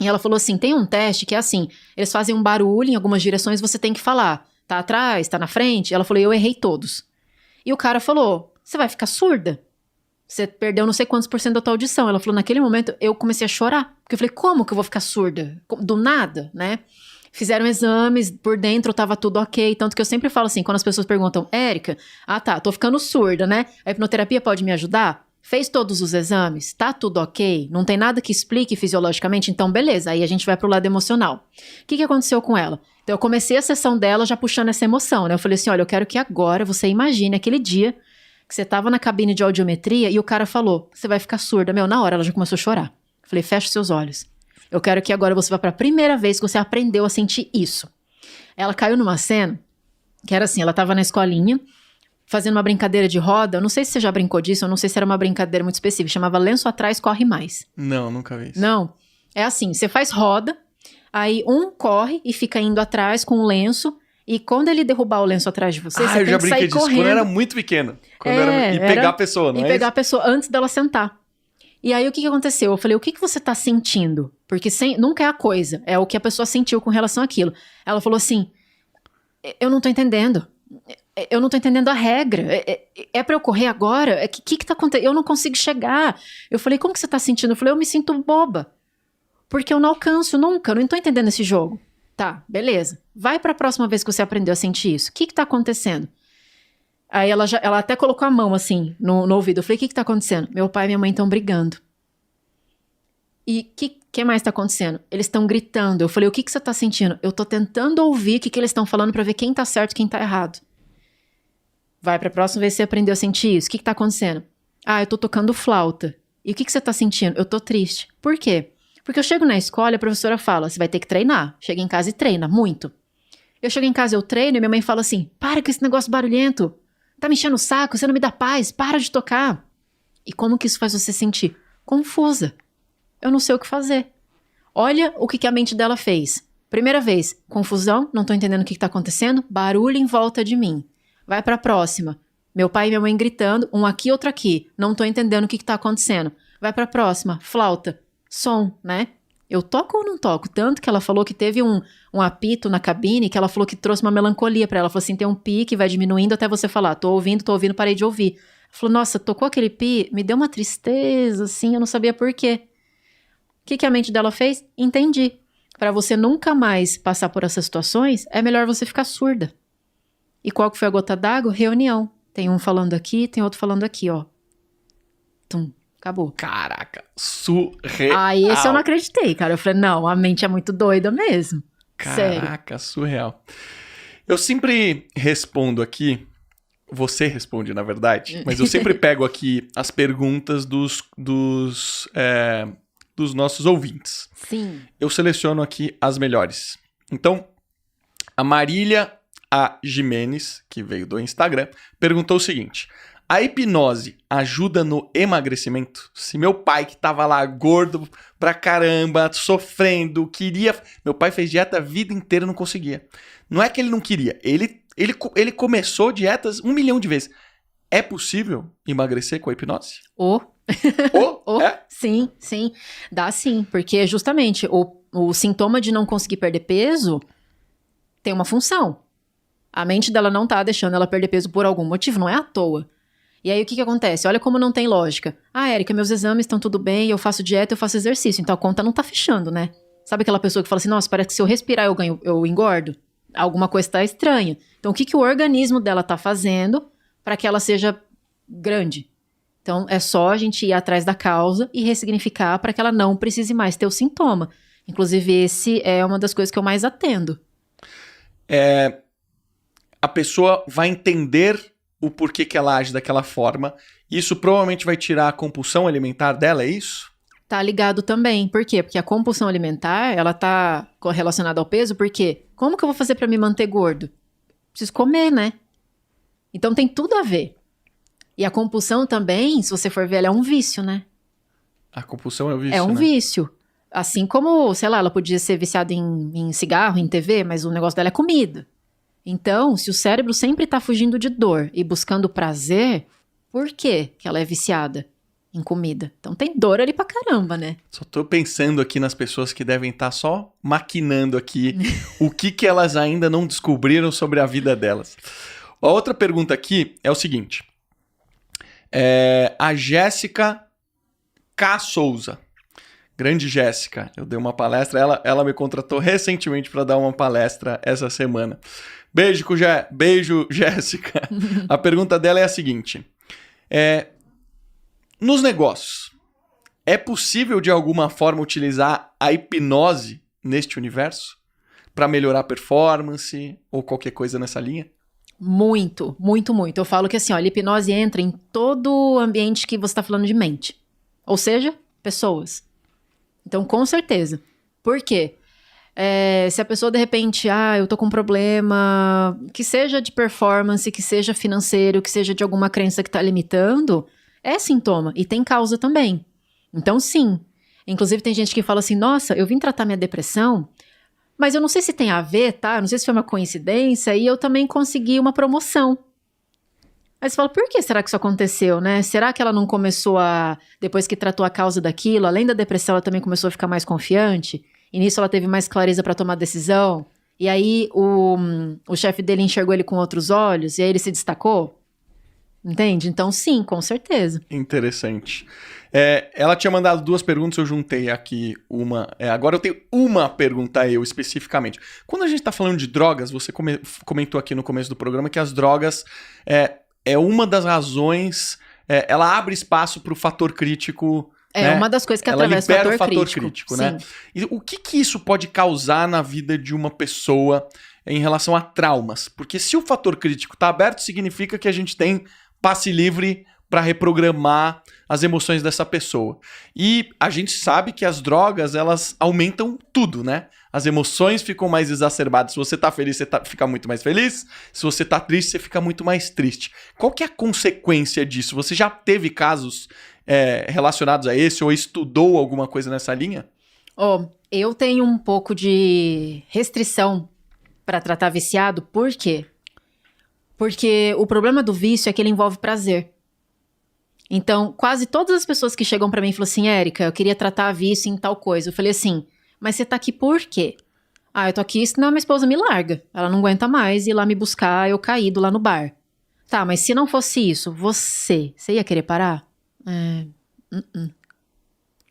E ela falou assim, tem um teste que é assim, eles fazem um barulho em algumas direções, você tem que falar, tá atrás, tá na frente? Ela falou, eu errei todos. E o cara falou, você vai ficar surda? Você perdeu não sei quantos % da tua audição. Ela falou, naquele momento eu comecei a chorar, porque eu falei, como que eu vou ficar surda? Do nada, né? Fizeram exames, por dentro tava tudo ok, tanto que eu sempre falo assim, quando as pessoas perguntam, Érica, tô ficando surda, né? A hipnoterapia pode me ajudar? Fez todos os exames? Tá tudo ok? Não tem nada que explique fisiologicamente? Então, beleza. Aí a gente vai pro lado emocional. O que aconteceu com ela? Então, eu comecei a sessão dela já puxando essa emoção, né? Eu falei assim, olha, eu quero que agora você imagine aquele dia que você tava na cabine de audiometria e o cara falou, você vai ficar surda. Meu, na hora ela já começou a chorar. Eu falei, fecha os seus olhos. Eu quero que agora você vá pra primeira vez que você aprendeu a sentir isso. Ela caiu numa cena que era assim, ela tava na escolinha, fazendo uma brincadeira de roda, eu não sei se você já brincou disso, eu não sei se era uma brincadeira muito específica, chamava lenço atrás, corre mais. Não, nunca vi isso. Não, é assim, você faz roda, aí um corre e fica indo atrás com o lenço, e quando ele derrubar o lenço atrás de você, você eu tem já que sair brinquei disso correndo. quando eu era muito pequeno. E pegar a pessoa, não é E pegar isso? a pessoa antes dela sentar. E aí, o que aconteceu? Eu falei, o que você tá sentindo? Porque nunca é a coisa, é o que a pessoa sentiu com relação àquilo. Ela falou assim, eu não tô entendendo. Eu não tô entendendo a regra. É pra eu correr agora? O que tá acontecendo? Eu não consigo chegar. Eu falei, como que você tá sentindo? Eu falei, eu me sinto boba. Porque eu não alcanço nunca, eu não tô entendendo esse jogo. Tá, beleza. Vai pra próxima vez que você aprendeu a sentir isso. O que tá acontecendo? Aí ela até colocou a mão assim no ouvido. Eu falei, o que tá acontecendo? Meu pai e minha mãe estão brigando. E o que mais tá acontecendo? Eles estão gritando. Eu falei, o que você tá sentindo? Eu tô tentando ouvir o que eles estão falando pra ver quem tá certo e quem tá errado. Vai pra próxima vez que você aprendeu a sentir isso. O que tá acontecendo? Eu tô tocando flauta. E o que você tá sentindo? Eu tô triste. Por quê? Porque eu chego na escola e a professora fala, você vai ter que treinar. Chega em casa e treina, muito. Eu chego em casa, eu treino e minha mãe fala assim, para com esse negócio barulhento. Tá me enchendo o saco, você não me dá paz, para de tocar. E como que isso faz você sentir? Confusa. Eu não sei o que fazer. Olha o que a mente dela fez. Primeira vez, confusão, não tô entendendo o que tá acontecendo, barulho em volta de mim. Vai pra próxima. Meu pai e minha mãe gritando, um aqui, outro aqui. Não tô entendendo o que tá acontecendo. Vai pra próxima, flauta. Som, né? Eu toco ou não toco? Tanto que ela falou que teve um apito na cabine, que ela falou que trouxe uma melancolia pra ela. Ela falou assim, tem um pi que vai diminuindo até você falar, tô ouvindo, parei de ouvir. Ela falou, nossa, tocou aquele pi, me deu uma tristeza, assim, eu não sabia por quê. O que a mente dela fez? Entendi. Pra você nunca mais passar por essas situações, é melhor você ficar surda. E qual que foi a gota d'água? Reunião. Tem um falando aqui, tem outro falando aqui, ó. Tum. Acabou. Caraca, surreal. Esse eu não acreditei, cara. Eu falei, não, a mente é muito doida mesmo. Caraca, sério. Surreal. Eu sempre respondo aqui, você responde, na verdade, mas eu sempre pego aqui as perguntas dos nossos ouvintes. Sim. Eu seleciono aqui as melhores. Então, a Marília A. Jimenez, que veio do Instagram, perguntou o seguinte... A hipnose ajuda no emagrecimento? Se meu pai, que tava lá gordo pra caramba, sofrendo, queria... Meu pai fez dieta a vida inteira e não conseguia. Não é que ele não queria. Ele começou dietas 1 milhão de vezes. É possível emagrecer com a hipnose? É? Sim. Dá sim. Porque justamente o sintoma de não conseguir perder peso tem uma função. A mente dela não tá deixando ela perder peso por algum motivo. Não é à toa. E aí, o que acontece? Olha como não tem lógica. Érica, meus exames estão tudo bem, eu faço dieta, eu faço exercício. Então, a conta não tá fechando, né? Sabe aquela pessoa que fala assim, nossa, parece que se eu respirar eu engordo? Alguma coisa tá estranha. Então, o que o organismo dela tá fazendo para que ela seja grande? Então, é só a gente ir atrás da causa e ressignificar para que ela não precise mais ter o sintoma. Inclusive, esse é uma das coisas que eu mais atendo. A pessoa vai entender... o porquê que ela age daquela forma. Isso provavelmente vai tirar a compulsão alimentar dela, é isso? Tá ligado também. Por quê? Porque a compulsão alimentar, ela tá relacionada ao peso, porque como que eu vou fazer pra me manter gordo? Preciso comer, né? Então tem tudo a ver. E a compulsão também, se você for ver, ela é um vício, né? A compulsão é um vício, É um né? vício. Assim como, sei lá, ela podia ser viciada em cigarro, em TV, mas o negócio dela é comida. Então, se o cérebro sempre tá fugindo de dor e buscando prazer, por que ela é viciada em comida? Então tem dor ali pra caramba, né? Só tô pensando aqui nas pessoas que devem estar só maquinando aqui o que elas ainda não descobriram sobre a vida delas. A outra pergunta aqui é o seguinte. A Jéssica K. Souza. Grande Jéssica. Eu dei uma palestra, ela me contratou recentemente para dar uma palestra essa semana. Beijo, Jéssica. A pergunta dela é a seguinte. Nos negócios, é possível de alguma forma utilizar a hipnose neste universo? Para melhorar a performance ou qualquer coisa nessa linha? Muito, muito, muito. Eu falo que assim, a hipnose entra em todo o ambiente que você está falando de mente. Ou seja, pessoas. Então, com certeza. Por quê? Se a pessoa, de repente, eu tô com um problema, que seja de performance, que seja financeiro, que seja de alguma crença que tá limitando, é sintoma e tem causa também. Então, sim. Inclusive, tem gente que fala assim, nossa, eu vim tratar minha depressão, mas eu não sei se tem a ver, tá? Eu não sei se foi uma coincidência, e eu também consegui uma promoção. Aí você fala, por que será que isso aconteceu, né? Será que ela não começou a, depois que tratou a causa daquilo, além da depressão, ela também começou a ficar mais confiante? E nisso ela teve mais clareza pra tomar decisão? E aí o chefe dele enxergou ele com outros olhos, e aí ele se destacou? Entende? Então sim, com certeza. Interessante. Ela tinha mandado 2 perguntas, eu juntei aqui uma. Agora eu tenho uma pergunta eu, especificamente. Quando a gente tá falando de drogas, você comentou aqui no começo do programa que as drogas é uma das razões... ela abre espaço pro fator crítico... né? Uma das coisas que ela atravessa libera o o fator crítico, né? E o que isso pode causar na vida de uma pessoa em relação a traumas? Porque se o fator crítico tá aberto, significa que a gente tem passe livre para reprogramar as emoções dessa pessoa. E a gente sabe que as drogas, elas aumentam tudo, né? As emoções ficam mais exacerbadas. Se você tá feliz, você fica muito mais feliz. Se você tá triste, você fica muito mais triste. Qual que é a consequência disso? Você já teve casos relacionados a esse ou estudou alguma coisa nessa linha? Eu tenho um pouco de restrição para tratar viciado. Por quê? Porque o problema do vício é que ele envolve prazer. Então, quase todas as pessoas que chegam pra mim e falam assim, Érica, eu queria tratar vício em tal coisa. Eu falei assim, mas você tá aqui por quê? Eu tô aqui senão minha esposa me larga. Ela não aguenta mais ir lá me buscar, eu caído lá no bar. Tá, mas se não fosse isso, você ia querer parar?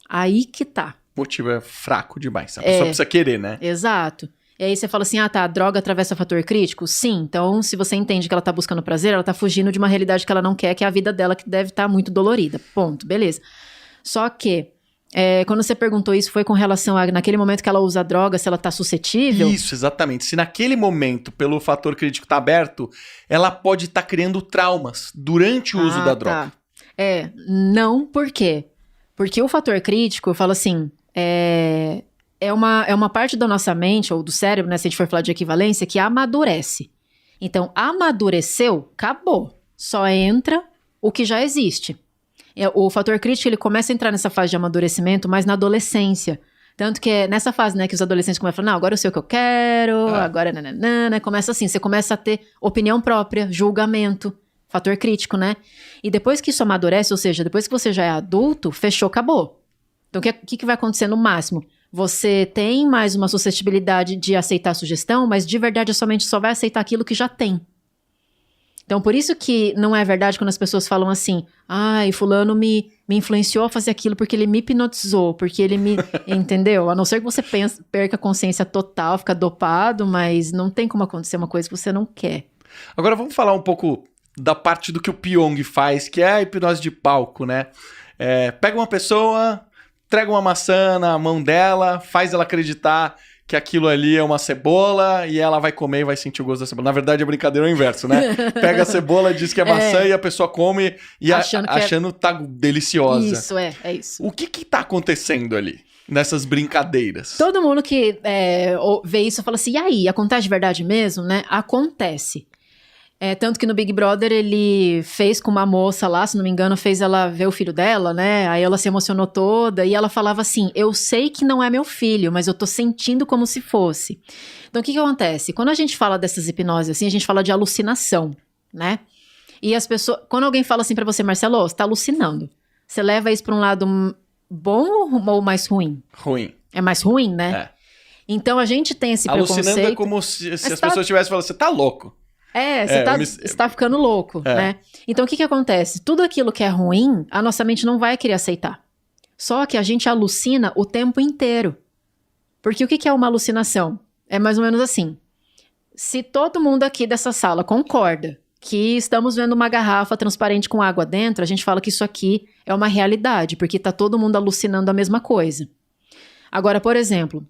Aí que tá. O motivo é fraco demais. A pessoa precisa querer, né? Exato. E aí você fala assim, a droga atravessa fator crítico? Sim, então se você entende que ela tá buscando prazer, ela tá fugindo de uma realidade que ela não quer, que é a vida dela, que deve estar muito dolorida. Ponto, beleza. Só que, quando você perguntou isso, foi com relação a, naquele momento que ela usa a droga, se ela tá suscetível? Isso, exatamente. Se naquele momento, pelo fator crítico tá aberto, ela pode estar criando traumas durante o uso da droga. Não, por quê? Porque o fator crítico, eu falo assim, é uma parte da nossa mente, ou do cérebro, né, se a gente for falar de equivalência, que amadurece. Então, amadureceu, acabou. Só entra o que já existe. O fator crítico, ele começa a entrar nessa fase de amadurecimento, mas na adolescência. Tanto que é nessa fase, né, que os adolescentes começam a falar, não, agora eu sei o que eu quero, agora nananana, começa assim, você começa a ter opinião própria, julgamento, fator crítico, né? E depois que isso amadurece, ou seja, depois que você já é adulto, fechou, acabou. Então, o que vai acontecer no máximo? Você tem mais uma suscetibilidade de aceitar a sugestão, mas de verdade a sua mente só vai aceitar aquilo que já tem. Então, por isso que não é verdade quando as pessoas falam assim, fulano me influenciou a fazer aquilo porque ele me hipnotizou, porque ele me... Entendeu? A não ser que você perca a consciência total, fica dopado, mas não tem como acontecer uma coisa que você não quer. Agora vamos falar um pouco da parte do que o Pyong faz, que é a hipnose de palco, né? Pega uma pessoa... Entrega uma maçã na mão dela, faz ela acreditar que aquilo ali é uma cebola e ela vai comer e vai sentir o gosto da cebola. Na verdade, a brincadeira é o inverso, né? Pega a cebola, diz que é maçã e a pessoa come e achando que tá deliciosa. Isso, é isso. O que tá acontecendo ali, nessas brincadeiras? Todo mundo que vê isso fala assim, e aí, acontece de verdade mesmo, né? Acontece. Tanto que no Big Brother ele fez com uma moça lá, se não me engano, fez ela ver o filho dela, né? Aí ela se emocionou toda e ela falava assim, eu sei que não é meu filho, mas eu tô sentindo como se fosse. Então o que acontece? Quando a gente fala dessas hipnoses assim, a gente fala de alucinação, né? E as pessoas, quando alguém fala assim pra você, Marcelo, você tá alucinando. Você leva isso pra um lado bom ou mais ruim? Ruim. É mais ruim, né? Então a gente tem esse preconceito. Alucinando é como se as pessoas tivessem falando, você tá louco. Você tá ficando louco, né? Então, o que acontece? Tudo aquilo que é ruim, a nossa mente não vai querer aceitar. Só que a gente alucina o tempo inteiro. Porque o que é uma alucinação? É mais ou menos assim. Se todo mundo aqui dessa sala concorda que estamos vendo uma garrafa transparente com água dentro, a gente fala que isso aqui é uma realidade, porque tá todo mundo alucinando a mesma coisa. Agora, por exemplo,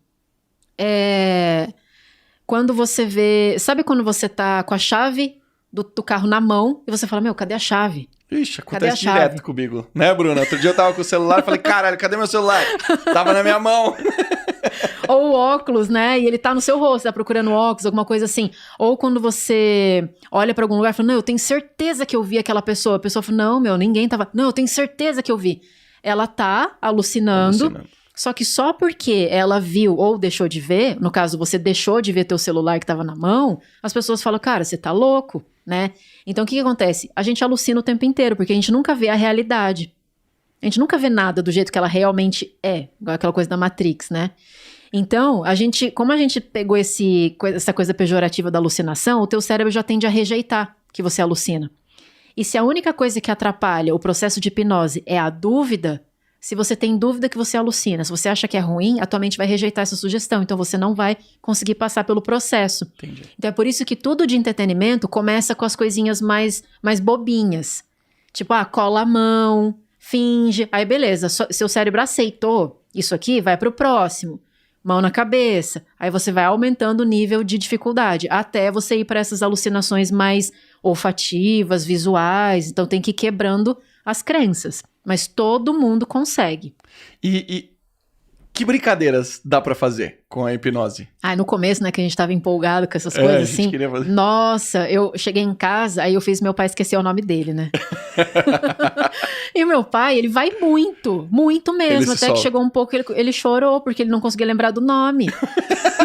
quando você vê... Sabe quando você tá com a chave do carro na mão e você fala, meu, cadê a chave? Ixi, acontece direto comigo. Né, Bruna? Outro dia eu tava com o celular e falei, caralho, cadê meu celular? Tava na minha mão. Ou o óculos, né? E ele tá no seu rosto, tá procurando óculos, alguma coisa assim. Ou quando você olha pra algum lugar e fala, não, eu tenho certeza que eu vi aquela pessoa. A pessoa fala, não, meu, ninguém tava... Não, eu tenho certeza que eu vi. Ela tá alucinando. Só que só porque ela viu ou deixou de ver, no caso, você deixou de ver teu celular que tava na mão, as pessoas falam, cara, você tá louco. né? Então, o que acontece? A gente alucina o tempo inteiro, porque a gente nunca vê a realidade. A gente nunca vê nada do jeito que ela realmente é, igual aquela coisa da Matrix, né? Então, como a gente pegou essa coisa pejorativa da alucinação, o teu cérebro já tende a rejeitar que você alucina. E se a única coisa que atrapalha o processo de hipnose é a dúvida, se você tem dúvida que você alucina, se você acha que é ruim, a tua mente vai rejeitar essa sugestão, então você não vai conseguir passar pelo processo. Entendi. Então é por isso que tudo de entretenimento começa com as coisinhas mais bobinhas. Tipo, cola a mão, finge, aí beleza, seu cérebro aceitou isso aqui, vai pro próximo. Mão na cabeça, aí você vai aumentando o nível de dificuldade, até você ir para essas alucinações mais olfativas, visuais, então tem que ir quebrando as crenças, mas todo mundo consegue. E que brincadeiras dá pra fazer com a hipnose? No começo, né, que a gente tava empolgado com essas coisas assim. Queria fazer. Nossa, eu cheguei em casa, aí eu fiz meu pai esquecer o nome dele, né? E meu pai, ele vai muito mesmo. Até que chegou um pouco, ele chorou, porque ele não conseguia lembrar do nome.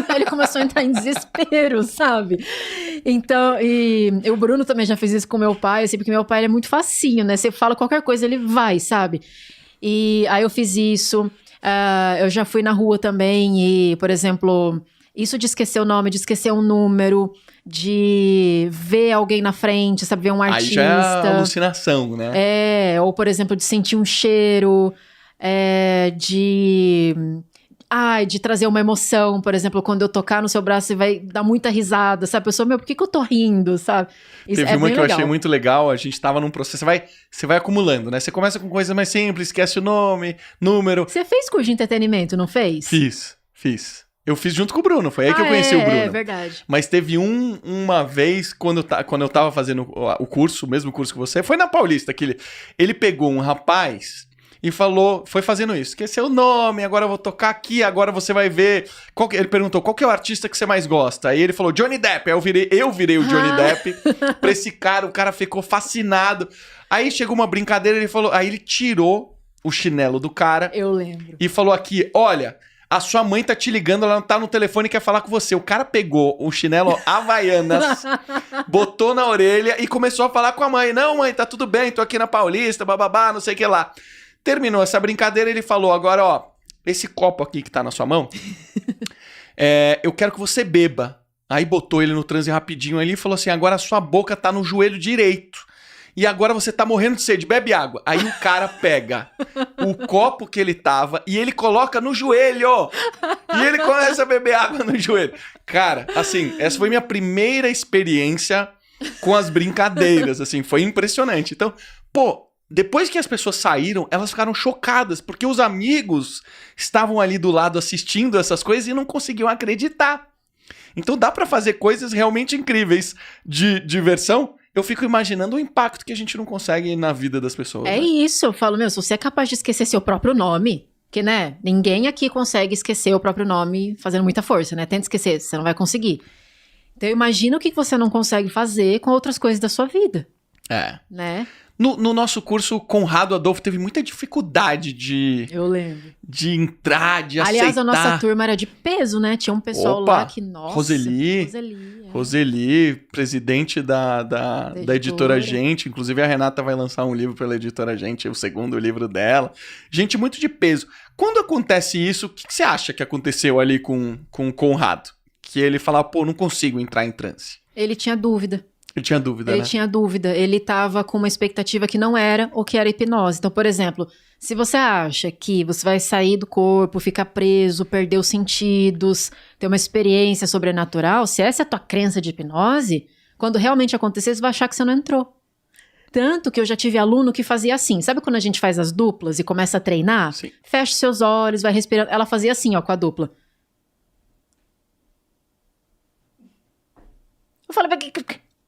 Aí ele começou a entrar em desespero, sabe? Então, e o Bruno também já fez isso com meu pai, assim, porque meu pai ele é muito facinho, né? Você fala qualquer coisa, ele vai, sabe? E aí eu fiz isso. Eu já fui na rua também e, por exemplo, isso de esquecer o nome, de esquecer um número, de ver alguém na frente, sabe? Ver um artista. Aí já é alucinação, né? Ou, por exemplo, de sentir um cheiro, de trazer uma emoção, por exemplo, quando eu tocar no seu braço, você vai dar muita risada, sabe? A pessoa, por que eu tô rindo, sabe? Isso Teve uma bem que eu legal. achei muito legal, a gente tava num processo, você vai acumulando, né? Você começa com coisas mais simples, esquece o nome, número. Você fez curso de entretenimento, não fez? Fiz. Eu fiz junto com o Bruno, foi aí que eu conheci o Bruno. É verdade. Mas teve uma vez, quando eu tava fazendo o curso, o mesmo curso que você, foi na Paulista, que ele pegou um rapaz e foi fazendo isso, esqueceu o nome, agora eu vou tocar aqui, agora você vai ver, ele perguntou, qual que é o artista que você mais gosta? Aí ele falou, Johnny Depp, aí eu virei o Johnny Depp pra esse cara, o cara ficou fascinado. Aí chegou uma brincadeira, aí ele tirou o chinelo do cara. Eu lembro. E falou aqui, olha, a sua mãe tá te ligando, ela tá no telefone e quer falar com você. O cara pegou o chinelo Havaianas, botou na orelha e começou a falar com a mãe. Não, mãe, tá tudo bem, tô aqui na Paulista, bababá, não sei o que lá. Terminou essa brincadeira, ele falou, agora, ó, esse copo aqui que tá na sua mão, eu quero que você beba. Aí botou ele no transe rapidinho ali e falou assim, agora a sua boca tá no joelho direito. E agora você tá morrendo de sede, bebe água. Aí o cara pega o copo que ele tava e ele coloca no joelho. E ele começa a beber água no joelho. Cara, assim, essa foi minha primeira experiência com as brincadeiras, assim, foi impressionante. Então, depois que as pessoas saíram, elas ficaram chocadas, porque os amigos estavam ali do lado assistindo essas coisas e não conseguiam acreditar. Então dá pra fazer coisas realmente incríveis de diversão. Eu fico imaginando o impacto que a gente não consegue na vida das pessoas. É, né? Isso, eu falo, se você é capaz de esquecer seu próprio nome, que, né, ninguém aqui consegue esquecer o próprio nome fazendo muita força, né? Tenta esquecer, você não vai conseguir. Então imagina o que você não consegue fazer com outras coisas da sua vida. Né? No nosso curso, Conrado Adolfo teve muita dificuldade Eu lembro. de entrar, de aceitar. Aliás, a nossa turma era de peso, né? Tinha um pessoal lá que, nossa... Roseli, presidente da editora Gente. Inclusive, a Renata vai lançar um livro pela editora Gente, o segundo livro dela. Gente muito de peso. Quando acontece isso, o que você acha que aconteceu ali com o Conrado? Que ele falava, não consigo entrar em transe. Ele tinha dúvida. Ele tinha dúvida, Ele tinha dúvida. Ele estava com uma expectativa que não era o que era hipnose. Então, por exemplo, se você acha que você vai sair do corpo, ficar preso, perder os sentidos, ter uma experiência sobrenatural, se essa é a tua crença de hipnose, quando realmente acontecer, você vai achar que você não entrou. Tanto que eu já tive aluno que fazia assim. Sabe quando a gente faz as duplas e começa a treinar? Sim. Fecha seus olhos, vai respirando. Ela fazia assim, com a dupla. Eu falei...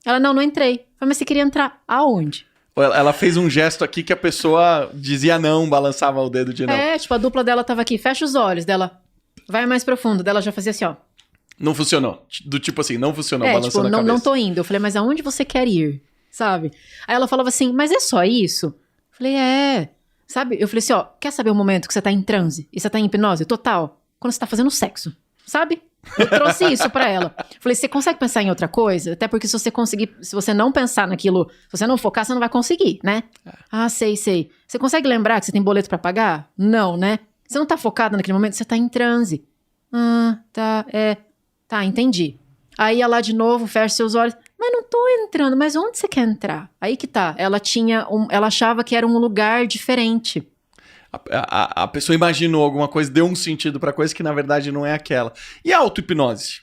Ela, não entrei. Eu falei, mas você queria entrar aonde? Ela fez um gesto aqui que a pessoa dizia não, balançava o dedo de não. A dupla dela tava aqui, fecha os olhos, dela vai mais profundo, dela já fazia assim, ó. Não funcionou. Do tipo assim, não funcionou, balançando a cabeça. Não tô indo. Eu falei, mas aonde você quer ir? Sabe? Aí ela falava assim, mas é só isso? Eu falei, Sabe? Eu falei assim, quer saber o momento que você tá em transe e você tá em hipnose total? Quando você tá fazendo sexo, sabe? Eu trouxe isso pra ela. Falei, você consegue pensar em outra coisa? Até porque se você não pensar naquilo, se você não focar, você não vai conseguir, né? Ah, sei. Você consegue lembrar que você tem boleto pra pagar? Não, né? Você não tá focada naquele momento, você tá em transe. Ah, tá, entendi. Aí ia lá de novo, fecha seus olhos. Mas não tô entrando, mas onde você quer entrar? Aí que tá, ela achava que era um lugar diferente. A pessoa imaginou alguma coisa, deu um sentido pra coisa que na verdade não é aquela. E a auto-hipnose?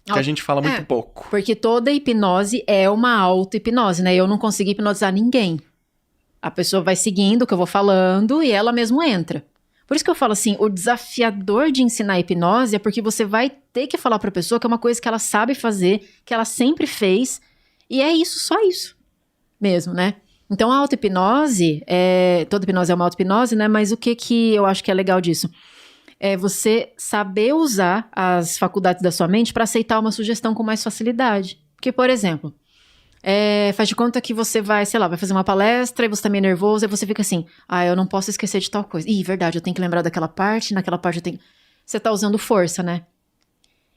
Que a gente fala muito pouco. Porque toda hipnose é uma auto-hipnose, né? Eu não consigo hipnotizar ninguém. A pessoa vai seguindo o que eu vou falando e ela mesmo entra. Por isso que eu falo assim, o desafiador de ensinar hipnose é porque você vai ter que falar pra pessoa que é uma coisa que ela sabe fazer, que ela sempre fez, e é isso, só isso mesmo, né? Então, a auto-hipnose, toda hipnose é uma auto-hipnose, né? Mas o que eu acho que é legal disso? É você saber usar as faculdades da sua mente para aceitar uma sugestão com mais facilidade. Porque, por exemplo, faz de conta que você vai, sei lá, vai fazer uma palestra e você tá meio nervoso, e você fica assim, eu não posso esquecer de tal coisa. Ih, verdade, eu tenho que lembrar daquela parte, naquela parte eu tenho... Você tá usando força, né?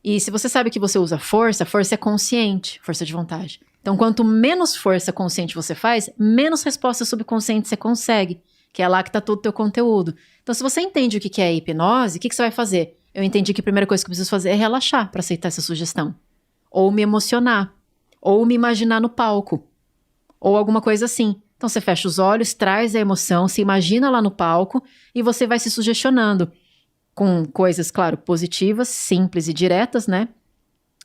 E se você sabe que você usa força é consciente, força de vontade. Então, quanto menos força consciente você faz, menos resposta subconsciente você consegue, que é lá que tá todo o teu conteúdo. Então, se você entende o que é hipnose, o que você vai fazer? Eu entendi que a primeira coisa que eu preciso fazer é relaxar para aceitar essa sugestão. Ou me emocionar. Ou me imaginar no palco. Ou alguma coisa assim. Então, você fecha os olhos, traz a emoção, se imagina lá no palco e você vai se sugestionando com coisas, claro, positivas, simples e diretas, né?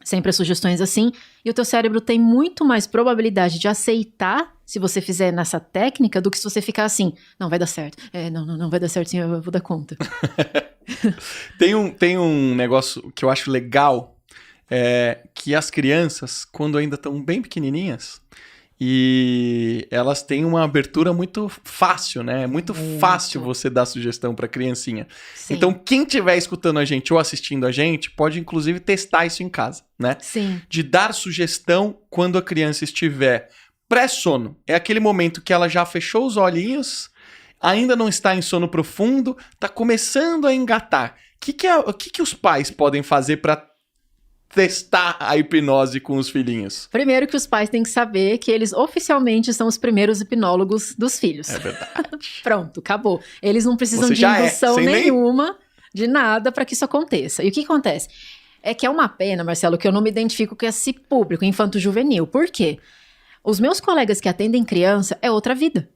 Sempre as sugestões assim. E o teu cérebro tem muito mais probabilidade de aceitar se você fizer nessa técnica do que se você ficar assim, não vai dar certo. Não vai dar certo sim, eu vou dar conta. Tem um negócio que eu acho legal, que as crianças, quando ainda estão bem pequenininhas, e elas têm uma abertura muito fácil, né? É muito fácil você dar sugestão para criancinha. Sim. Então, quem estiver escutando a gente ou assistindo a gente, pode inclusive testar isso em casa, né? Sim. De dar sugestão quando a criança estiver pré-sono. É aquele momento que ela já fechou os olhinhos, ainda não está em sono profundo, está começando a engatar. O que os pais podem fazer para testar a hipnose com os filhinhos? Primeiro que os pais têm que saber que eles oficialmente são os primeiros hipnólogos dos filhos. É verdade. Pronto, acabou. Eles não precisam de indução nenhuma, de nada para que isso aconteça. E o que acontece? É que é uma pena, Marcelo, que eu não me identifico com esse público infanto-juvenil. Por quê? Os meus colegas que atendem criança é outra vida.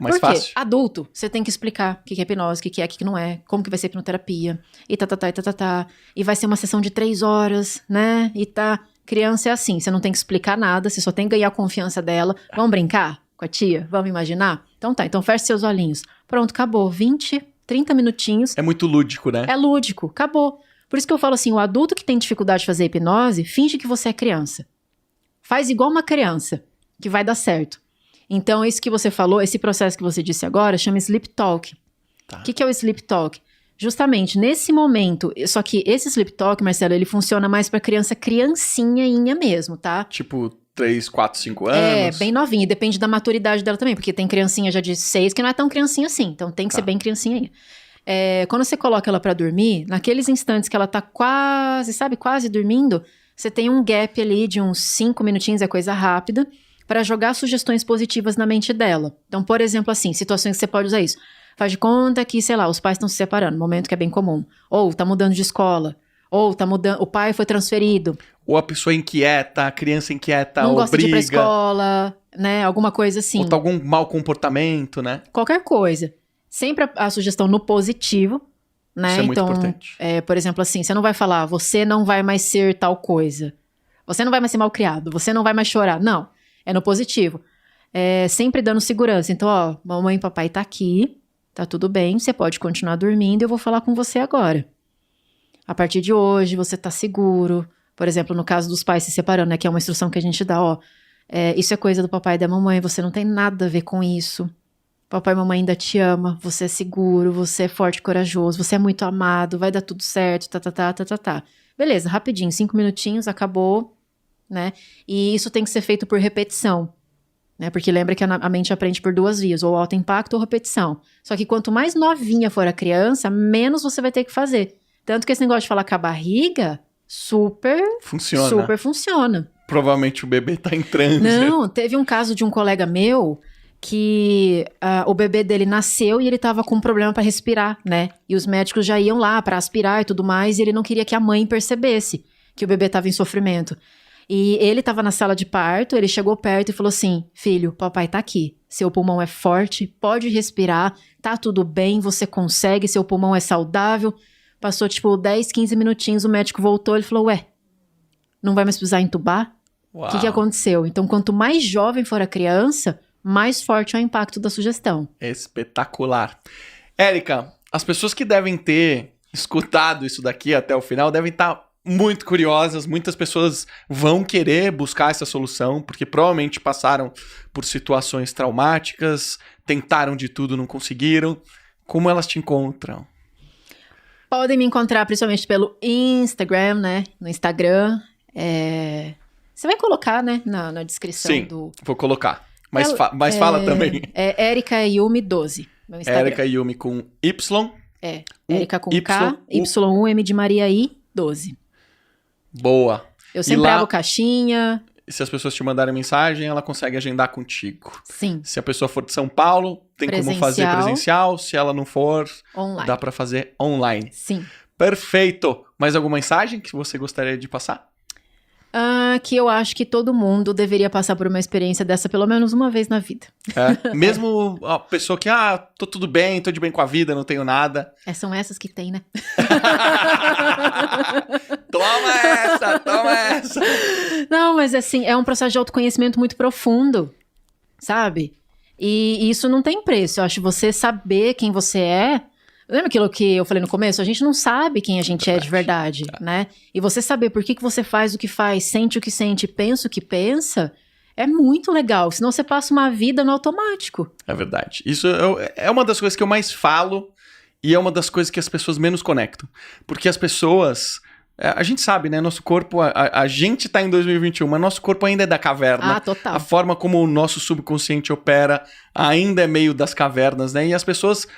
Mais fácil. Adulto, você tem que explicar o que é hipnose, o que é, o que não é, como que vai ser hipnoterapia, e e vai ser uma sessão de 3 horas, né, criança é assim, você não tem que explicar nada, você só tem que ganhar a confiança dela, vamos brincar com a tia, vamos imaginar? Então feche seus olhinhos, pronto, acabou, 20, 30 minutinhos. É muito lúdico, né? É lúdico, acabou. Por isso que eu falo assim, o adulto que tem dificuldade de fazer hipnose, finge que você é criança. Faz igual uma criança, que vai dar certo. Então, isso que você falou, esse processo que você disse agora, chama Sleep Talk. Tá. O que é o Sleep Talk? Justamente nesse momento, só que esse Sleep Talk, Marcelo, ele funciona mais pra criancinha mesmo, tá? Tipo 3, 4, 5 anos? É, bem novinha, e depende da maturidade dela também, porque tem criancinha já de 6 que não é tão criancinha assim, então tem que ser bem criancinha aí. Quando você coloca ela pra dormir, naqueles instantes que ela tá quase dormindo, você tem um gap ali de uns 5 minutinhos, é coisa rápida, para jogar sugestões positivas na mente dela. Então, por exemplo, assim, situações que você pode usar isso. Faz de conta que, sei lá, os pais estão se separando, momento que é bem comum. Ou tá mudando de escola. Ou tá mudando, o pai foi transferido. Ou a pessoa inquieta, a criança inquieta, não ou gosta briga. De ir pra escola, né? Alguma coisa assim. Ou tá algum mau comportamento, né? Qualquer coisa. Sempre a sugestão no positivo, né? Isso é muito importante. Por exemplo, assim, você não vai falar, você não vai mais ser tal coisa. Você não vai mais ser mal criado. Você não vai mais chorar. Não. É no positivo. Sempre dando segurança. Então, ó, mamãe e papai tá aqui, tá tudo bem, você pode continuar dormindo, eu vou falar com você agora. A partir de hoje, você tá seguro. Por exemplo, no caso dos pais se separando, né, que é uma instrução que a gente dá, ó. Isso é coisa do papai e da mamãe, você não tem nada a ver com isso. Papai e mamãe ainda te ama, você é seguro, você é forte e corajoso, você é muito amado, vai dar tudo certo, tá. Beleza, rapidinho, 5 minutinhos, acabou. Né? E isso tem que ser feito por repetição, né? Porque lembra que a mente aprende por 2 vias, ou alto impacto ou repetição. Só que quanto mais novinha for a criança, menos você vai ter que fazer. Tanto que esse negócio de falar com a barriga, Super funciona. Provavelmente o bebê tá em transe. Não, teve um caso de um colega meu que o bebê dele nasceu e ele tava com um problema para respirar, né? E os médicos já iam lá para aspirar e tudo mais, e ele não queria que a mãe percebesse que o bebê tava em sofrimento. E ele tava na sala de parto, ele chegou perto e falou assim: filho, papai tá aqui, seu pulmão é forte, pode respirar, tá tudo bem, você consegue, seu pulmão é saudável. Passou tipo 10, 15 minutinhos, o médico voltou, ele falou: ué, não vai mais precisar entubar? O que aconteceu? Então, quanto mais jovem for a criança, mais forte é o impacto da sugestão. Espetacular. Érica, as pessoas que devem ter escutado isso daqui até o final devem estar muito curiosas. Muitas pessoas vão querer buscar essa solução, porque provavelmente passaram por situações traumáticas, tentaram de tudo, não conseguiram. Como elas te encontram? Podem me encontrar principalmente pelo Instagram, né? No Instagram. Você vai colocar, né? Na descrição. Sim, vou colocar. Mas fala também. É Erica Yumi 12. Meu Instagram. Erica Yumi com Y. Erica com K, Y1, M de Maria I, 12. Boa. Eu sempre abro caixinha. Se as pessoas te mandarem mensagem, ela consegue agendar contigo. Sim. Se a pessoa for de São Paulo, tem como fazer presencial. Se ela não for, online. Dá pra fazer online. Sim. Perfeito. Mais alguma mensagem que você gostaria de passar? Que eu acho que todo mundo deveria passar por uma experiência dessa pelo menos uma vez na vida. Mesmo a pessoa que, tô tudo bem, tô de bem com a vida, não tenho nada. São essas que tem, né? Toma essa! Não, mas assim, é um processo de autoconhecimento muito profundo, sabe? E isso não tem preço. Eu acho você saber quem você é. Lembra aquilo que eu falei no começo? A gente não sabe quem a gente é de verdade, né? E você saber por que você faz o que faz, sente o que sente, pensa o que pensa, é muito legal. Senão você passa uma vida no automático. É verdade. Isso é uma das coisas que eu mais falo e é uma das coisas que as pessoas menos conectam. Porque as pessoas... A gente sabe, né? Nosso corpo... A gente tá em 2021, mas nosso corpo ainda é da caverna. Total. A forma como o nosso subconsciente opera ainda é meio das cavernas, né? E as pessoas...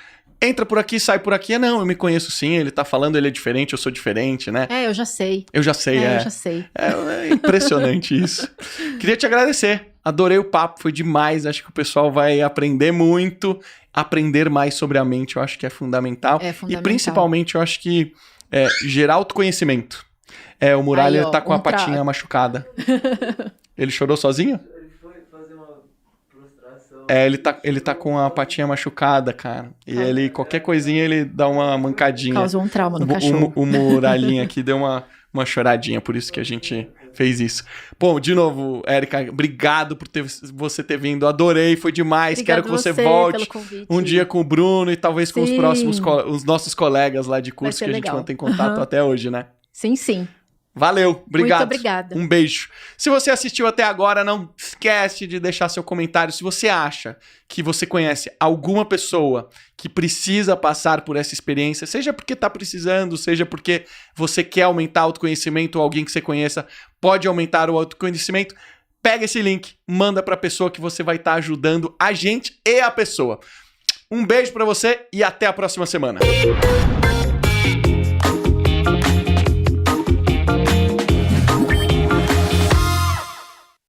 Entra por aqui, sai por aqui. Não, eu me conheço sim, ele tá falando, ele é diferente, eu sou diferente, né? Eu já sei. Eu já sei. É impressionante isso. Queria te agradecer. Adorei o papo, foi demais. Acho que o pessoal vai aprender muito. Aprender mais sobre a mente, eu acho que é fundamental. E principalmente, eu acho que gerar autoconhecimento. O Muralha tá com a patinha machucada. Ele chorou sozinho? Ele tá com a patinha machucada, cara. E ele, qualquer coisinha, ele dá uma mancadinha. Causou um trauma no cachorro. O Muralhinha aqui deu uma choradinha, por isso que a gente fez isso. Bom, de novo, Érica, obrigado por você ter vindo. Adorei, foi demais. Obrigado. Quero que você volte um dia com o Bruno e talvez com os próximos, os nossos colegas lá de curso, que a gente mantém contato até hoje, né? Sim. Valeu, obrigado. Muito obrigada. Um beijo. Se você assistiu até agora, não esquece de deixar seu comentário. Se você acha que você conhece alguma pessoa que precisa passar por essa experiência, seja porque está precisando, seja porque você quer aumentar o autoconhecimento, ou alguém que você conheça pode aumentar o autoconhecimento, pega esse link, manda para a pessoa que você vai estar ajudando a gente e a pessoa. Um beijo para você e até a próxima semana.